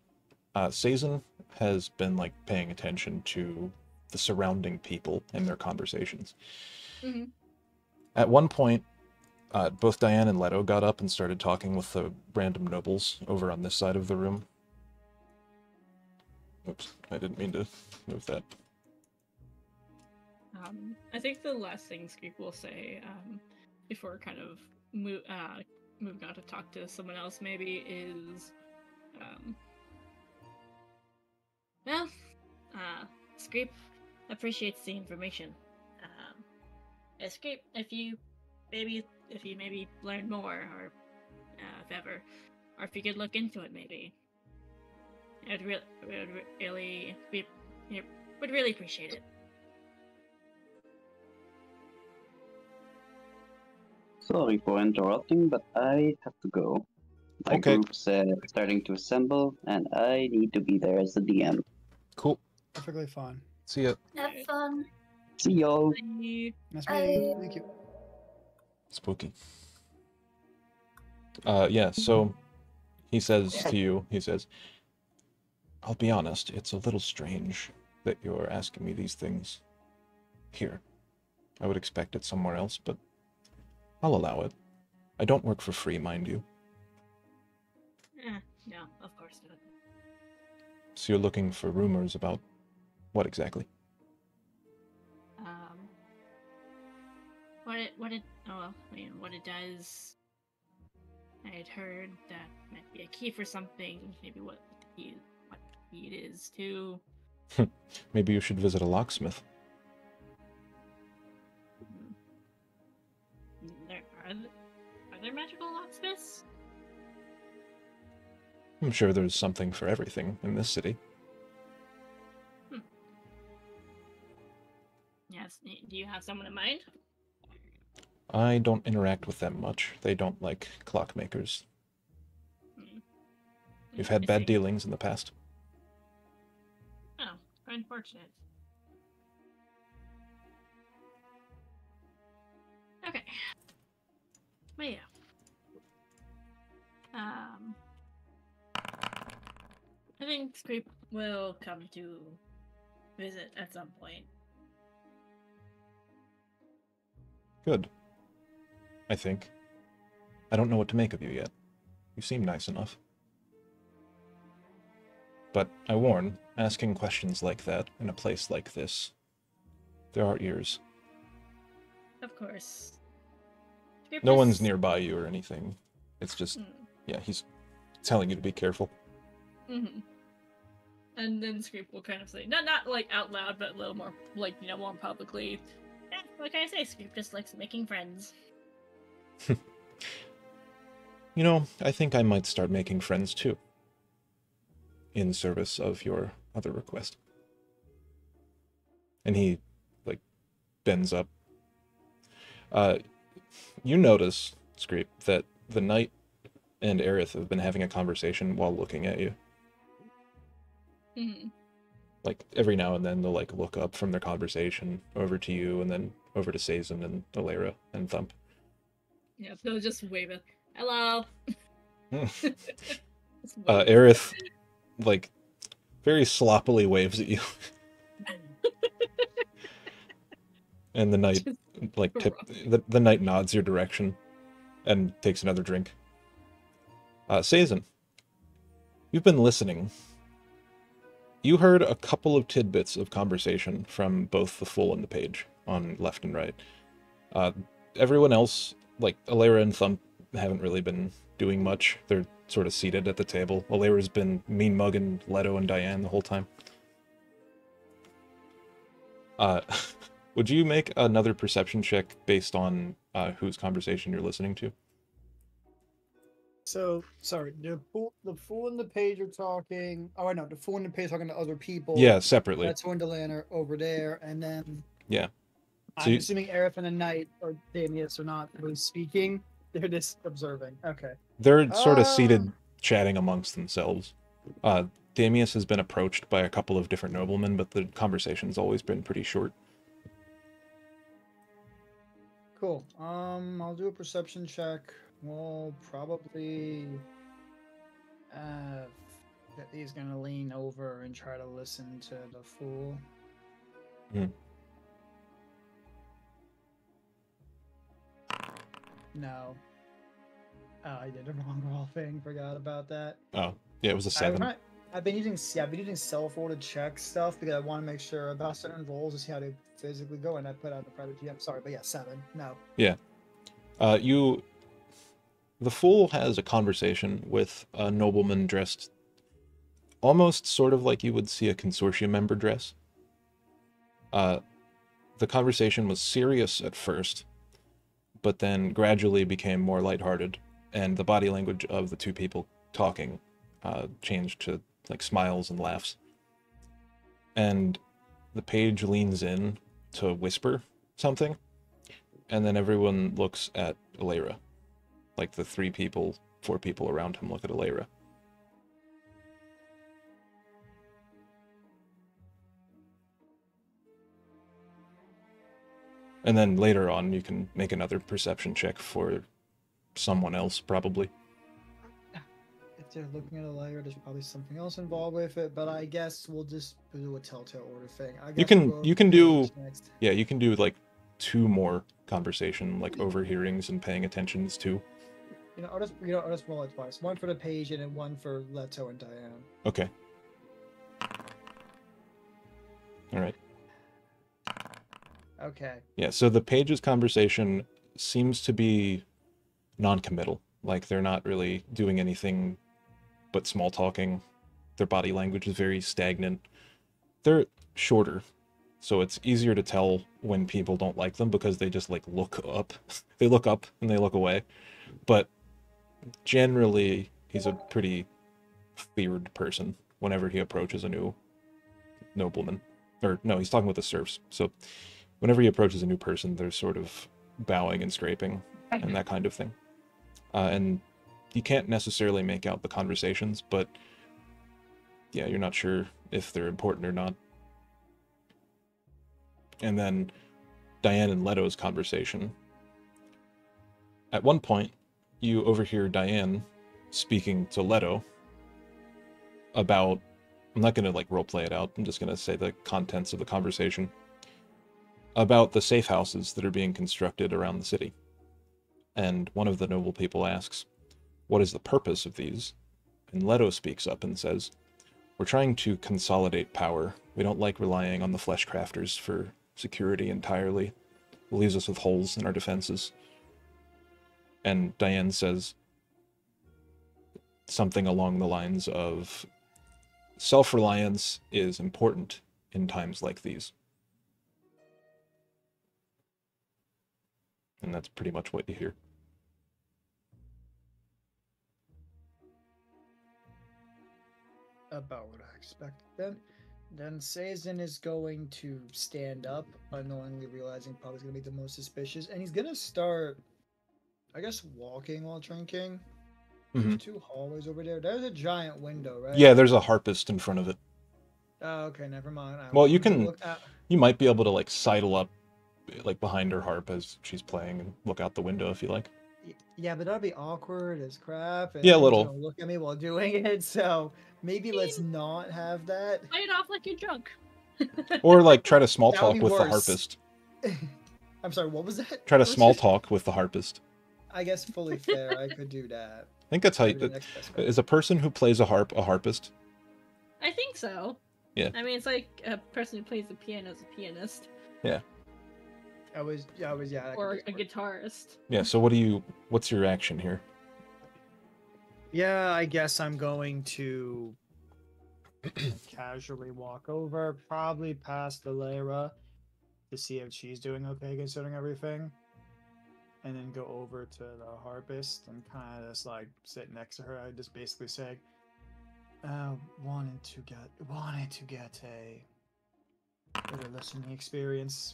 Sazin has been, like, paying attention to the surrounding people and their conversations. Mm-hmm. At one point, both Diane and Leto got up and started talking with the random nobles over on this side of the room. Oops, I didn't mean to move that. I think the last thing Skeep will say, before kind of moving on to talk to someone else, maybe, is, Skeep appreciates the information. Skeep, if you maybe learn more, or if ever, or if you could look into it, maybe, would really appreciate it. Sorry for interrupting, but I have to go. My Okay. group's starting to assemble, and I need to be there as the DM. Cool. Perfectly fine. See ya. Have fun. See y'all. Nice meeting you. Thank you. Spooky. Yeah, so he says to you, he says, I'll be honest, it's a little strange that you're asking me these things here. I would expect it somewhere else, but I'll allow it. I don't work for free, mind you. No, of course not. So you're looking for rumors about what exactly? What it does. I had heard that might be a key for something. Maybe what the key it is too. Maybe you should visit a locksmith. Are there magical locksmiths? I'm sure there's something for everything in this city. Yes. Do you have someone in mind? I don't interact with them much. They don't like clockmakers. We've had bad dealings in the past. Oh, unfortunate. Okay. But yeah. I think Scrape will come to visit at some point. Good. I think. I don't know what to make of you yet. You seem nice enough. But I warn, asking questions like that in a place like this, there are ears. Of course. No one's nearby you or anything. It's just, yeah, he's telling you to be careful. Mm-hmm. And then Scrape will kind of say, not like out loud, but a little more, like, more publicly. Yeah, what can I say? Scrape just likes making friends. I think I might start making friends too. In service of your other request. And he, bends up. You notice, Scrape, that the knight and Aerith have been having a conversation while looking at you. Mm-hmm. Every now and then they'll, look up from their conversation over to you, and then over to Sazin and Alera and Thump. Yeah, they'll just wave it. Hello! Aerith, very sloppily waves at you. And the knight, the knight nods your direction and takes another drink. Sazin, you've been listening. You heard a couple of tidbits of conversation from both the Fool and the Page on left and right. Everyone else, Alera and Thump, haven't really been doing much. They're sort of seated at the table. Alera's been mean-mugging Leto and Diane the whole time. Would you make another perception check based on whose conversation you're listening to? So, sorry, the Fool and the Page are talking... Oh, no, the Fool and the Page are talking to other people. Yeah, separately. That's when Delaney are over there, and then... Yeah. So I'm assuming Aerith and the Knight, or Damius, are not really speaking. They're just observing. Okay. They're sort of seated, chatting amongst themselves. Damius has been approached by a couple of different noblemen, but the conversation's always been pretty short. Cool. I'll do a perception check. We'll probably... he's gonna lean over and try to listen to the Fool. Hmm. No. Oh, I did a wrong roll thing. Forgot about that. Oh, yeah, it was a 7. I've been using self-roll to check stuff because I want to make sure about certain rolls to see how they physically go, and I put out the private GM. Sorry, but yeah, 7. No. Yeah. The Fool has a conversation with a nobleman dressed almost sort of like you would see a consortium member dress. The conversation was serious at first, but then gradually became more lighthearted, and the body language of the two people talking changed to smiles and laughs. And the page leans in to whisper something, and then everyone looks at Alera. The 4 people around him look at Alera. And then later on, you can make another perception check for someone else, probably. they're looking at a layer, there's probably something else involved with it, but I guess we'll just do a telltale order thing. I guess we'll go You can over do this next. yeah, you can do like 2 more conversation, like overhearings and paying attentions to. I'll just roll it twice. One for the page and then one for Leto and Diane. Okay. All right. Okay. Yeah, so the page's conversation seems to be non-committal. Like, they're not really doing anything but small talking. Their body language is very stagnant. They're shorter, so it's easier to tell when people don't like them because they just, like, look up. They look up and they look away. But generally, he's a pretty feared person whenever he approaches a new nobleman. Or, no, he's talking with the serfs. So whenever he approaches a new person, they're sort of bowing and scraping and that kind of thing. And you can't necessarily make out the conversations, but yeah, you're not sure if they're important or not. And then Diane and Leto's conversation. At one point, you overhear Diane speaking to Leto about, I'm not going to like roleplay it out, I'm just going to say the contents of the conversation, about the safe houses that are being constructed around the city. And one of the noble people asks, what is the purpose of these? And Leto speaks up and says, we're trying to consolidate power. We don't like relying on the flesh crafters for security entirely. It leaves us with holes in our defenses. And Diane says something along the lines of, self-reliance is important in times like these. And that's pretty much what you hear. About what I expected then. Then Sazin is going to stand up, unknowingly realizing probably going to be the most suspicious, and he's going to start, I guess, walking while drinking. There's 2 hallways over there. There's a giant window, right? Yeah, there's a harpist in front of it. Oh, okay, never mind. Well, you might be able to like sidle up like behind her harp as she's playing and look out the window if you like. Yeah, but that'd be awkward as crap. And Yeah, a he's little. gonna look at me while doing it, so maybe let's not have that. Play it off like you're drunk. Or like try to small That would talk be with the worse. harpist. I'm sorry, what was that? Try to What's small your- talk with the harpist. I guess fully fair, I could do that. I think that's how Maybe the you, next best bet. is a person who plays a harpist. I think so. Yeah. I mean, it's like a person who plays the piano is a pianist. Yeah. I was, yeah. I Or could a just work. guitarist. Yeah, so what's your action here? Yeah, I guess I'm going to casually walk over, probably past the Lyra to see if she's doing okay considering everything. And then go over to the harpist and kind of just like sit next to her. I just basically say, wanted to get a better listening experience.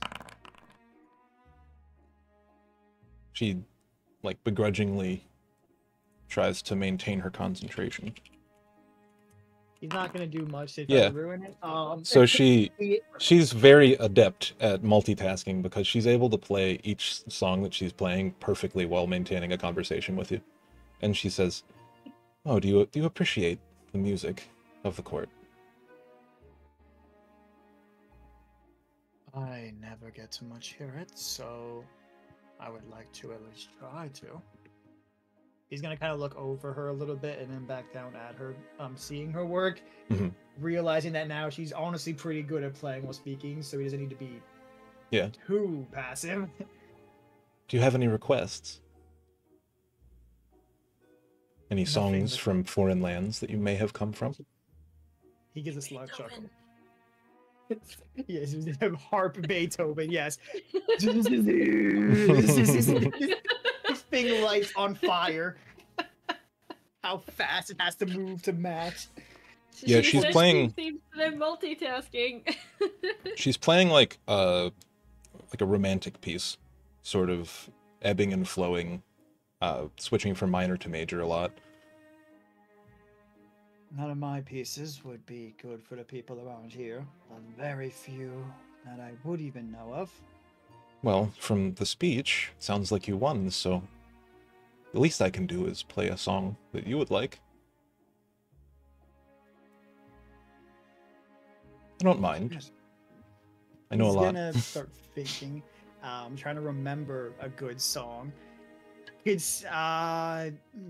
She like begrudgingly tries to maintain her concentration. He's not gonna do much to Yeah. ruin it. So she's very adept at multitasking because she's able to play each song that she's playing perfectly while maintaining a conversation with you. And she says, "Oh, do you appreciate the music of the court?" I never get to much hear it, so I would like to at least try to. He's gonna kind of look over her a little bit and then back down at her, seeing her work, Mhm. realizing that now she's honestly pretty good at playing while speaking, so he doesn't need to be Yeah. too passive. Do you have any requests? Any Nothing songs that- from foreign lands that you may have come from? He gives a slight chuckle. Yes, harp Beethoven, yes. Thing lights on fire. How fast it has to move to match. Yeah, She she's says playing- She seems to be multitasking. She's playing like a romantic piece, sort of ebbing and flowing, switching from minor to major a lot. None of my pieces would be good for the people around here. Very few that I would even know of. Well, from the speech, it sounds like you won, so the least I can do is play a song that you would like. I don't mind. I know a lot. He's gonna start thinking. I'm trying to remember a good song. It's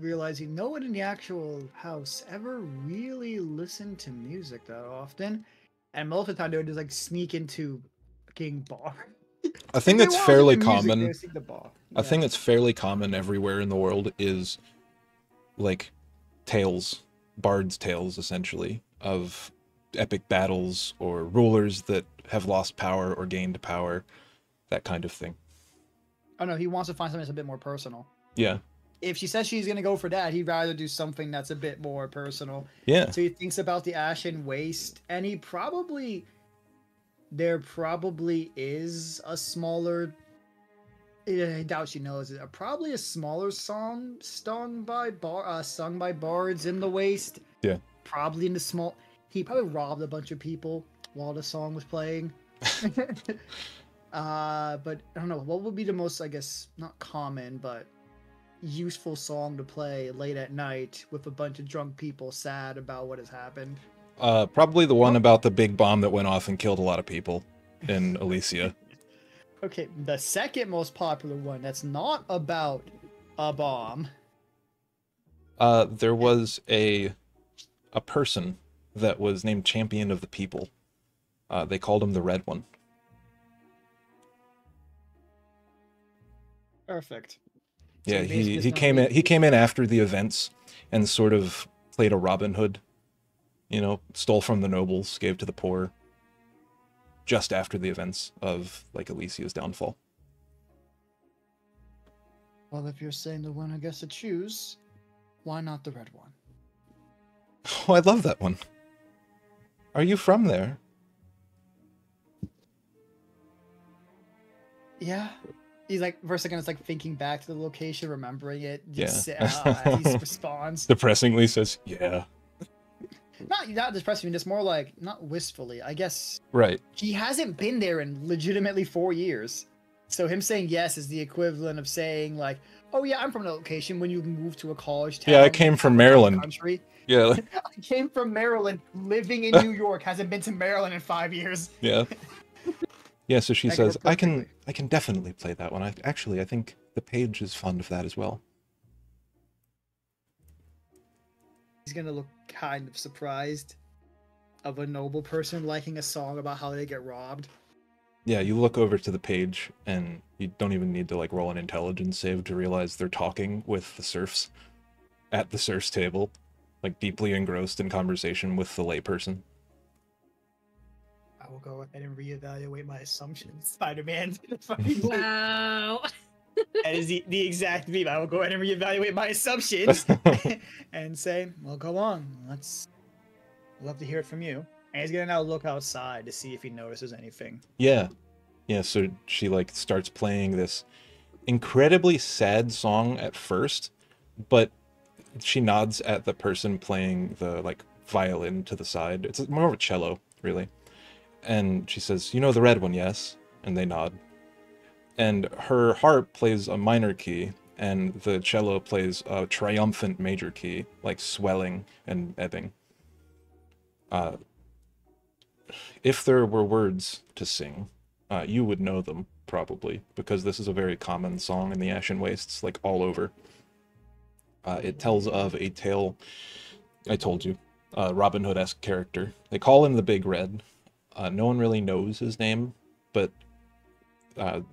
realizing no one in the actual house ever really listened to music that often, and most of the time they would just like sneak into fucking bar. I think If that's they wanted fairly the music, they common. would sneak the bar. A thing that's fairly common everywhere in the world is like tales, bards' tales, essentially, of epic battles or rulers that have lost power or gained power, that kind of thing. Oh no, he wants to find something that's a bit more personal. Yeah. If she says she's gonna go for that, he'd rather do something that's a bit more personal. Yeah. So he thinks about the Ashen Waste, and there probably is a smaller. I doubt she knows it. Probably a smaller song sung by bards in the Waste. Yeah. Probably in the small. He probably robbed a bunch of people while the song was playing. But I don't know what would be the most, I guess, not common, but useful song to play late at night with a bunch of drunk people sad about what has happened. Probably the one about the big bomb that went off and killed a lot of people in Elysia. Okay, the second most popular one that's not about a bomb. There was a person that was named Champion of the People. They called him the Red One. Perfect. Yeah, So basically he it's came not in. He came in after the events and sort of played a Robin Hood. You know, stole from the nobles, gave to the poor. Just after the events of like Elysia's downfall. Well, if you're saying the one I guess to choose, why not the red one? Oh, I love that one. Are you from there? Yeah. He's like, for a second, it's like thinking back to the location, remembering it. Yeah. He responds. Depressingly says, yeah. Not depressing, just more like, not wistfully. I guess Right. he hasn't been there in legitimately 4 years. So him saying yes is the equivalent of saying like, oh yeah, I'm from the location when you move to a college town. Yeah, I came from Maryland. Country. Yeah. Like, I came from Maryland, living in New York, hasn't been to Maryland in 5 years. yeah. Yeah, so she That could says, work I can perfectly. definitely play that one. I think the page is fond of that as well. He's gonna look kind of surprised of a noble person liking a song about how they get robbed. Yeah, you look over to the page and you don't even need to like roll an intelligence save to realize they're talking with the serfs at the serfs table, like deeply engrossed in conversation with the layperson. I will go ahead and reevaluate my assumptions. Spider-Man. Wow. That is the exact meme. I will go ahead and reevaluate my assumptions and say, well, go on. Love to hear it from you. And he's gonna now look outside to see if he notices anything. Yeah. Yeah, so she like starts playing this incredibly sad song at first, but she nods at the person playing the like violin to the side. It's more of a cello, really. And she says, you know the red one, yes? And they nod. And her harp plays a minor key, and the cello plays a triumphant major key, like swelling and ebbing. If there were words to sing, you would know them, probably, because this is a very common song in the Ashen Wastes, like all over. It tells of a tale, I told you, Robin Hood-esque character. They call him the Big Red. No one really knows his name, but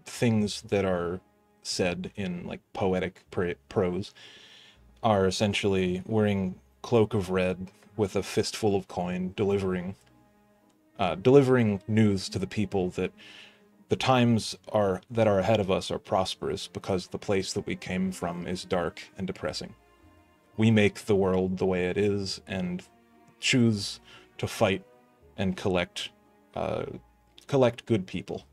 things that are said in like poetic prose are essentially wearing cloak of red with a fistful of coin, delivering news to the people that the times that are ahead of us are prosperous because the place that we came from is dark and depressing. We make the world the way it is and choose to fight and collect good people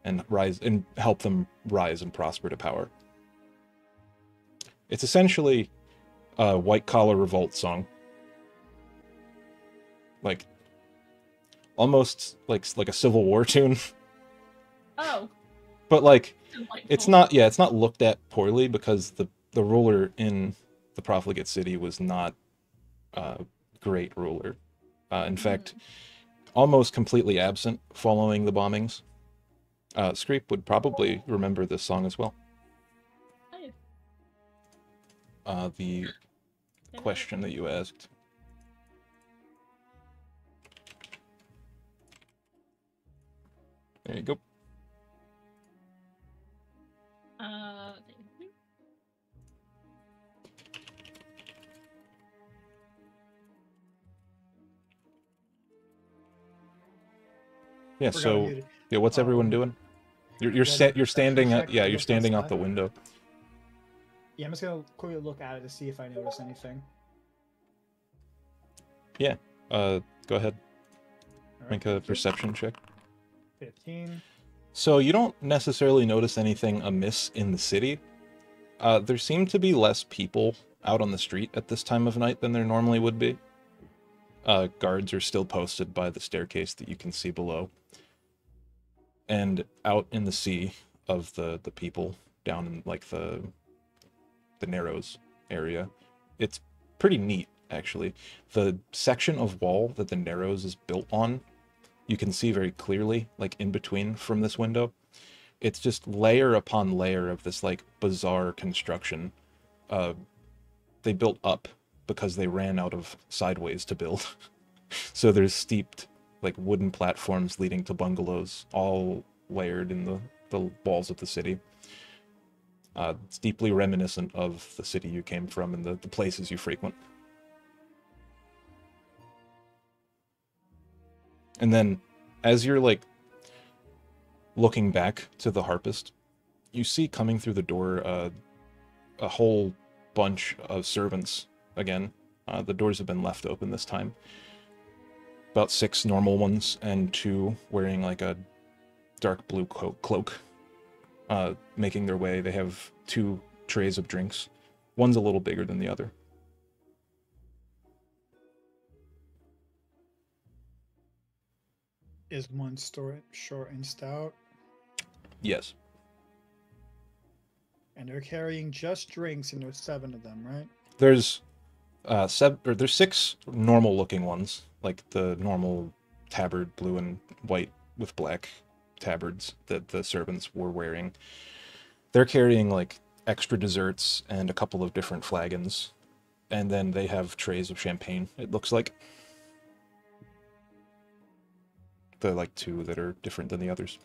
and rise and help them rise and prosper to power. It's essentially a white collar revolt song. Like almost like a Civil War tune. Oh. But like Delightful. it's not looked at poorly because the ruler in the profligate city was not a great ruler. In fact, almost completely absent following the bombings. Screep would probably remember this song as well. The question that you asked. There you go. Thank you. Yeah. Forgot So, muted. yeah, what's everyone doing? You're standing check, you're look standing out outside. the window. Yeah, I'm just gonna quickly look at it to see if I notice anything. Yeah. Go ahead. All right, Make a thank you. perception check. 15. So you don't necessarily notice anything amiss in the city. There seem to be less people out on the street at this time of night than there normally would be. Guards are still posted by the staircase that you can see below. And out in the sea of the people down in like the Narrows area, it's pretty neat actually. The section of wall that the Narrows is built on, you can see very clearly, like in between from this window. It's just layer upon layer of this like bizarre construction. They built up because they ran out of sideways to build. So there's steeped like wooden platforms leading to bungalows, all layered in the walls of the city. It's deeply reminiscent of the city you came from and the places you frequent. And then, as you're like looking back to the harpist, you see coming through the door a whole bunch of servants again. The doors have been left open this time. About 6 normal ones and 2 wearing like a dark blue cloak, making their way. They have 2 trays of drinks. One's a little bigger than the other. Is one short and stout? Yes. And they're carrying just drinks, and there's 7 of them, right? There's there's 6 normal looking ones, like the normal tabard, blue and white with black tabards that the servants were wearing. They're carrying like extra desserts and a couple of different flagons, and then they have trays of champagne, it looks like. The like 2 that are different than the others.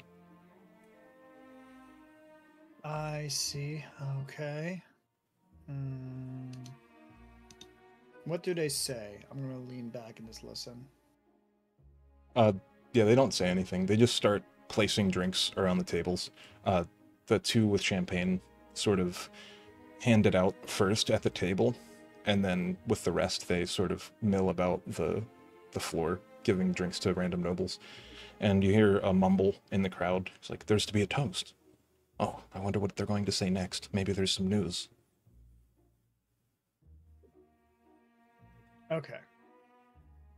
I see. Okay. What do they say? I'm gonna lean back and just listen. Yeah, they don't say anything. They just start placing drinks around the tables. The 2 with champagne sort of hand it out first at the table, and then with the rest they sort of mill about the floor, giving drinks to random nobles. And you hear a mumble in the crowd. It's like, there's to be a toast. Oh, I wonder what they're going to say next. Maybe there's some news. Okay.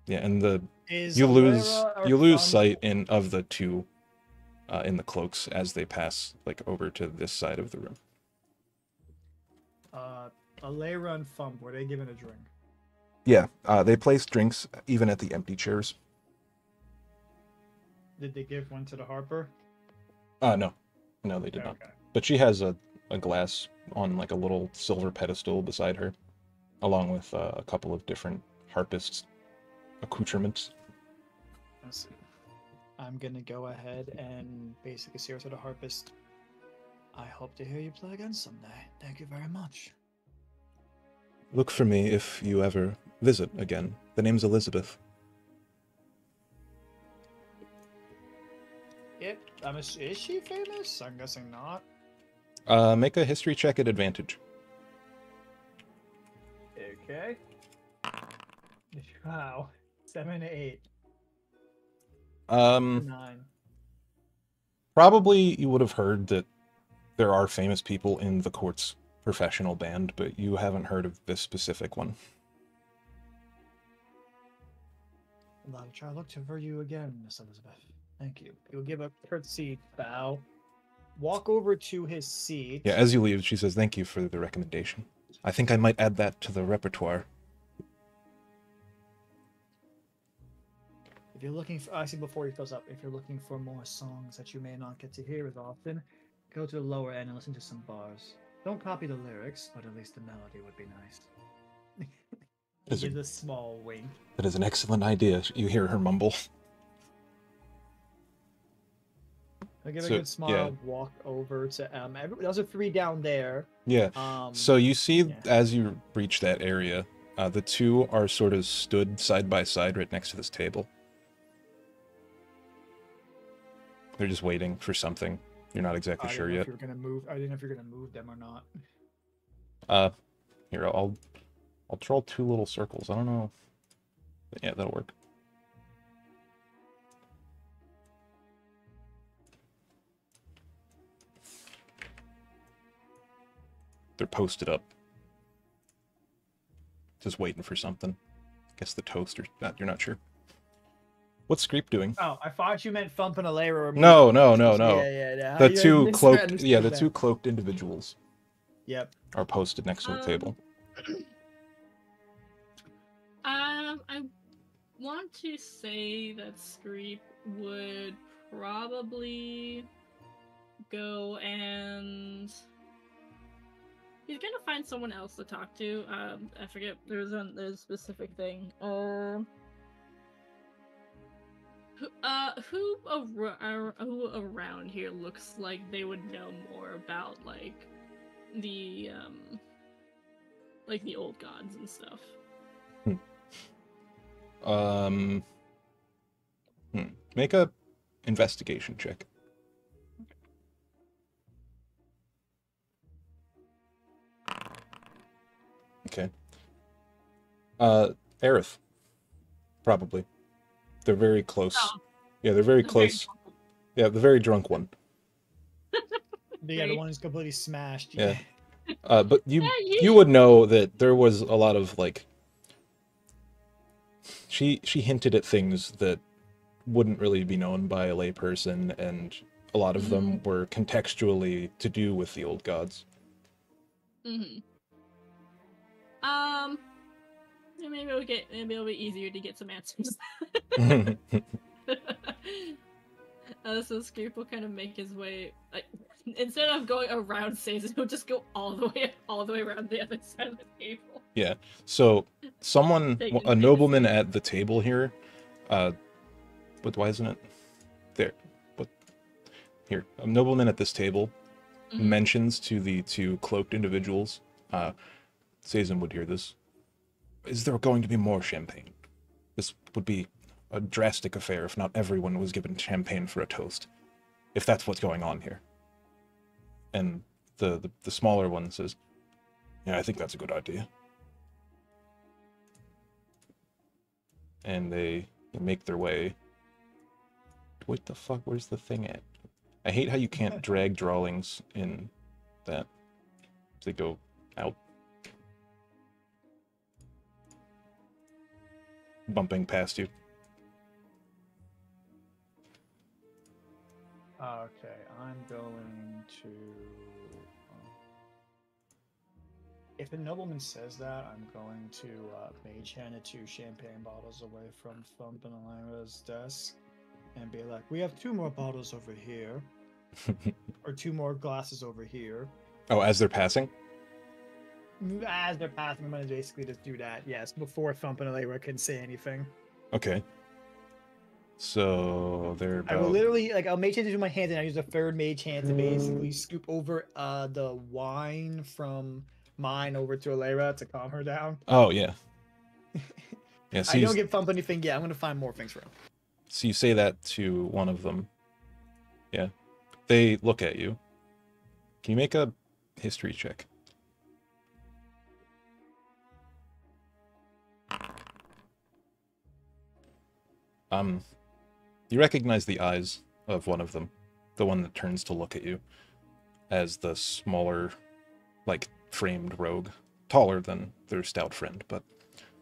Yeah, and Is you lose Alera or you lose Thumb- sight of the 2 in the cloaks as they pass like over to this side of the room. Alera and Thump, were they given a drink? Yeah, they place drinks even at the empty chairs. Did they give one to the Harper? No, they did not. Okay. But she has a glass on like a little silver pedestal beside her, along with a couple of different harpists' accoutrements. Let's see. I'm gonna go ahead and basically say to the harpist, I hope to hear you play again someday. Thank you very much. Look for me if you ever visit again. The name's Elizabeth. Yep. Is she famous? I'm guessing not. Make a history check at advantage. Okay. Wow. 7 to 8. 9. Probably you would have heard that there are famous people in the court's professional band, but you haven't heard of this specific one. I'll try to look for you again, Miss Elizabeth. Thank you. He'll give a curtsy bow, walk over to his seat. Yeah, as you leave, she says, "Thank you for the recommendation. I think I might add that to the repertoire." If you're looking for, actually, before he goes up, if you're looking for more songs that you may not get to hear as often, go to the lower end and listen to some bars. Don't copy the lyrics, but at least the melody would be nice. Is Give it- a small wink. That is an excellent idea. You hear her mumble. I'll give So, a good smile, yeah. walk over to those are 3 down there. Yeah. Um, So you see, yeah. as you reach that area, the 2 are sort of stood side by side right next to this table. They're just waiting for something. You're not exactly I sure didn't know yet. if you were gonna move. I didn't know if you're gonna move them or not. Here, I'll draw 2 little circles. I don't know. But yeah, that'll work. They're posted up. Just waiting for something. Guess the toast or not, you're not sure. What's Screep doing? Oh, I thought you meant Thump and Alera. No. Yeah. The I 2 cloaked, misunderstood yeah, the that. 2 cloaked individuals Yep. are posted next to the table. I want to say that Screep would probably go and he's gonna find someone else to talk to. I forget. There's a specific thing. Who around here looks like they would know more about like the old gods and stuff? Make a investigation check. Okay. Aerith. Probably. They're very close. Oh. Yeah, they're very The close. Yeah, the very drunk one. The other one is completely smashed. Yeah. But you Yeah, you would know that there was a lot of like she hinted at things that wouldn't really be known by a layperson, and a lot of them were contextually to do with the old gods. Mm-hmm. Yeah, maybe it'll be easier to get some answers. So Screep will kind of make his way, like, instead of going around Sazin, he'll just go all the way around the other side of the table. Yeah. So someone, Take it a nobleman at the table here, but why isn't it there? What? Here, a nobleman at this table mentions to the 2 cloaked individuals. Sazin would hear this. Is there going to be more champagne? This would be a drastic affair if not everyone was given champagne for a toast. If that's what's going on here. And the smaller one says, yeah, I think that's a good idea. And they make their way. What the fuck? Where's the thing at? I hate how you can't drag drawings in that. They go out. Bumping past you. Okay, I'm going to. If a nobleman says that, I'm going to mage hand the 2 champagne bottles away from Thump and Alira's desk, and be like, "We have 2 more bottles over here, or 2 more glasses over here." Oh, as they're passing? As they're passing, I'm gonna basically just do that. Yes, before Thump and Alira can say anything. Okay. So they're I will about... literally, like, I'll mage hand into my hand, and I use a third mage hand to basically scoop over the wine from mine over to Alira to calm her down. Oh, yeah. Yeah, so I you, don't give Thump anything yet. I'm gonna find more things for him. so you say that to one of them. Yeah. They look at you. Can you make a history check? You recognize the eyes of one of them, the one that turns to look at you, as the smaller, like, framed rogue. Taller than their stout friend, but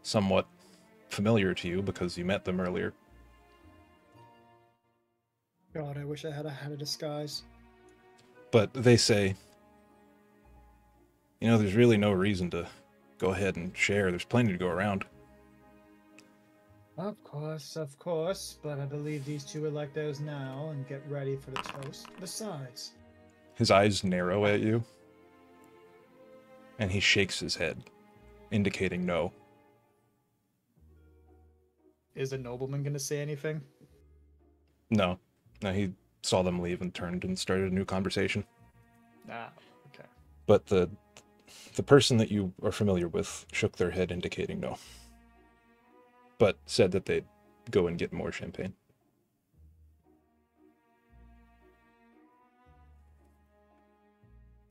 somewhat familiar to you because you met them earlier. God, I wish I had a disguise. But they say, you know, there's really no reason to go ahead and share. There's plenty to go around. Of course, but I believe these two would like those now and get ready for the toast. Besides, His eyes narrow at you, and he shakes his head, indicating no. is the nobleman going to say anything? No. No, he saw them leave and turned and started a new conversation. Ah, okay. But the person that you are familiar with shook their head, indicating no. But said that they'd go and get more champagne.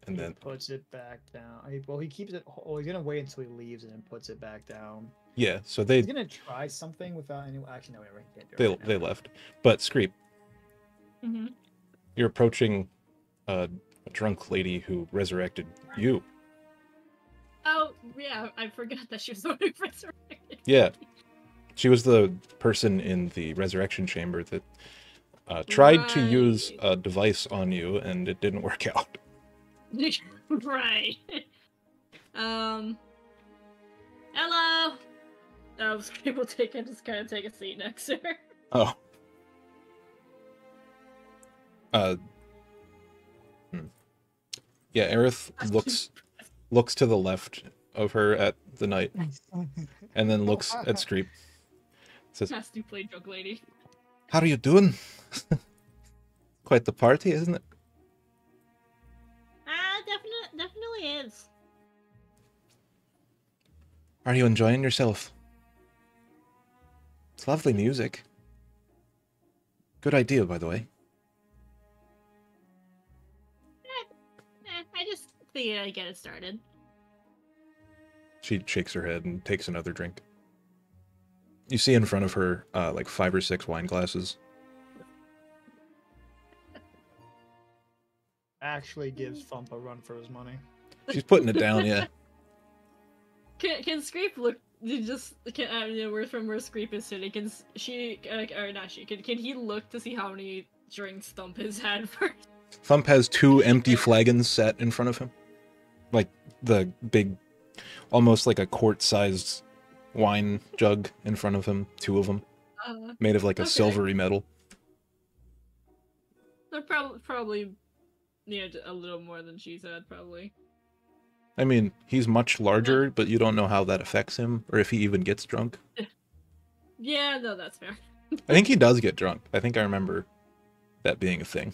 And then Puts it back down. Well, he keeps it. Oh, he's gonna wait until he leaves and then puts it back down. yeah, so He's gonna try something without any. Actually, no, whatever. He can't do it. they left. But Screep, Mm-hmm. you're approaching a drunk lady who resurrected you. Oh yeah, I forgot that she was the one who resurrected. Yeah. She was the person in the resurrection chamber that tried to use Right. a device on you, and it didn't work out. Right. Hello. People just kind of take a seat next to her. Oh. Yeah, Aerith looks to the left of her at the knight, and then looks at Screep. Says, Has to play drunk lady. "How are you doing? Quite the party, isn't it?" Definitely is. Are you enjoying yourself? It's lovely music. Good idea, by the way. I just figured I'd get it started. She shakes her head and takes another drink. You see in front of her, like 5 or 6 wine glasses. Actually, gives Thump a run for his money. She's putting it down, yeah. Can Screep look? We're from where Screep is sitting. Can she? Or not she? Can he look to see how many drinks Thump has had first? Thump has 2 empty flagons set in front of him. Like the big, almost like a quart-sized wine jug in front of him. 2 of them. Made of like a okay. silvery metal. They're probably a little more than she said, probably. I mean, he's much larger, but you don't know how that affects him, or if he even gets drunk. Yeah, no, that's fair. I think he does get drunk. I think I remember that being a thing.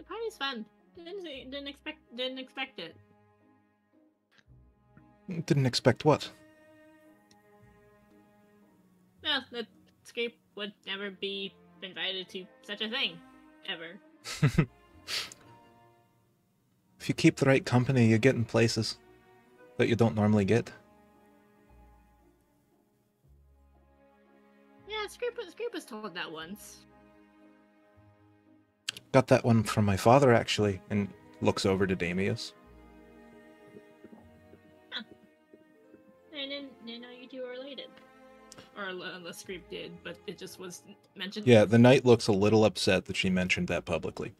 Party's fun. Didn't expect it. Didn't expect what? Well, that Scrape would never be invited to such a thing, ever. If you keep the right company, you get in places that you don't normally get. Yeah, Scrape was told that once. Got that one from my father, actually, and looks over to Damius. I didn't know you two were related. Or unless Scrape did, but it just was mentioned. Yeah, the knight looks a little upset that she mentioned that publicly.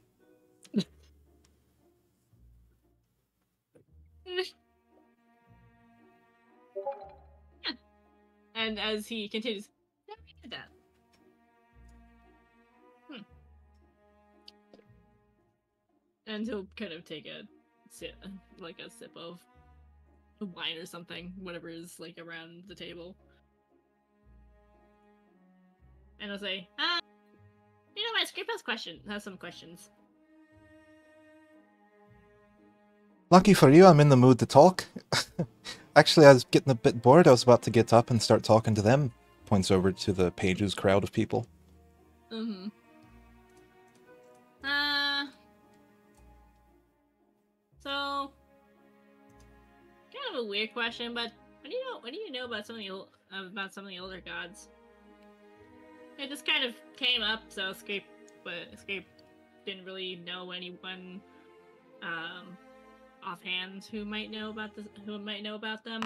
And as he continues, never did that. And he'll kind of take a sip of wine or something, whatever is like around the table. And I'll say, my Scrape has some questions. Lucky for you, I'm in the mood to talk. Actually, I was getting a bit bored. I was about to get up and start talking to them. Points over to the pages crowd of people. Mm-hmm. So, kind of a weird question, but what do you know about some of the older gods? It just kind of came up, so Scrape didn't really know anyone offhand who might know about them.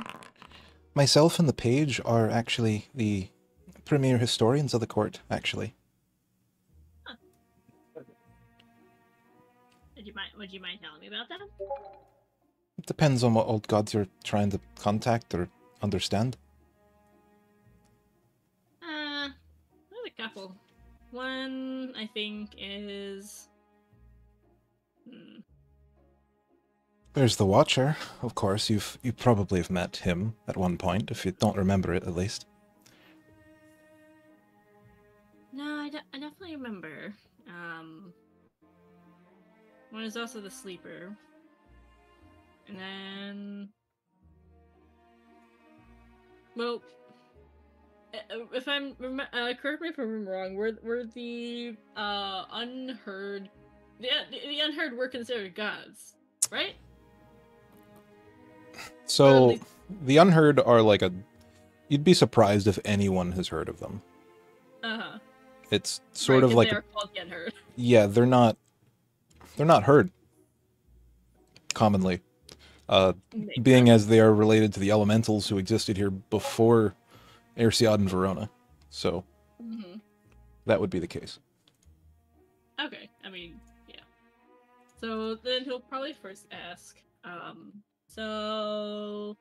Myself and the page are actually the premier historians of the court, actually. Did Would you mind telling me about that? It depends on what old gods you're trying to contact or understand. There's a couple. One I think is. There's the Watcher, of course. You probably have met him at one point, if you don't remember it, at least. No, I definitely remember. One is also the Sleeper. And then... Well... If I'm... correct me if I'm wrong, were the, Unheard... The Unheard were considered gods, right? So, the Unheard are like a... You'd be surprised if anyone has heard of them. Uh-huh. It's sort of like... They are called the Unheard. Yeah, they're not heard. Commonly. Being as they are related to the elementals who existed here before Airsiad and Verona. So, that would be the case. Okay, I mean, yeah. So then he'll probably first ask, so...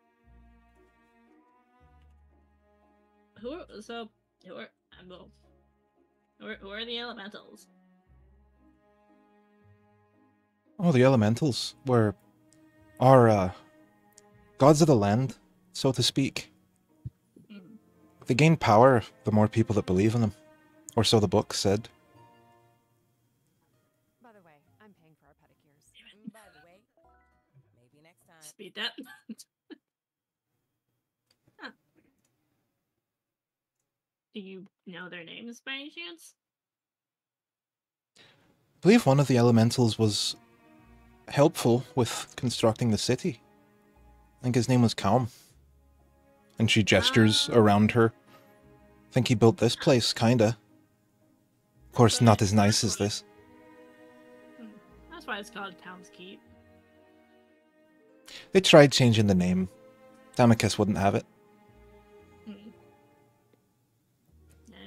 Who are the elementals? Oh, the elementals are gods of the land, so to speak. They gain power the more people that believe in them, or so the book said. By the way, I'm paying for our pedicures. By the way, maybe next time. Speed that. Huh. Do you know their names by any chance? I believe one of the elementals was helpful with constructing the city. I think his name was Calm. And she gestures around her. I think he built this place, kinda. Of course, not as nice as this. That's why it's called Town's Keep. They tried changing the name. Damocus wouldn't have it.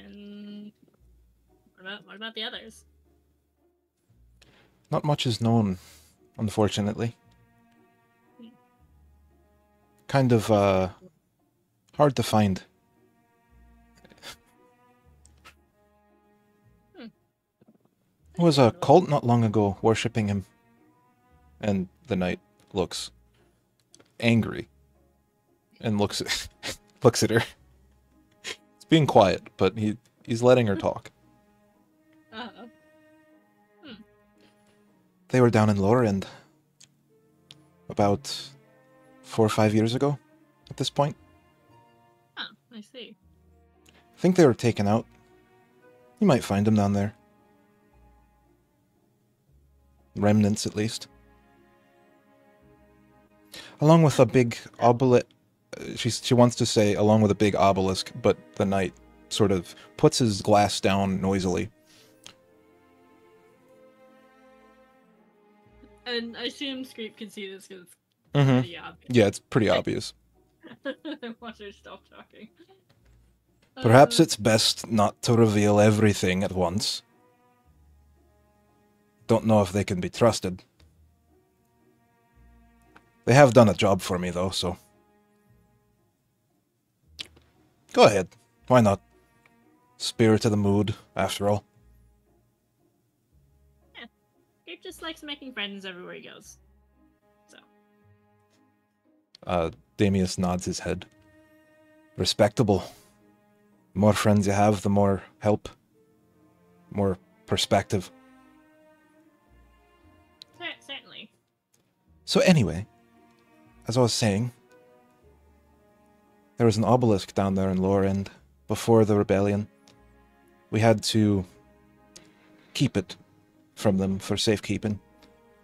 And what about the others? Not much is known, unfortunately. Kind of, hard to find. There was a cult not long ago worshipping him. And the knight looks angry. And looks at her. He's being quiet, but he's letting her talk. They were down in Lorend about 4 or 5 years ago at this point. Oh, I see. I think they were taken out. You might find them down there. Remnants, at least. Along with a big obelisk. She wants to say along with a big obelisk, but the knight sort of puts his glass down noisily. And I assume Screep can see this because it's pretty obvious. Yeah, it's pretty obvious. Watch her stop talking. Perhaps it's best not to reveal everything at once. Don't know if they can be trusted. They have done a job for me, though, so... Go ahead. Why not? Spirit of the mood, after all. Yeah. Screep just likes making friends everywhere he goes. So. Damius nods his head. Respectable. The more friends you have, the more help. More perspective. Certainly. So anyway, as I was saying, there was an obelisk down there in Lorend before the rebellion. We had to keep it from them for safekeeping.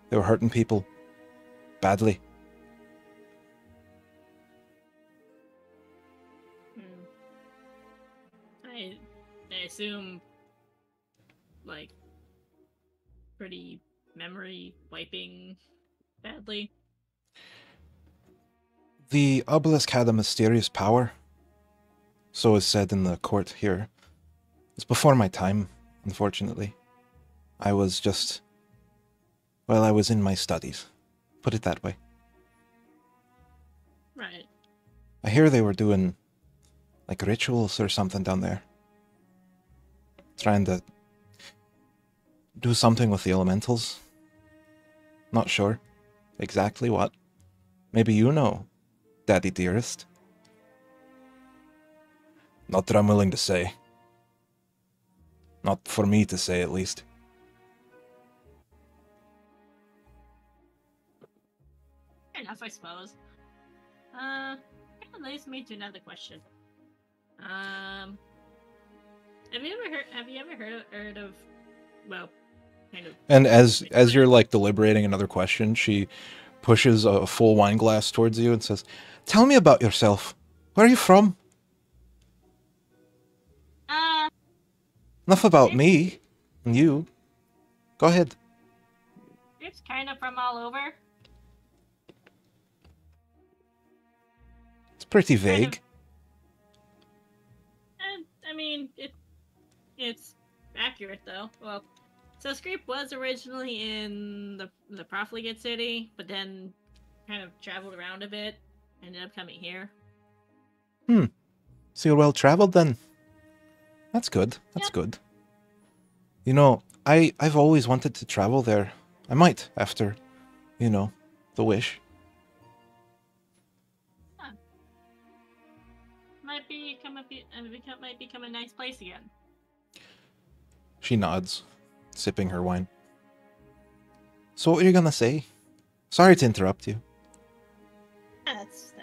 They were hurting people badly. I assume, like, pretty memory wiping badly. The obelisk had a mysterious power. So is said in the court here. It's before my time, unfortunately. I was just Well, I was in my studies. Put it that way. Right. I hear they were doing, like, rituals or something down there. Trying to do something with the elementals. Not sure exactly what. Maybe you know, Daddy dearest. Not that I'm willing to say. Not for me to say, at least. Fair enough, I suppose. That leads me to another question. Have you ever heard of well, kind of. And as you're like deliberating another question, she pushes a full wine glass towards you and says, "Tell me about yourself. Where are you from? Enough about me and you. Go ahead." It's kind of from all over. It's pretty vague. I mean, it's accurate though. Well, so Screep was originally in the Profligate City, but then kind of traveled around a bit, ended up coming here. So you're well traveled then. That's good. That's good. You know, I've always wanted to travel there. I might after, you know, the wish. Might become a nice place again. She nods, sipping her wine. So what were you gonna say? Sorry to interrupt you. That's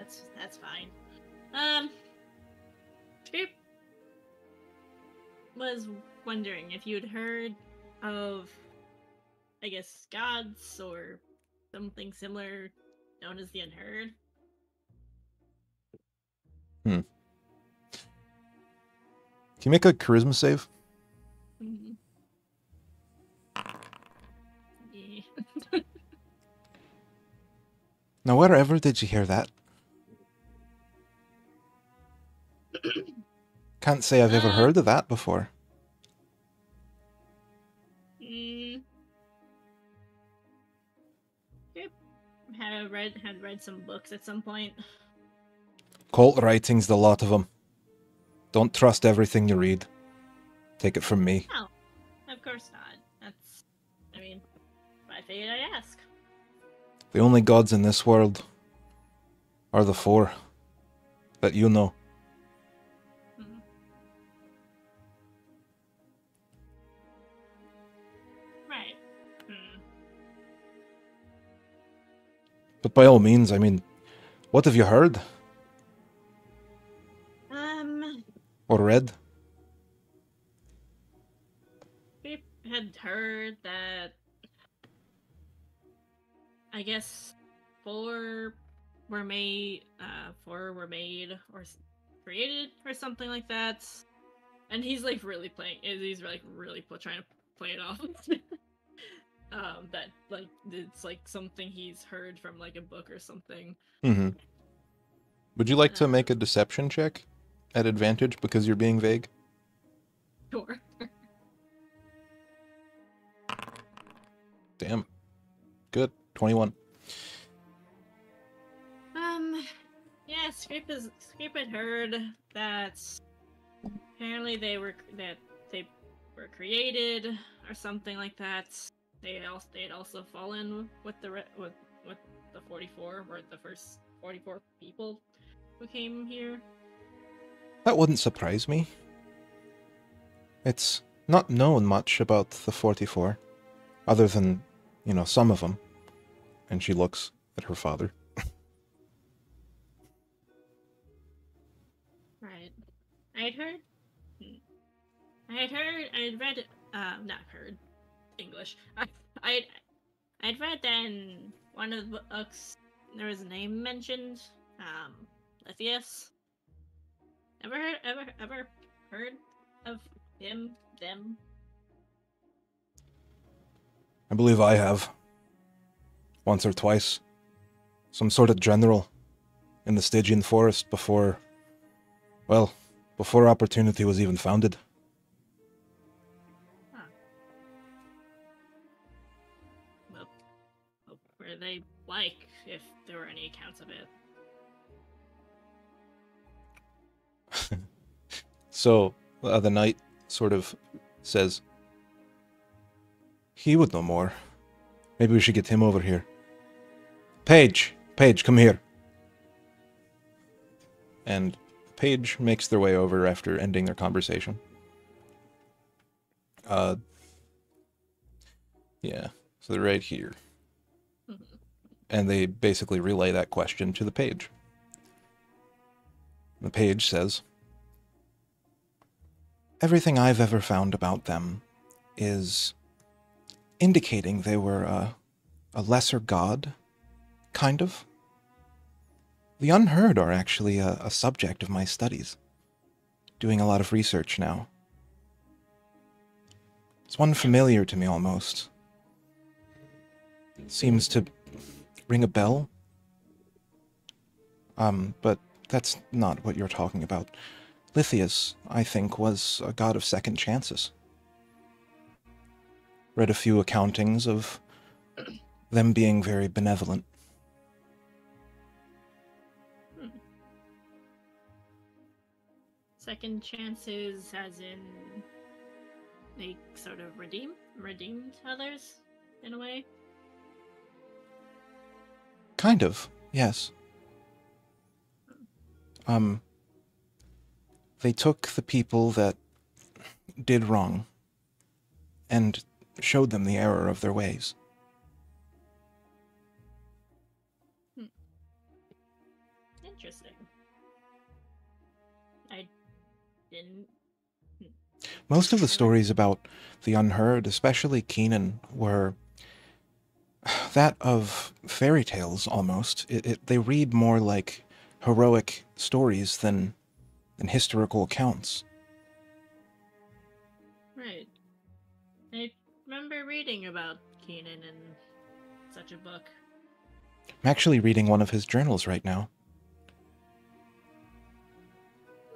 fine. Screep was wondering if you'd heard of, I guess, gods or something similar known as the Unheard. Can you make a charisma save? Mm-hmm. Yeah. Now, wherever did you hear that? Can't say I've ever heard of that before. Had read some books at some point. Cult writing's the lot of them. Don't trust everything you read. Take it from me. No, of course not. I figured I'd ask. The only gods in this world are the four that you know. Mm-hmm. Right. But by all means, I mean, what have you heard? Or read? We had heard that, I guess, four were made or created or something like that. And he's like really trying to play it off. That like it's like something he's heard from like a book or something. Mm-hmm. Would you like to make a deception check at advantage because you're being vague? Sure. Damn. Good. 21. Yeah, Scrape had heard that apparently they were created or something like that. They had also fallen with the 44, or the first 44 people who came here. That wouldn't surprise me. It's not known much about the 44, other than, you know, some of them. And she looks at her father. Right. I'd read, not heard English. I'd read that in one of the books there was a name mentioned, Lithius. Ever heard of him, them? I believe I have. Once or twice. Some sort of general in the Stygian forest before Opportunity was even founded. Huh. Well, were they like, if there were any accounts of it? So the knight sort of says, he would know more. Maybe we should get him over here. Paige, come here. And Paige makes their way over after ending their conversation. Yeah, so they're right here. And they basically relay that question to the page. The page says, everything I've ever found about them is indicating they were a lesser god, kind of. The Unheard are actually a subject of my studies. Doing a lot of research now. It's one familiar to me almost. Seems to ring a bell. But that's not what you're talking about. Lithius, I think, was a god of second chances. Read a few accountings of them being very benevolent. Second chances, as in they sort of redeemed others in a way. Kind of, yes. They took the people that did wrong and showed them the error of their ways. Interesting. I didn't... Most of the stories about the Unheard, especially Keenan, were that of fairy tales, almost. They read more like heroic stories than historical accounts. Right. I remember reading about Keenan in such a book. I'm actually reading one of his journals right now.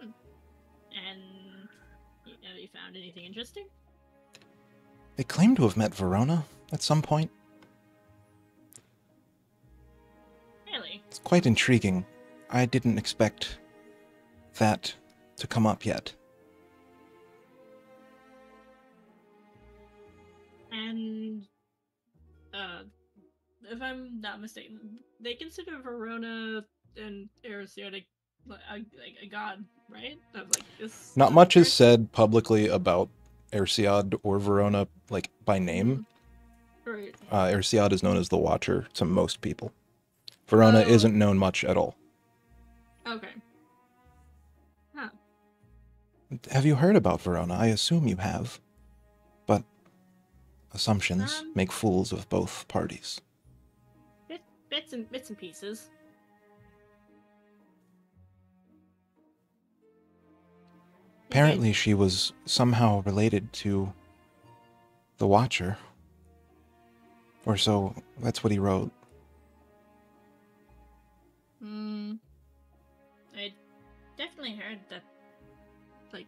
And have you found anything interesting? They claim to have met Verona at some point. Really? It's quite intriguing. I didn't expect that to come up yet. And, if I'm not mistaken, they consider Verona and Erosiota like a god, right? Of like this. Not much is said publicly about Ersiad or Verona, like, by name. Right. Ersiad is known as the Watcher to most people. Verona isn't known much at all. Okay. Huh. Have you heard about Verona? I assume you have. But assumptions make fools of both parties. Bits and pieces. Apparently she was somehow related to the Watcher. Or so, that's what he wrote. I definitely heard that, like,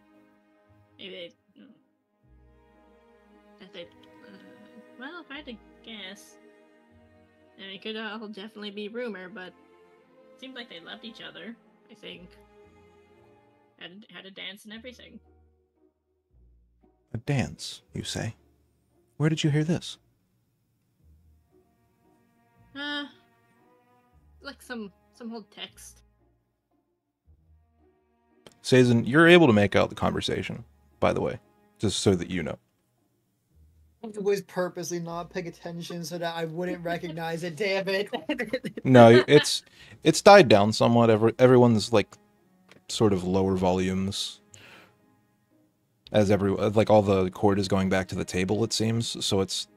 maybe that they, well, if I had to guess, I mean, it could all definitely be rumor, but it seemed like they loved each other, I think. Had a dance and everything. A dance, you say? Where did you hear this? Like some old text. Sazin, you're able to make out the conversation, by the way, just so that you know. I was purposely not paying attention so that I wouldn't recognize it, damn it. No, it's died down somewhat. Everyone's like sort of lower volumes as like all the chord is going back to the table, it seems. So it's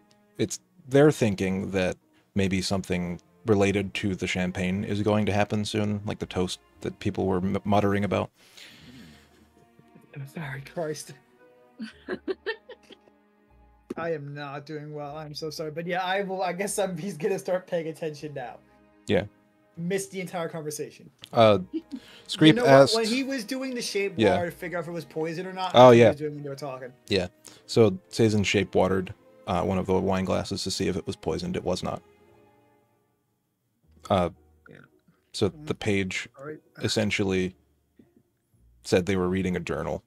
they're thinking that maybe something related to the champagne is going to happen soon, like the toast that people were muttering about. Sorry, Christ. I am not doing well. I'm so sorry. But yeah, I will. I guess he's gonna start paying attention now. Yeah. Missed the entire conversation. Screep you know asked... when he was doing the shape Yeah. water to figure out if it was poison or not. Oh, He yeah. was doing when they were talking. Yeah. So Sazin shape watered one of the wine glasses to see if it was poisoned. It was not. Uh, Yeah. so the page All right. essentially said they were reading a journal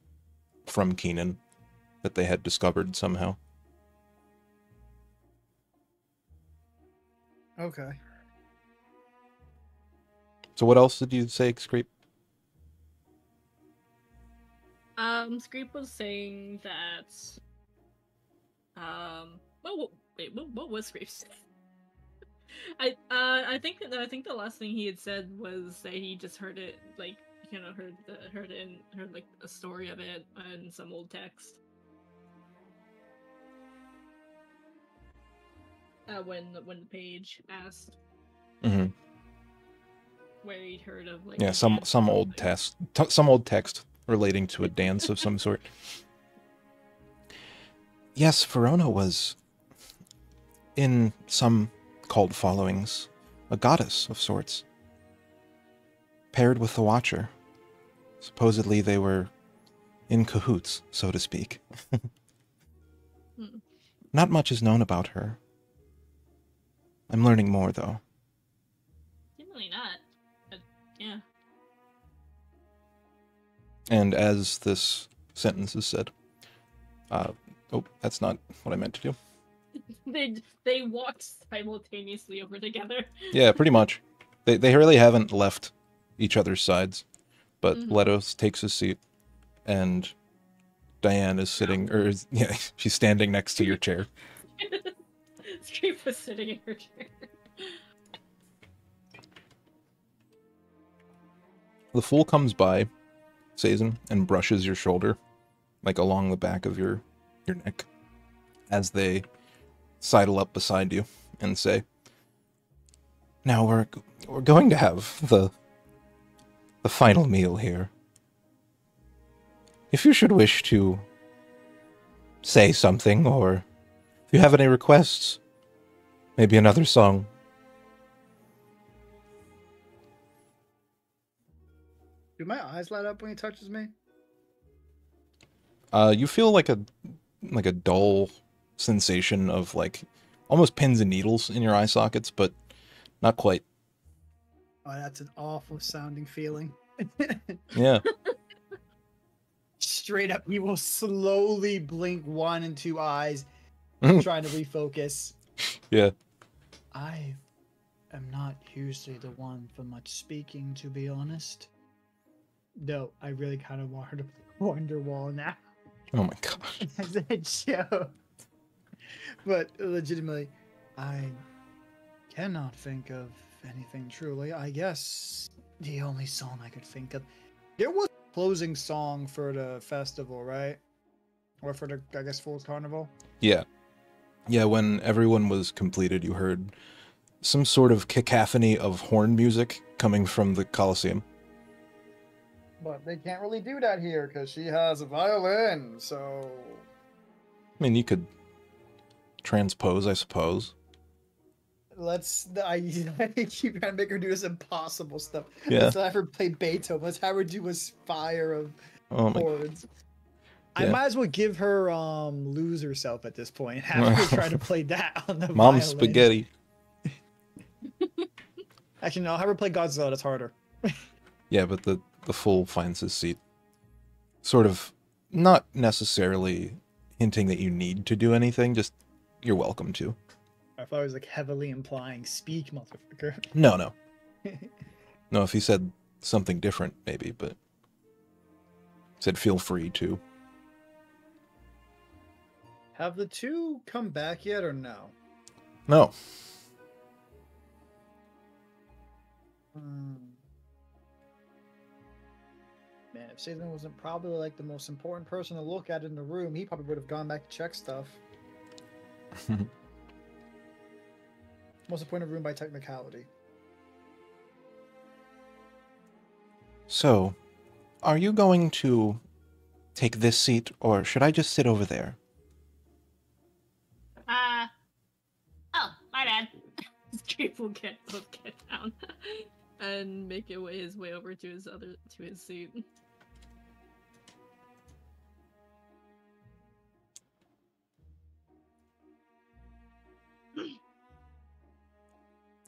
from Keenan that they had discovered somehow. Okay. So what else did you say, Scrape? Screep was saying that. What was Screep saying? I think the last thing he had said was that he just heard it, like, you know, heard like a story of it in some old text. When the page asked Mm-hmm. where he'd heard of, like, Yeah, a some dance some or old something. some old text relating to a dance of some sort. Yes, Verona was, in some cult followings, a goddess of sorts, paired with the Watcher. Supposedly they were in cahoots, so to speak. Hmm. Not much is known about her. I'm learning more, though. Definitely not. But, yeah. And as this sentence is said, oh, that's not what I meant to do. They walked simultaneously over together. Yeah, pretty much. They really haven't left each other's sides. But Letos takes his seat, and Diane is sitting, or yeah, she's standing next to your chair. Screep was sitting in her chair. The fool comes by, Sazin, and brushes your shoulder, like along the back of your neck, as they sidle up beside you and say, "Now we're going to have the final meal here. If you should wish to say something, or if you have any requests, maybe another song." Do my eyes light up when he touches me? You feel like a dull sensation of, like, almost pins and needles in your eye sockets, but not quite. Oh, that's an awful sounding feeling. Yeah. Straight up, he will slowly blink 1 and 2 eyes, trying to refocus. Yeah. I am not usually the one for much speaking, to be honest. No, I really kind of want her to play Wonderwall now. Oh my gosh. As a joke. But legitimately, I cannot think of anything truly. I guess the only song I could think of. There was a closing song for the festival, right? Or for the, I guess, Fool's Carnival? Yeah. Yeah, when everyone was completed, you heard some sort of cacophony of horn music coming from the Colosseum. But they can't really do that here because she has a violin, so. I mean, you could transpose, I suppose. I keep trying to make her do this impossible stuff. Yeah. Let's have her play Beethoven. Let's have her do a fire of chords. Yeah. I might as well give her lose herself at this point. Have her try to play that on the Mom violin. Spaghetti. Actually, no, I'll have her play Godzilla. That's harder. Yeah, but the fool finds his seat. Sort of not necessarily hinting that you need to do anything, just you're welcome to. I thought it was like heavily implying speak, motherfucker. No. No, if he said something different, maybe, but said feel free to. Have the two come back yet or no? No. Man, if Satan wasn't probably like the most important person to look at in the room, he probably would have gone back to check stuff. Most important room by technicality. So, are you going to take this seat, or should I just sit over there? Oh, my bad. Screep will get down and make his way over to his seat.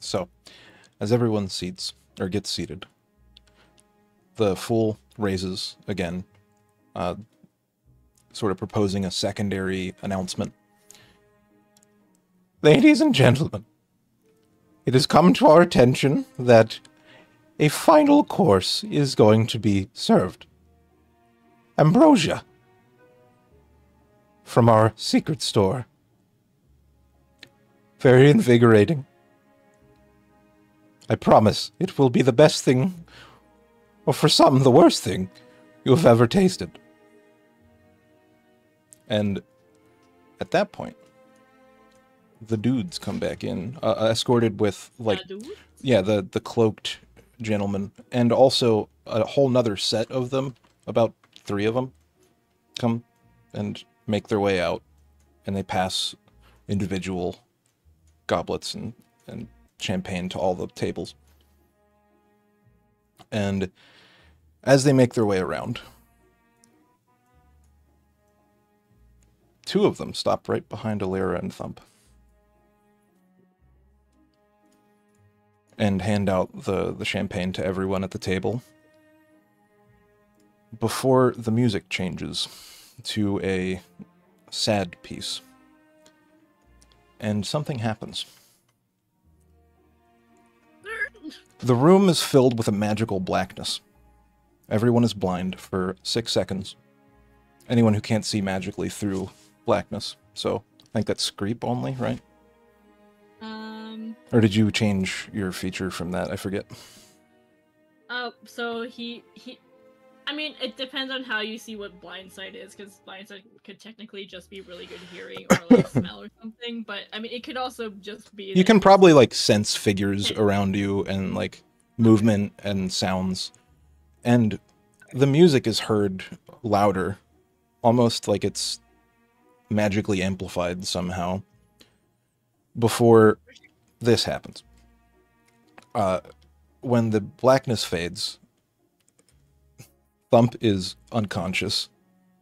So, As everyone seats, or gets seated, the fool raises again, sort of proposing a secondary announcement. Ladies and gentlemen, it has come to our attention that a final course is going to be served. Ambrosia from our secret store. Very invigorating. I promise it will be the best thing, or for some, the worst thing you have ever tasted. And at that point, the dudes come back in, escorted with, like, yeah, the cloaked gentlemen, and also a whole nother set of them, about 3 of them, come and make their way out, and they pass individual goblets and champagne to all the tables. And as they make their way around, 2 of them stop right behind Alira and Thump and hand out the champagne to everyone at the table before the music changes to a sad piece. And something happens. The room is filled with a magical blackness. Everyone is blind for 6 seconds. Anyone who can't see magically through blackness. So, I think that's Screep only, right? Or did you change your feature from that? I forget. So I mean, it depends on how you see what blind sight is, because blind sight could technically just be really good hearing or like smell or something, but I mean, it could also just be... You can probably like sense figures around you and like movement and sounds. And the music is heard louder, almost like it's magically amplified somehow, before this happens. When the blackness fades, Thump is unconscious.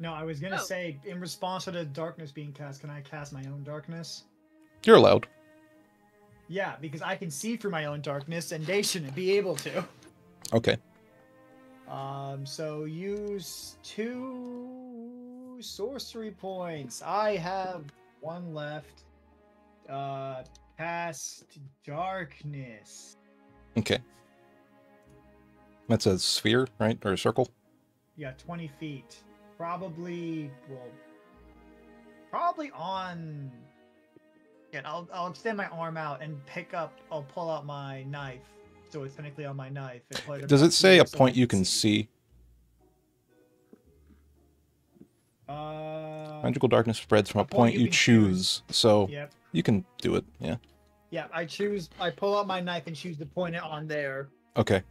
No, I was gonna say, in response to the darkness being cast, can I cast my own darkness? You're allowed. Yeah, because I can see through my own darkness, and they shouldn't be able to. Okay. So use 2 sorcery points. I have 1 left. Cast darkness. Okay. That's a sphere, right? Or a circle? Yeah, 20 feet. Probably on... Yeah, I'll extend my arm out and I'll pull out my knife. So it's technically on my knife. Does it say a point you can see? Magical darkness spreads from a point you choose. So yep. You can do it, yeah. Yeah, I pull out my knife and choose to point it on there. Okay.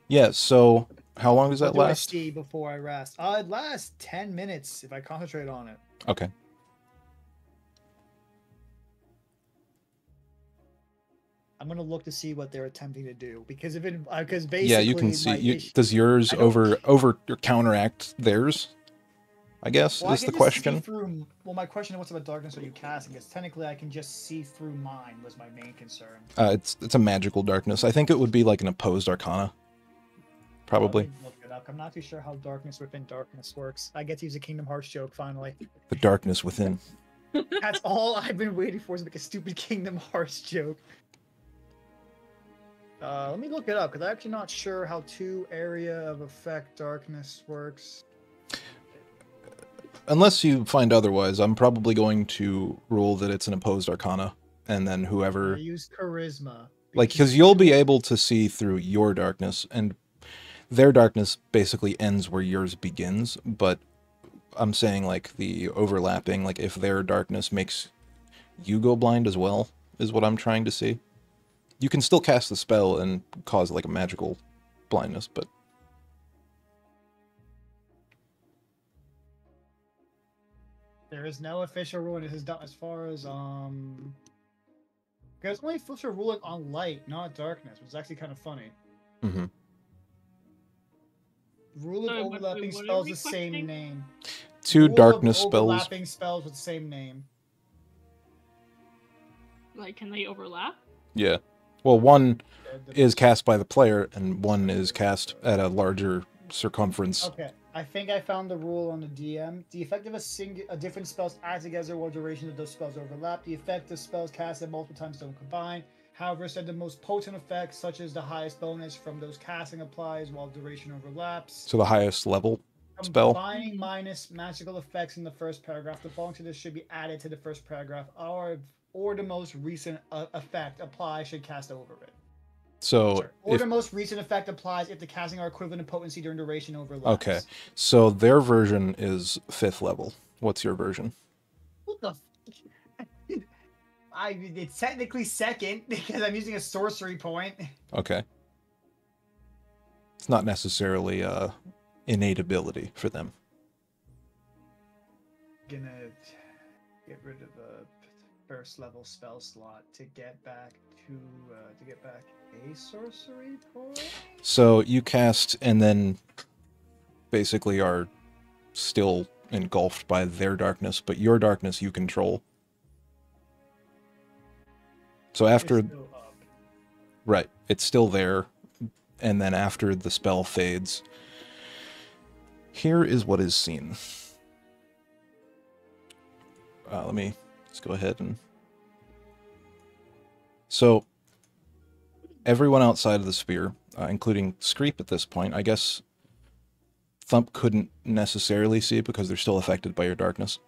Yeah, so how long does that What do last? I see before I rest? It lasts 10 minutes if I concentrate on it. Okay. I'm gonna look to see what they're attempting to do because basically yeah, you can see. Does yours over counteract theirs? I guess is the question. My question is, what's about darkness are you casting? Because technically, I can just see through mine. Was my main concern. It's a magical darkness. I think it would be like an opposed arcana. Probably. Let me look it up. I'm not too sure how darkness within darkness works. I get to use a Kingdom Hearts joke finally. The darkness within. That's all I've been waiting for, is like a stupid Kingdom Hearts joke. Let me look it up because I'm actually not sure how 2 area of effect darkness works. Unless you find otherwise, I'm probably going to rule that it's an opposed arcana, and then whoever... I use charisma. Like, because you'll be able to see through your darkness, and their darkness basically ends where yours begins, but I'm saying, like, the overlapping, like, if their darkness makes you go blind as well, is what I'm trying to see. You can still cast the spell and cause, like, a magical blindness, but... There is no official rule, and this is done as far as, There's only official ruling on light, not darkness, which is actually kind of funny. Mm-hmm. Rule of overlapping spells with the same name. 2 darkness spells. Overlapping spells with the same name. Like, can they overlap? Yeah. Well, one is cast by the player, and one is cast at a larger circumference. Okay, I think I found the rule on the DM. The effect of a different spells act together while duration of those spells overlap. The effect of spells casted multiple times don't combine. However, said the most potent effects, such as the highest bonus from those casting, applies while duration overlaps. So the highest level spell. Combining minus magical effects in the first paragraph. The following to this should be added to the first paragraph, or the most recent effect applies should cast over it. So the most recent effect applies if the casting are equivalent in potency during duration overlaps. Okay, so their version is 5th level. What's your version? What the? It's technically 2nd because I'm using a sorcery point. Okay. It's not necessarily innate ability for them. Gonna get rid of the first level spell slot to get back a sorcery point. So you cast and then basically are still engulfed by their darkness, but your darkness you control. So after, right, it's still there, and then after the spell fades, here is what is seen. Let me just go ahead and... So, everyone outside of the sphere, including Screep at this point, I guess Thump couldn't necessarily see it because they're still affected by your darkness.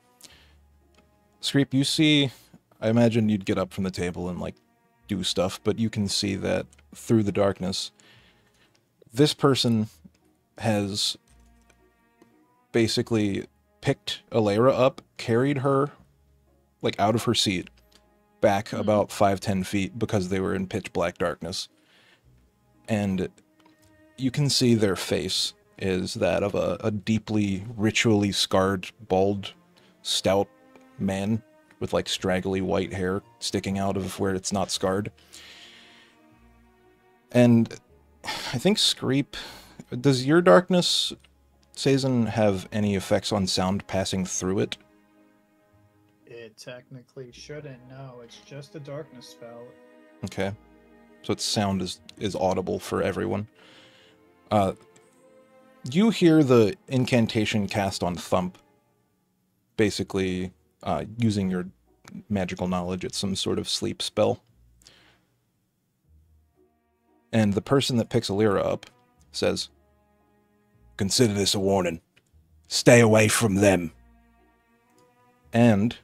Screep, you see... I imagine you'd get up from the table and, like, do stuff, but you can see that through the darkness, this person has basically picked Alara up, carried her, like, out of her seat, back about 5-10 feet because they were in pitch black darkness. And you can see their face is that of a deeply ritually scarred, bald, stout man with like straggly white hair sticking out of where it's not scarred. And I think Screep... Does your darkness, Sazin, have any effects on sound passing through it? It technically shouldn't, no. It's just a darkness spell. Okay. So its sound is audible for everyone. You hear the incantation cast on Thump. Basically... using your magical knowledge, it's some sort of sleep spell. And the person that picks Alara up says, "Consider this a warning. Stay away from them." And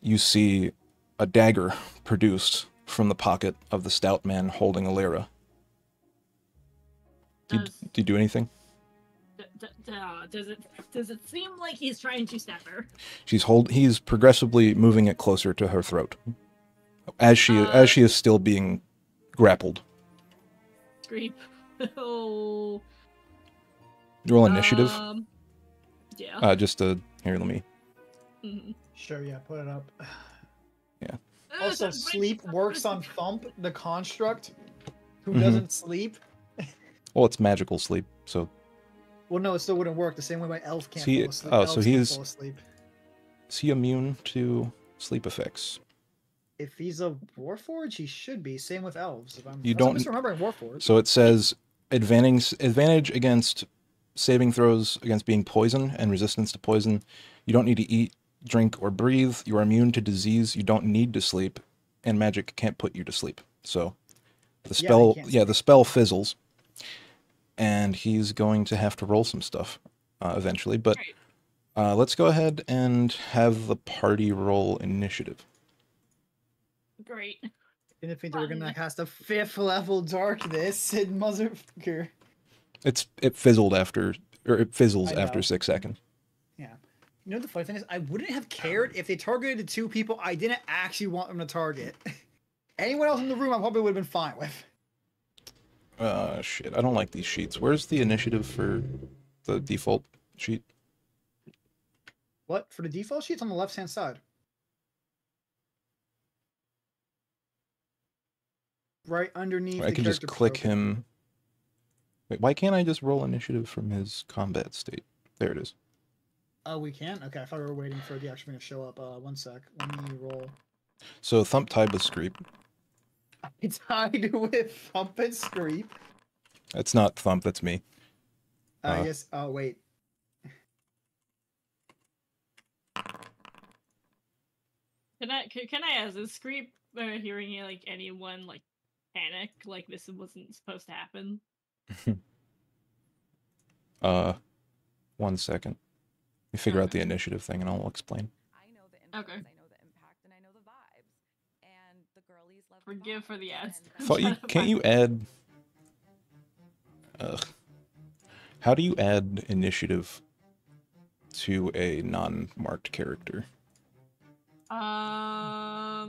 you see a dagger produced from the pocket of the stout man holding Alara. Do you do anything? Does it seem like he's trying to stab her? He's progressively moving it closer to her throat, as she is still being grappled. Screep. Oh. Roll initiative. Yeah. Here, let me. Sure, yeah, put it up. Yeah. Also, sleep works on Thump, the construct, who doesn't sleep. Well, it's magical sleep, so. Well, no, it still wouldn't work the same way my elf can't fall asleep. Oh, so he's... fall asleep. Is he immune to sleep effects? If he's a Warforged, he should be. Same with elves. If I'm remembering Warforged. So it says advantage against saving throws against being poisoned and resistance to poison. You don't need to eat, drink, or breathe. You are immune to disease. You don't need to sleep, and magic can't put you to sleep. So the spell, the spell fizzles. And he's going to have to roll some stuff eventually. But let's go ahead and have the party roll initiative. Great. I didn't think they were going to cast a 5th level darkness in motherfucker. It fizzled after, or it fizzles after 6 seconds. Yeah. You know the funny thing is, I wouldn't have cared if they targeted the 2 people I didn't actually want them to target. Anyone else in the room I probably would have been fine with. Shit, I don't like these sheets. Where's the initiative for the default sheet? What? For the default sheet? It's on the left-hand side. Right underneath I can just click him. Wait, why can't I just roll initiative from his combat state? There it is. Oh, we can? Okay, I thought we were waiting for the actual thing to show up. One sec. Let me roll. So Thump tied with Screep. It's tied with Thump and Screep. It's not Thump, that's me. I guess. Oh wait. Can I ask, is Screep hearing like anyone like panic like this wasn't supposed to happen? 1 second. Let me figure out the initiative thing and I'll explain. I know the influence, Okay. I know the impact, and I know the vibes. And the girlies love the Forgive for the vibes, ads. and Thought you, can't you add... How do you add initiative to a non-marked character? I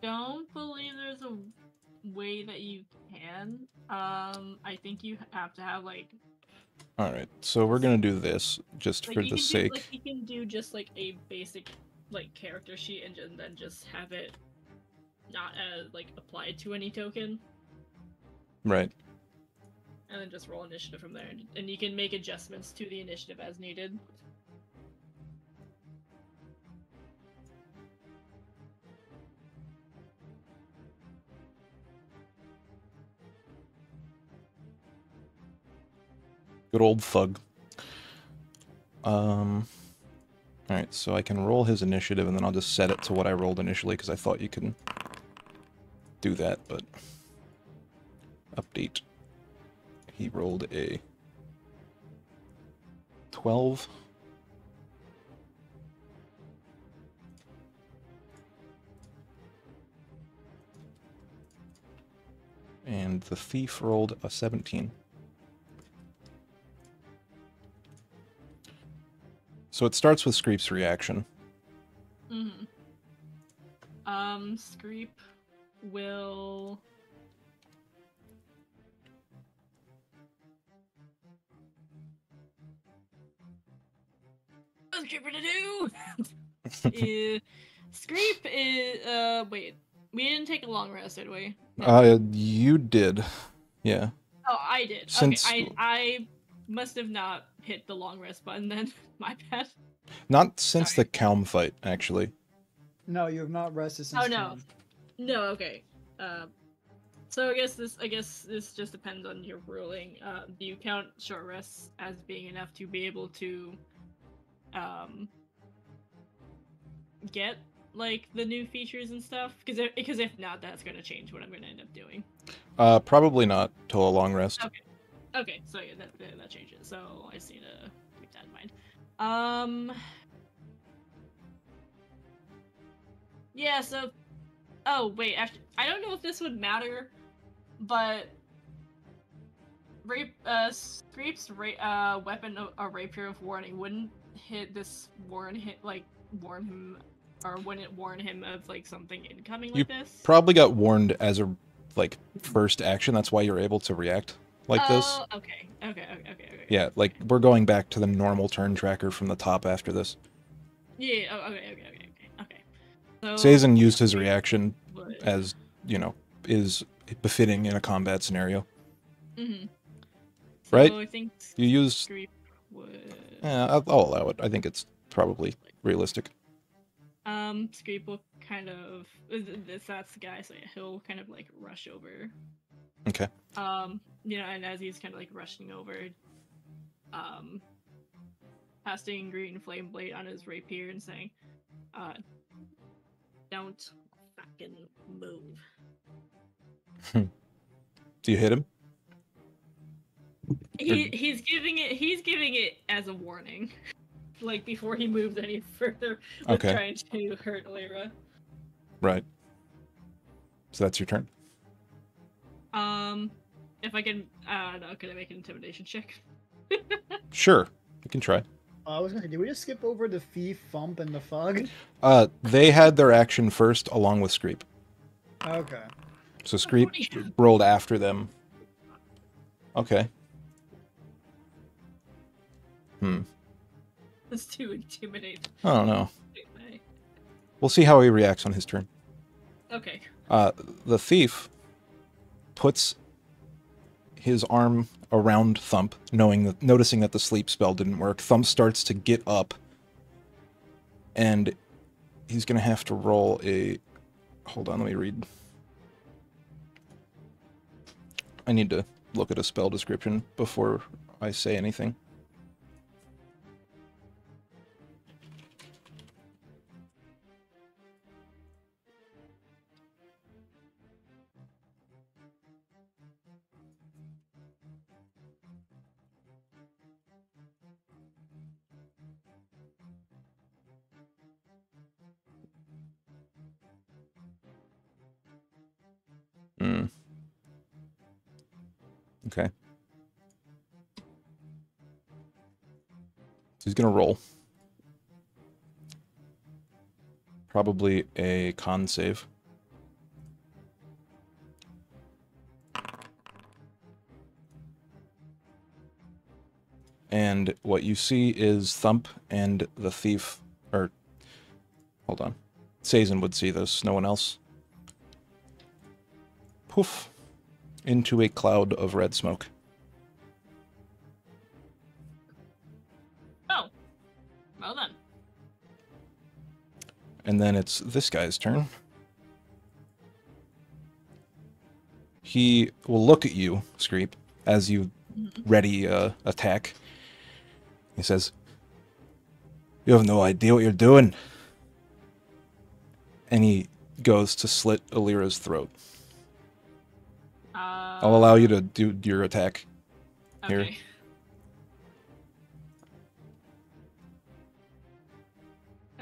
don't believe there's a way that you can. I think you have to have like Alright, so we're gonna do this, just like for you the can sake... do, like you can do just like a basic like character sheet and then just have it not as like applied to any token, Right. and then just roll initiative from there, and you can make adjustments to the initiative as needed. Good old Thug. Alright, so I can roll his initiative and then I'll just set it to what I rolled initially because I thought you could do that, but... Update. He rolled a 12. And the thief rolled a 17. So it starts with Screep's reaction. Mm-hmm. Screep will... What's Screep gonna do? Screep is... wait. We didn't take a long rest, did we? No. You did. Yeah. Oh, I did. Since... Okay, I must have not hit the long rest button then. My bad. Not since Sorry. the Calm fight, actually. No, you have not rested since. Oh no. Calm. No, okay. So I guess this just depends on your ruling. Do you count short rests as being enough to be able to get like the new features and stuff? Because if not, that's gonna change what I'm gonna end up doing. Probably not till a long rest. Okay. Okay, so yeah, that changes. So I just need to keep that in mind. Yeah, so... Oh, wait, actually, I don't know if this would matter, but... Screep's weapon, a Rapier of Warning, wouldn't hit this warn him, or wouldn't it warn him of, like, something incoming like this? Probably got warned as a, like, first action, that's why you're able to react like this. Okay. Yeah, like, we're going back to the normal turn tracker from the top after this. Yeah, okay. So, Sazin used his reaction as, you know, is befitting in a combat scenario. Mm-hmm. Right? So I think You used... Screep would... Yeah, I'll allow it. I think it's probably realistic. Screep will kind of... That's the guy, so yeah, he'll kind of, like, rush over. Okay. You know, and as he's kind of, like, rushing over, casting Green Flame Blade on his rapier and saying, don't fucking move. Do you hit him? He's giving it as a warning. Like before he moves any further with trying to hurt Lyra. Right. So that's your turn. If I can no, can I make an intimidation check? Sure. You can try. I was gonna say, did we just skip over the Thief, Thump, and the Thug? They had their action first, along with Screep. Okay. So Screep rolled after them. Okay. That's too intimidating. I don't know. We'll see how he reacts on his turn. Okay. The thief puts his arm around Thump, noticing that the sleep spell didn't work. Thump starts to get up, and he's going to have to roll a... Hold on, let me read. I need to look at a spell description before I say anything. Okay. So he's going to roll. Probably a con save. And what you see is Thump and the thief, or, hold on. Sazin would see this, no one else. Poof. Into a cloud of red smoke. Oh. Well then. And then it's this guy's turn. He will look at you, Screep, as you ready attack. He says, "You have no idea what you're doing." And he goes to slit Alira's throat. I'll allow you to do your attack here. Okay.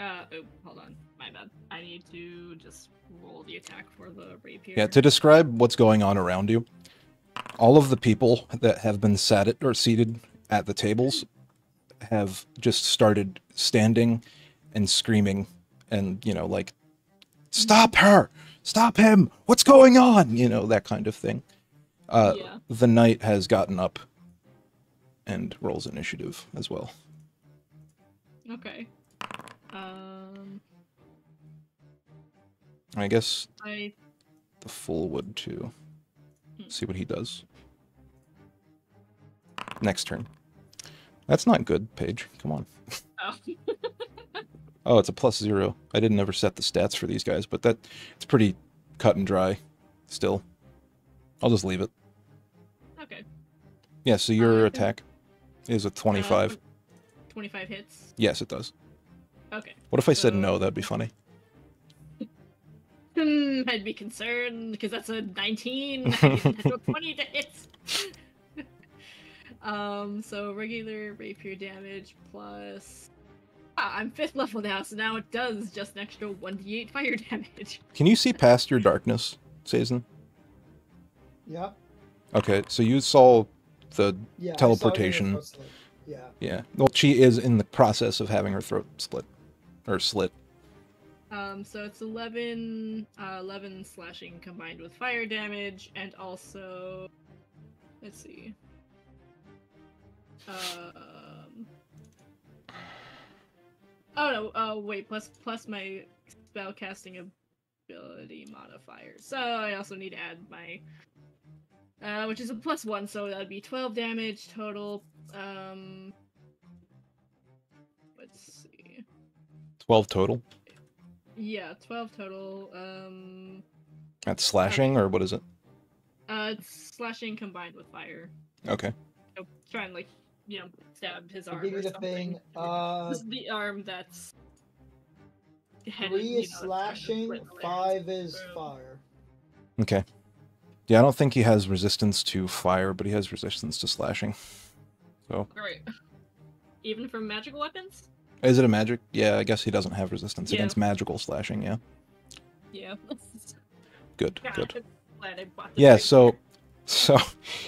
Oh, hold on. My bad. I need to just roll the attack for the rapier. Yeah, to describe what's going on around you, all of the people that have been seated at the tables have just started standing and screaming and, you know, like, "Stop her! Stop him! What's going on?" You know, that kind of thing. Yeah. The knight has gotten up and rolls initiative as well. Okay. I guess I the fool would too. See what he does. Next turn. That's not good, Paige. Come on. oh. Oh, it's a +0. I didn't ever set the stats for these guys, but it's pretty cut and dry still. I'll just leave it. Okay. Yeah, so your attack is a 25. 25 hits. Yes, it does. Okay. What if I said So- no? That'd be funny. I'd be concerned because that's a 19. I need a natural 20 to hit. So regular rapier damage plus. I'm 5th level now, so now it does just an extra 1d8 fire damage. Can you see past your darkness, Sazin? Yeah. Okay, so you saw the Yeah. I saw it in the teleportation. first slip. Yeah. Yeah. Well, she is in the process of having her throat split. Or slit. So it's 11 slashing combined with fire damage, and also, let's see. Oh no, wait, plus my spellcasting ability modifier. So I also need to add my, which is a +1, so that'd be 12 damage total. Let's see. 12 total? Yeah, 12 total. That's slashing, or what is it? It's slashing combined with fire. Okay. So try and, like, you know, stab his To arm give or you the something. thing, This is the arm that's... 3 is slashing, 5 is fire. Okay. Yeah, I don't think he has resistance to fire, but he has resistance to slashing. So, Great. Even for magical weapons? is it a magic? Yeah, I guess he doesn't have resistance Yeah. against magical slashing, yeah. Yeah. Good, God, good. I'm glad I bought this Yeah, thing. so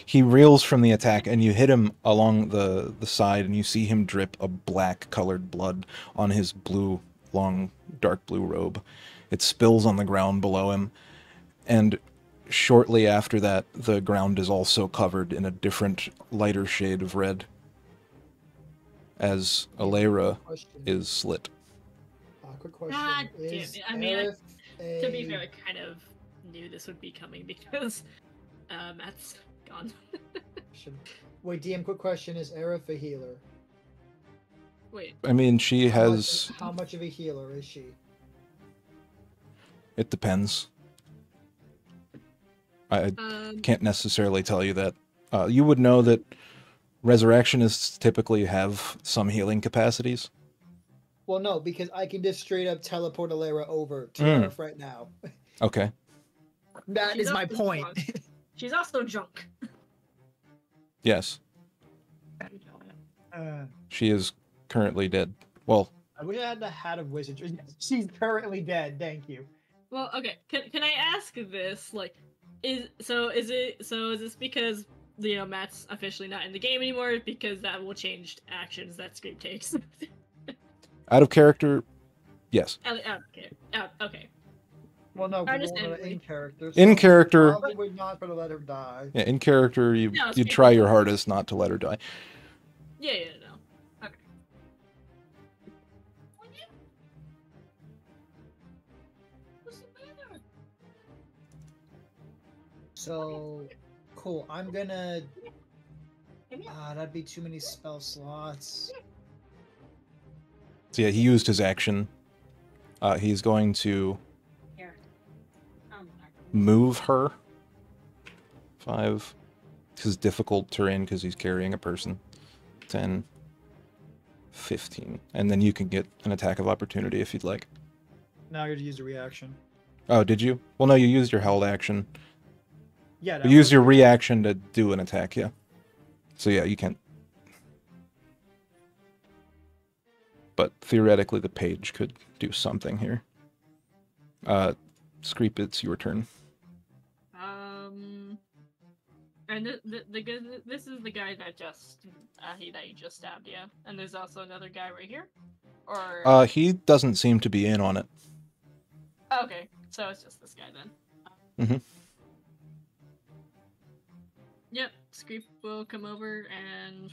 he reels from the attack, and you hit him along the side, and you see him drip a black-colored blood on his long, dark blue robe. It spills on the ground below him, and shortly after that, the ground is also covered in a different, lighter shade of red, as Alera Question. is slit. Quick question. God damn Is it. I mean, Aerith to be fair, I kind of knew this would be coming because Matt's gone. Wait, DM, quick question. Is Aerith a healer? Wait, I mean, she has... How much of a healer is she? It depends. I can't necessarily tell you that. You would know that resurrectionists typically have some healing capacities. Well, no, because I can just straight up teleport Alara over to Earth right now. Okay. That is my point. She's also junk. Yes. She is currently dead. Well, I wish I had the hat of wizardry. She's currently dead. Thank you. Well, okay. Can I ask this? Like, is this because Matt's officially not in the game anymore? Because that will change actions that Scream takes. out of character, yes. Okay. Well, no, but Understandably. in character. In character, probably not gonna let her die. yeah, in character, you No, you try your hardest not to let her die. Yeah, no. Okay. What's the matter? So, cool. I'm gonna. That'd be too many spell slots. So yeah, he used his action. He's going to move her. 5. This is difficult terrain because he's carrying a person. 10. 15. And then you can get an attack of opportunity if you'd like. Now you're to use a reaction. Oh, did you? Well, no, you used your held action. Yeah. You used your reaction to do an attack, yeah. So yeah, you can. But theoretically, the page could do something here. Screep, it's your turn. And this is the guy that you just stabbed, yeah. And there's also another guy right here, or he doesn't seem to be in on it. okay, so it's just this guy then. Mm-hmm. Yep, Screep will come over and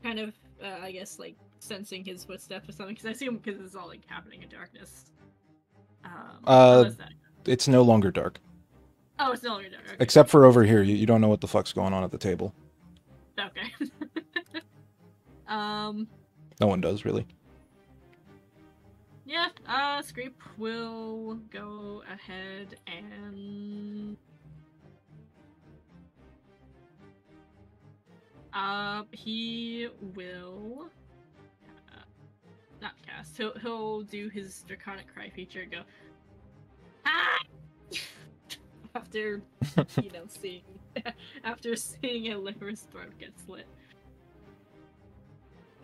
kind of, I guess, like sensing his footsteps or something, because I assume because it's all like happening in darkness. It's no longer dark. Oh, it's no longer dark. Okay. Except for over here, you don't know what the fuck's going on at the table. Okay. No one does, really. Yeah, Screep will go ahead and he will not cast. He'll do his Draconic Cry feature and go ah! after seeing Alara's throat get slit.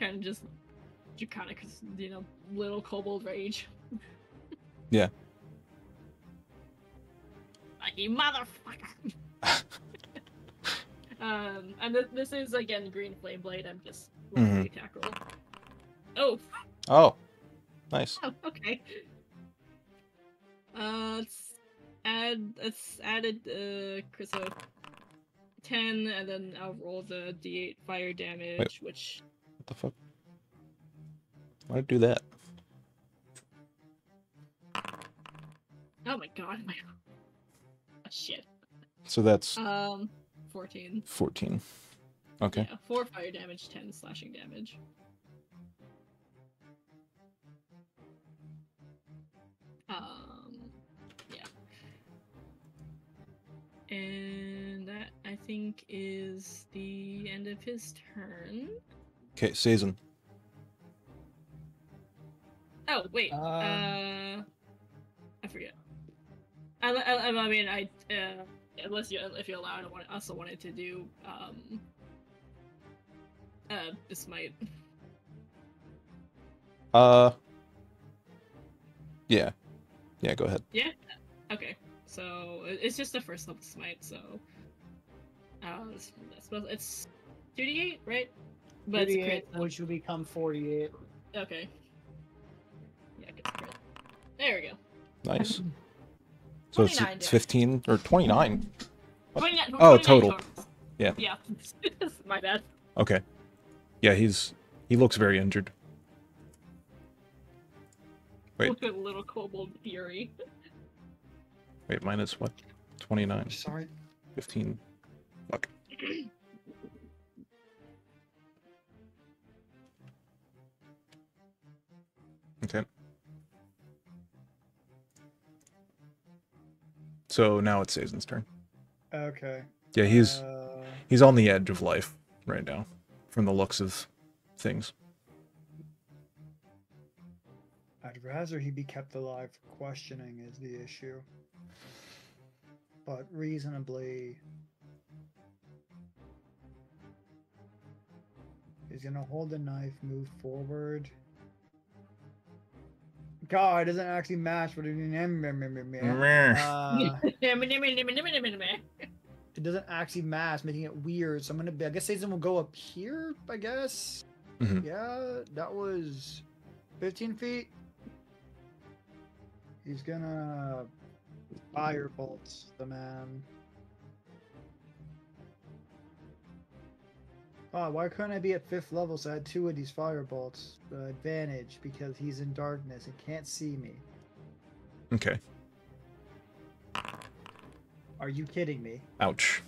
Kind of just Draconic, little kobold rage. Yeah. Like, you motherfucker! And this is again Green Flame Blade. I'm just attack roll. Oh. Oh. Nice. Oh, okay. It's added Chryso 10, and then I'll roll the D8 fire damage. Wait. Which. What the fuck? Why'd I do that? Oh my god! Oh, shit. So that's 14. 14. Okay. Yeah, 4 fire damage, 10 slashing damage. Yeah. And that, I think, is the end of his turn. Okay, Sazin. Oh, wait. I forget. I mean, if you allow it, I also wanted to do, this might. Yeah. Yeah, go ahead. Yeah? Okay. So, it's just a first level smite, so. It's 2d8, right? But 38, which will become 48. Okay. Yeah, get the crit. There we go. Nice. So it's 15 or 29. 29, Oh, 29 total. Yeah. Yeah. My bad. Okay. Yeah, he looks very injured. Wait. Look at little kobold fury. Wait, minus what? 29. Sorry. 15. Fuck. Okay. So now it's Sazen's turn. Okay. Yeah, he's on the edge of life right now, from the looks of things. I'd rather he be kept alive. Questioning is the issue. But reasonably, he's gonna hold the knife, move forward. God, it doesn't actually match what it it doesn't actually match, making it weird. So I'm gonna be, I guess Sazen will go up here, I guess. Mhm. Yeah, that was 15 feet. He's gonna firebolt the man. Oh, why couldn't I be at 5th level so I had 2 of these firebolts? The advantage, because he's in darkness and can't see me. Okay. Are you kidding me? Ouch.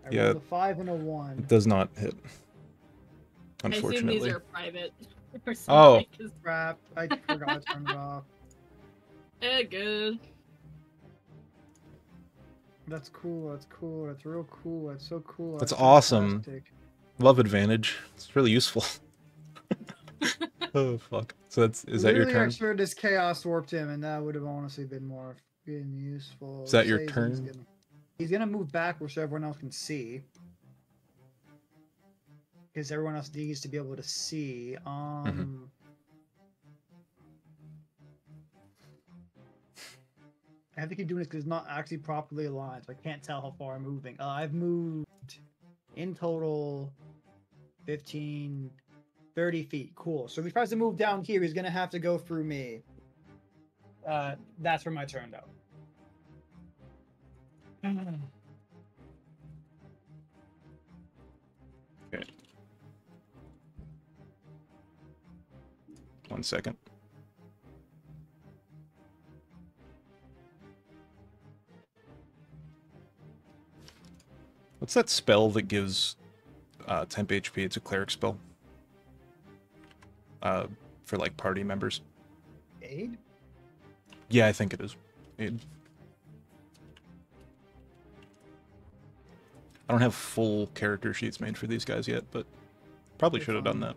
I Yeah. rolled a 5 and a 1. It does not hit. I assume Unfortunately. these are private. Or Oh. something, 'cause- Crap, I forgot to turn it off. Good. That's cool, that's cool, that's real cool, that's so cool. That's awesome. fantastic. Love advantage. It's really useful. Oh fuck. So is that your Literally, turn? I sure this chaos warped him, and that would have honestly been more useful. Is that your Sazen's turn? He's gonna move backwards so everyone else can see. Because everyone else needs to be able to see. I have to keep doing this because it's not actually properly aligned, so I can't tell how far I'm moving. I've moved in total 15, 30 feet. Cool. So if he tries to move down here, he's gonna have to go through me. That's for my turn, though. Okay. 1 second. What's that spell that gives temp HP? It's a cleric spell. For like party members. Aid? Yeah, I think it is. Aid. I don't have full character sheets made for these guys yet, but probably should have done that.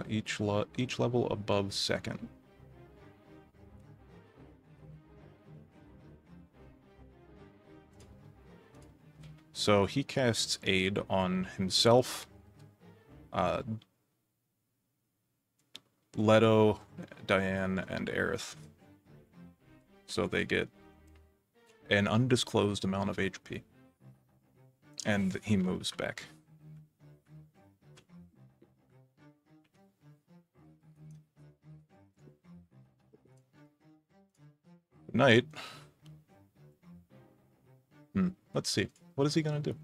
Each level above second. So he casts Aid on himself, Leto, Diane, and Aerith. So they get an undisclosed amount of HP. And he moves back. Night. Let's see. What is he gonna do?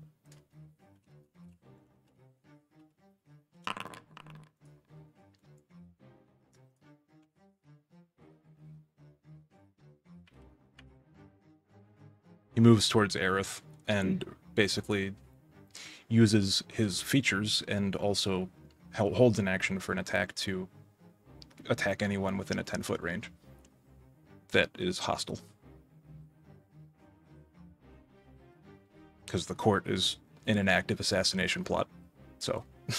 He moves towards Aerith and basically uses his features and also holds an action for an attack to attack anyone within a 10-foot range that is hostile. Because the court is in an active assassination plot. So, I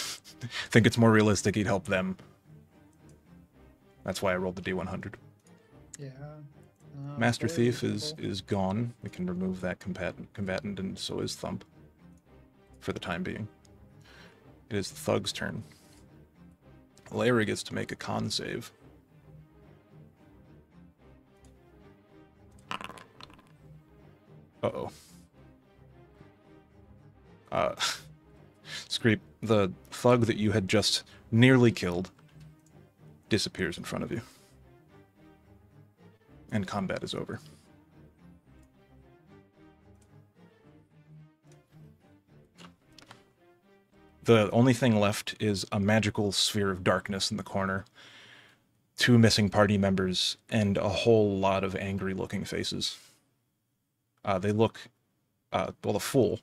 think it's more realistic he'd help them. That's why I rolled the D100. Yeah. Master very Thief reasonable. is gone. We can remove that combatant, and so is Thump. For the time being. It is the Thug's turn. Larry gets to make a con save. Uh-oh. Screep, the thug that you had just nearly killed disappears in front of you. And combat is over. The only thing left is a magical sphere of darkness in the corner, 2 missing party members, and a whole lot of angry-looking faces. They look... well, the Fool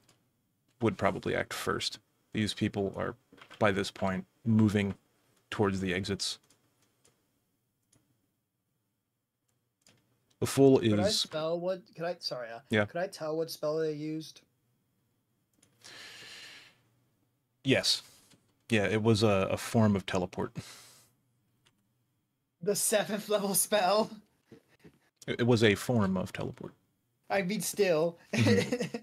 would probably act first. These people are, by this point, moving towards the exits. The Fool Could I is spell what? Could I? Sorry. Yeah. Could I tell what spell they used? yes, yeah. It was a form of teleport. The 7th level spell. It was a form of teleport. I mean, still. Mhm.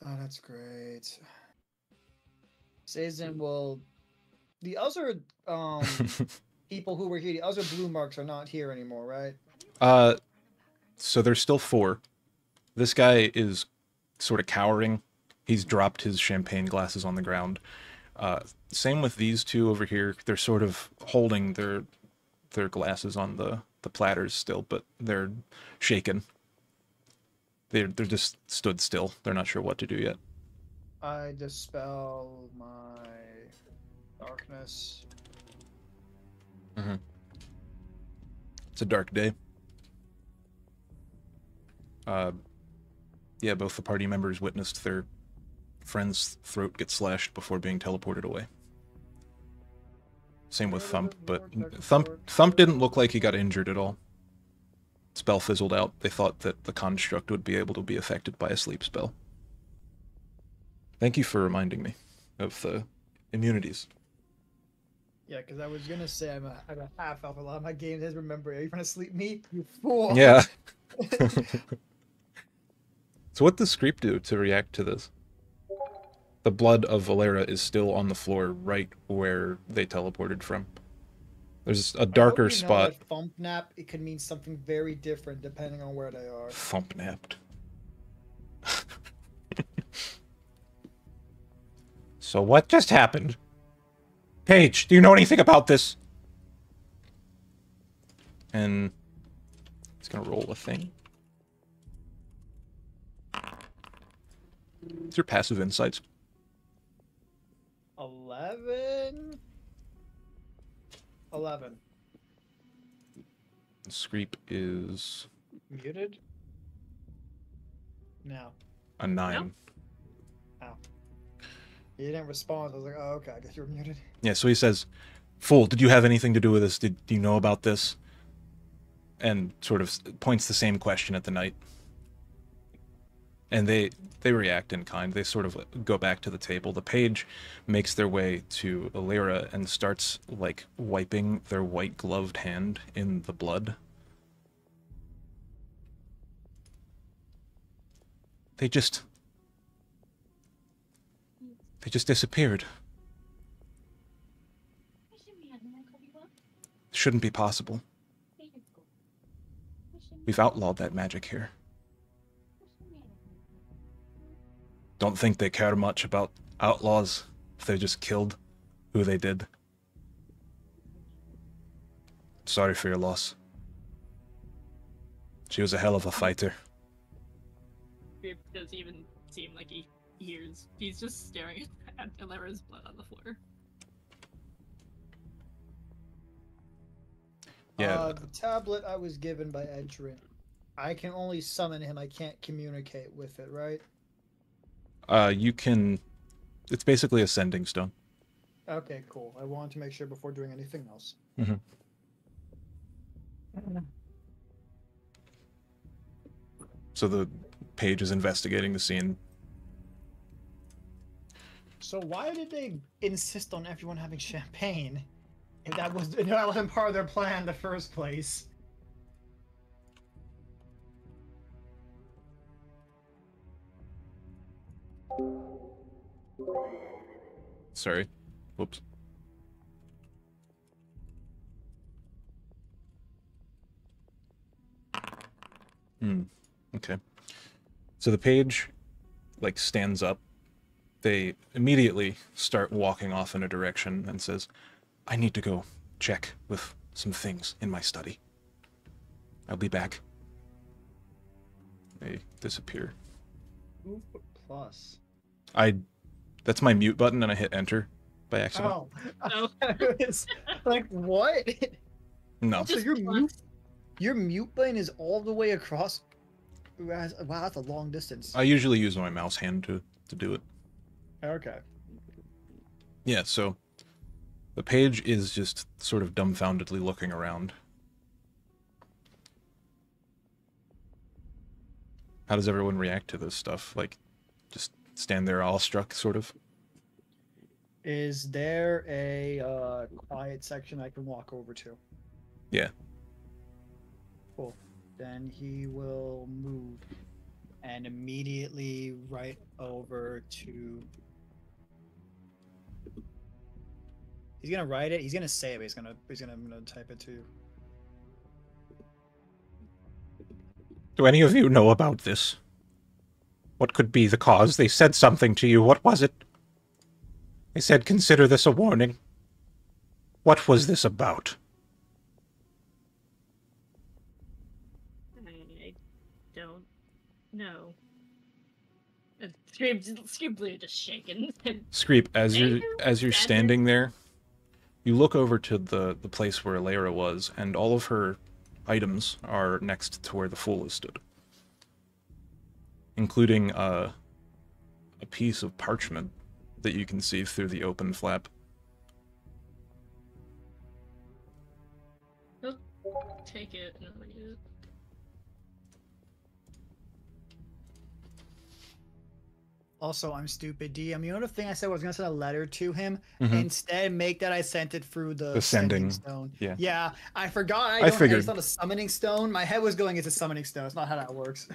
Oh, that's great. Sazin will. The other people who were here, the other blue marks are not here anymore, right? So there's still 4. This guy is sort of cowering. He's dropped his champagne glasses on the ground. Same with these 2 over here. They're sort of holding their glasses on the platters still, but they're shaken. They're just stood still. They're not sure what to do yet. I dispel my darkness. It's a dark day. Yeah, both the party members witnessed their friend's throat get slashed before being teleported away. Same with Thump, but Thump didn't look like he got injured at all. Spell fizzled out. They thought that the construct would be able to be affected by a sleep spell. Thank you for reminding me of the immunities. Yeah, because I was gonna say I'm a half elf. A lot of my games is remember. Are you trying to sleep me? You fool. Yeah. So what does Screep do to react to this? The blood of Valera is still on the floor right where they teleported from. There's a darker spot. Thump nap, it could mean something very different depending on where they are. Thump napped. So what just happened? Paige, do you know anything about this? And it's gonna roll a thing. It's your passive insights. 11. Screep is Muted? No. a 9. He didn't respond. I was like, oh, okay, I guess you're muted. Yeah, so he says, Fool, did you have anything to do with this? Do you know about this? And sort of points the same question at the knight. And they react in kind. They sort of go back to the table. The page makes their way to Alira and starts, like, wiping their white-gloved hand in the blood. They just disappeared. Shouldn't be possible. We've outlawed that magic here. Don't think they care much about outlaws if they just killed who they did. Sorry for your loss. She was a hell of a fighter. It doesn't even seem like he hears. He's just staring at Alira's blood on the floor. Yeah. The tablet I was given by Edrin. I can only summon him. I can't communicate with it, right? You can... It's basically a sending stone. Okay, cool. I wanted to make sure before doing anything else. Mm-hmm. So the page is investigating the scene. So why did they insist on everyone having champagne? If that wasn't part of their plan in the first place. Sorry. Whoops. Okay. So the page, like, stands up. They immediately start walking off in a direction and says, I need to go check with some things in my study. I'll be back. They disappear. Ooh, plus. That's my mute button and I hit enter by accident. Oh. It's like, what? No. So your mute button is all the way across. Wow, that's a long distance. I usually use my mouse hand to do it. Okay. Yeah, so the page is just sort of dumbfoundedly looking around. How does everyone react to this stuff? Like, just stand there awestruck, sort of? Is there a quiet section I can walk over to? Yeah. Cool. Then he will move and immediately right over to. He's gonna write it. He's gonna say it. But I'm gonna type it too. Do any of you know about this? What could be the cause? They said something to you. What was it? They said, consider this a warning. What was this about? I don't know. Screep just shaking. Screep, as you're standing there, you look over to the place where Alara was, and all of her items are next to where the Fool has stood. Including a piece of parchment that you can see through the open flap. I'll take it and I'll use it. Also, I'm stupid, DM. You know the thing I said I was gonna send a letter to him? Instead, make that I sent it through the sending stone. Yeah. Yeah, I forgot. I figured it's not a summoning stone. My head was going, it's a summoning stone. It's not how that works.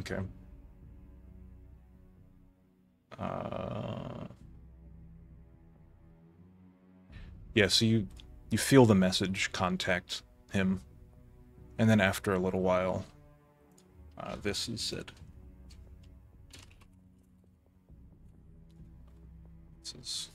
Okay. Yeah, so you feel the message contact him, and then after a little while, this is said. This is...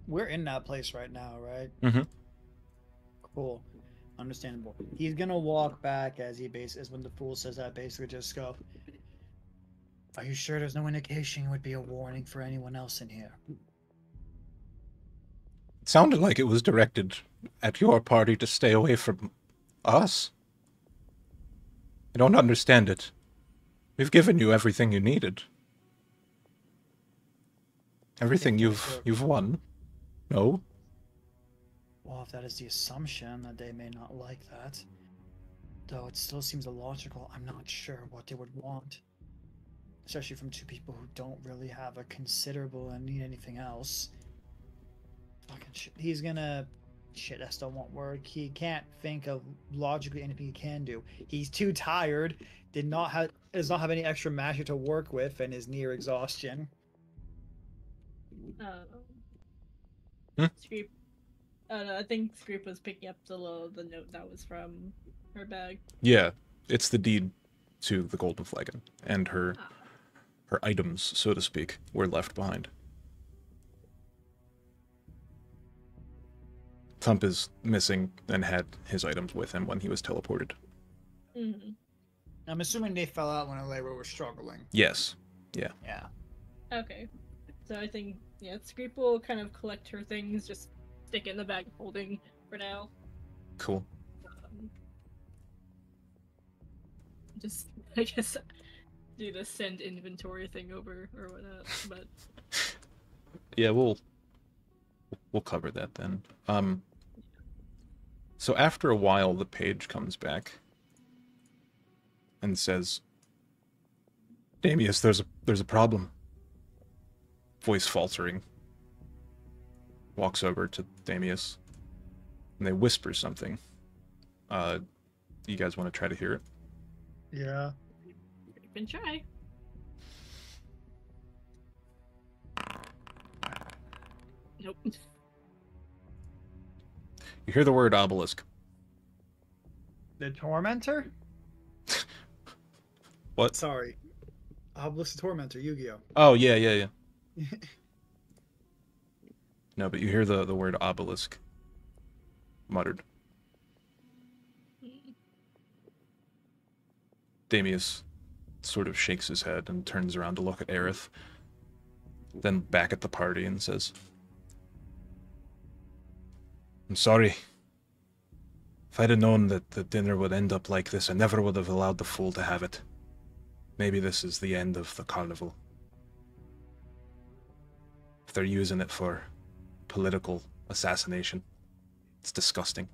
We're in that place right now, right? Mm-hmm. Cool. Understandable. He's gonna walk back as when the Fool says that, basically just go, are you sure there's no indication it would be a warning for anyone else in here? It sounded like it was directed at your party to stay away from us. I don't understand it. We've given you everything you needed. Everything you've won. No? Well, if that is the assumption that they may not like that, though it still seems illogical, I'm not sure what they would want. Especially from two people who don't really have a considerable and need anything else. Fucking shit. He's gonna... Shit, that still won't work. He can't think of logically anything he can do. He's too tired, does not have any extra magic to work with, and is near exhaustion. Screep. No, I think Screep was picking up the note that was from her bag. Yeah, it's the deed to the Golden Flagon, and her items, so to speak, were left behind. Thump is missing and had his items with him when he was teleported. Mm-hmm. I'm assuming they fell out when Alara was struggling. Yes. Yeah. Yeah. Okay. So I think, yeah, Screep will kind of collect her things, just stick it in the bag of holding for now. Cool. Just, I guess, do the send inventory thing over or whatnot, but... Yeah, we'll cover that then. So after a while, the page comes back and says, Damius, there's a problem. Voice faltering. Walks over to Damius, and they whisper something. You guys want to try to hear it? Yeah. You can try. Nope. You hear the word obelisk. The Tormentor? What? Sorry. Obelisk the Tormentor, Yu-Gi-Oh! Oh, yeah. No, but you hear the word obelisk muttered. Damius sort of shakes his head and turns around to look at Aerith, then back at the party and says, I'm sorry. If I'd have known that the dinner would end up like this, I never would have allowed the fool to have it. Maybe this is the end of the carnival. If they're using it for political assassination, it's disgusting.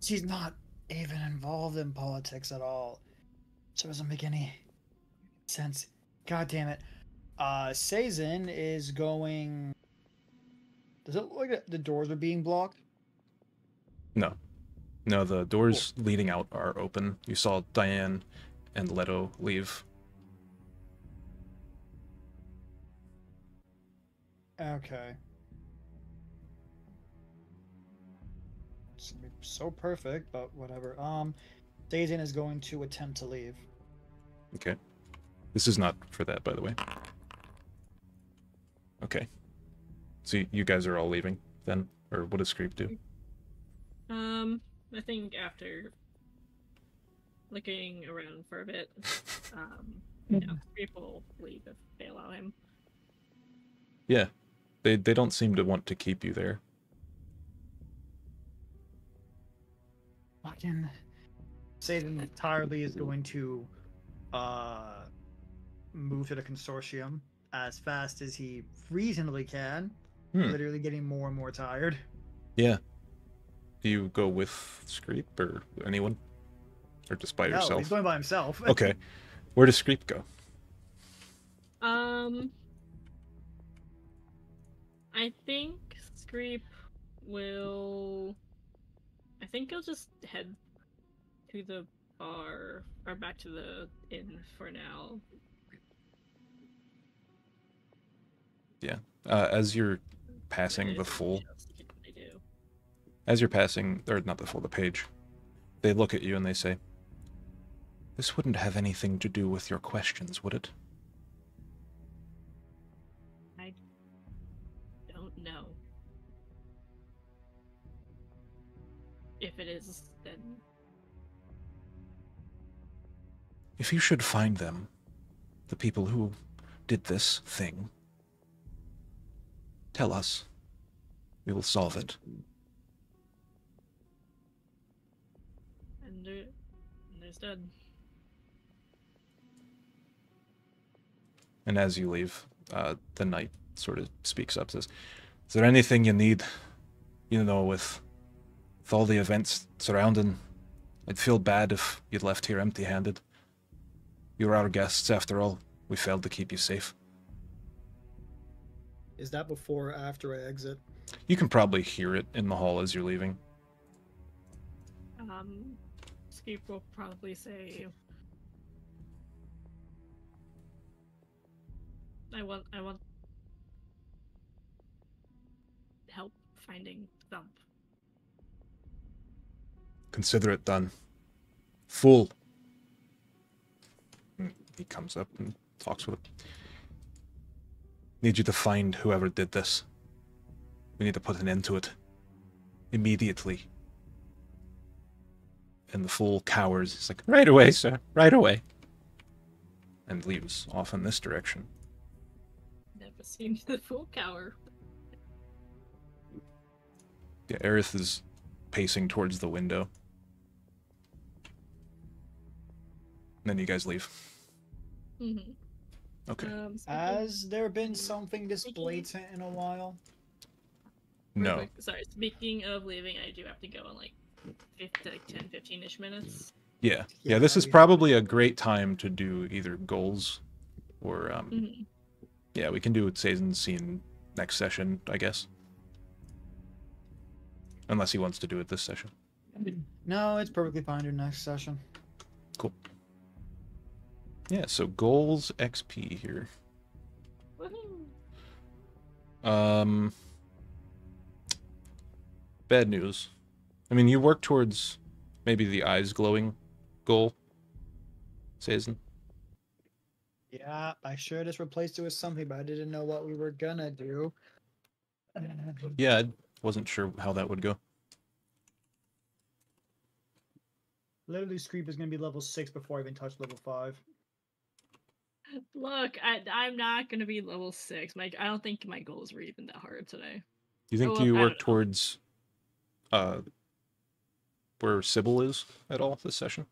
She's not even involved in politics at all. So it doesn't make any sense. God damn it. Sazin is going... Does it look like the doors are being blocked? No. No, the doors leading out are open. You saw Diane and Leto leave. Okay. It's gonna be so perfect, but whatever. Sazin is going to attempt to leave. Okay. This is not for that, by the way. Okay. So you guys are all leaving, then? Or what does Screep do? I think after looking around for a bit, Screep will leave if they allow him. Yeah. They don't seem to want to keep you there. Fucking Satan entirely is going to move to the consortium as fast as he reasonably can. Literally getting more and more tired. Yeah. Do you go with Screep or anyone? Or just by yourself? No, he's going by himself. Okay. Where does Screep go? I think Screep will... I think he'll just head to the bar, or back to the inn for now. Yeah. As you're passing the fool... As you're passing, or not the fool, the page, they look at you and they say, this wouldn't have anything to do with your questions, would it? I don't know. If it is, then... If you should find them, the people who did this thing, tell us. We will solve it. Understood. And as you leave, the knight sort of speaks up, says, is there anything you need, with all the events surrounding? I'd feel bad if you'd left here empty-handed. You're our guests, after all. We failed to keep you safe. Is that before or after I exit? You can probably hear it in the hall as you're leaving. Screep will probably say, I want help finding Thump. Consider it done. Fool. He comes up and talks with him. Need you to find whoever did this. We need to put an end to it. Immediately. And the fool cowers. He's like, right away, sir. Right away. And leaves off in this direction. Never seen the fool cower. Yeah, Aerith is pacing towards the window. And then you guys leave. Mm-hmm. Okay. Has there been something this blatant in a while? No. Sorry, speaking of leaving, I do have to go in like 10-15-ish minutes. Yeah, this is probably a great time to do either goals or, yeah, we can do Sazen's scene next session, I guess. Unless he wants to do it this session. No, it's perfectly fine to next session. Cool. Yeah, so goals XP here. Woohoo! Bad news. I mean, you work towards maybe the eyes glowing goal, Sazen. Yeah, I should have just replaced it with something, but I didn't know what we were gonna do. Yeah, I wasn't sure how that would go. Literally, Screep is gonna be level 6 before I even touch level 5. Look, I'm not gonna be level 6. I don't think my goals were even that hard today. Do you think well, you I work don't know. towards where Sybil is at all this session?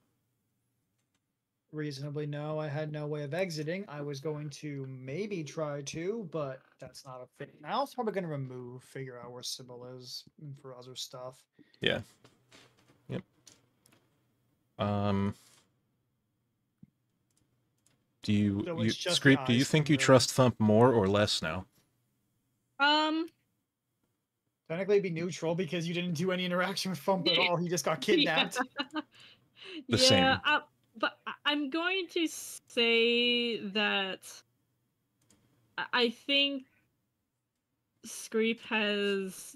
Reasonably, no. I had no way of exiting. I was going to maybe try to, but that's not a thing. I was probably gonna figure out where Sybil is for other stuff. Yeah. Yep. Do you, So you it's just Screep, the do you ice think thing, you really. trust Thump more or less now? Technically, it'd be neutral because you didn't do any interaction with Thump at all. He just got kidnapped. The same. But I'm going to say that I think Screep has.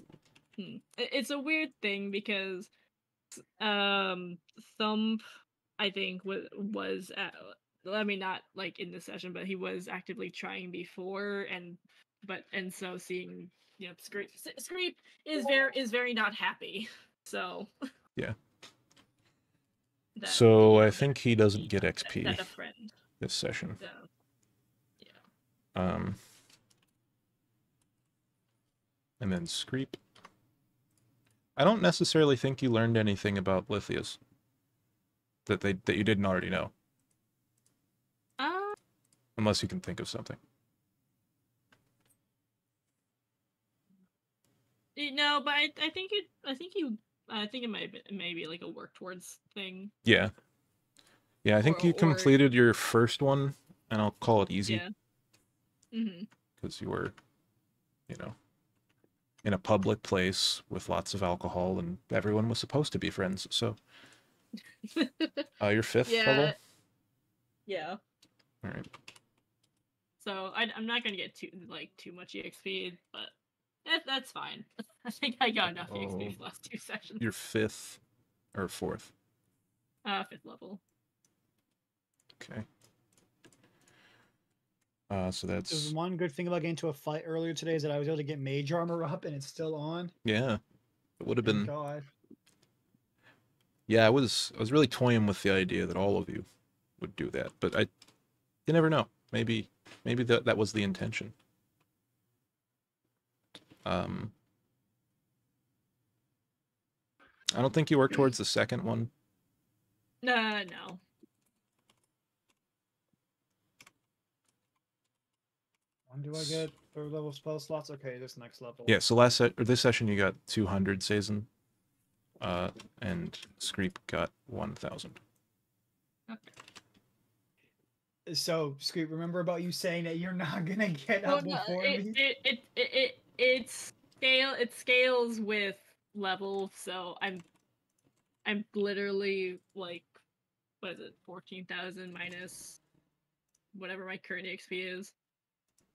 It's a weird thing because Thump, I think, was at, I mean, not like in this session, but he was actively trying before, and so seeing, you know, Screep is very not happy. So Yeah. that, So you know, I think he doesn't get XP that a friend. this session. So, yeah. And then Screep. I don't necessarily think you learned anything about Lithias that you didn't already know, unless you can think of something. No, but I think it might be like a work towards thing. Yeah. Yeah, I think you completed your first one, and I'll call it easy. Yeah. Mm-hmm. Because you were, you know, in a public place with lots of alcohol, and everyone was supposed to be friends. So, your fifth level. Yeah. All right. So I'm not gonna get too much EXP, but that's fine. I think I got enough EXP for the last 2 sessions. Your fifth or fourth? 5th level. Okay. So that's. There's one good thing about getting to a fight earlier today is that I was able to get mage armor up and it's still on. Yeah, it would have been. God. Yeah, I was really toying with the idea that all of you would do that, but you never know. Maybe that was the intention. I don't think you work towards the second one. No. When do I get 3rd level spell slots? Okay, this next level. Yeah, so this session you got 200 Sazin, and Screep got 1,000. Okay. So, Screep, remember about you saying that you're not gonna get up before me? It scales with level, so I'm literally like, what is it, 14,000 minus whatever my current XP is.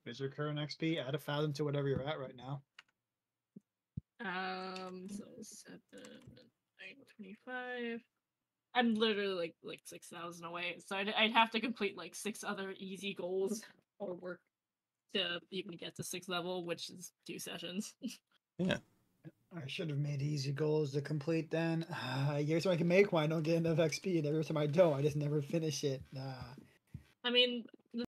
Is your current XP? Add 1,000 to whatever you're at right now. So 7, 9, 25. I'm literally like 6,000 away, so I'd have to complete like 6 other easy goals or work to even get to 6th level, which is 2 sessions. Yeah. I should have made easy goals to complete then. Every time I can make one, I don't get enough XP, and every time I don't, I just never finish it. I mean,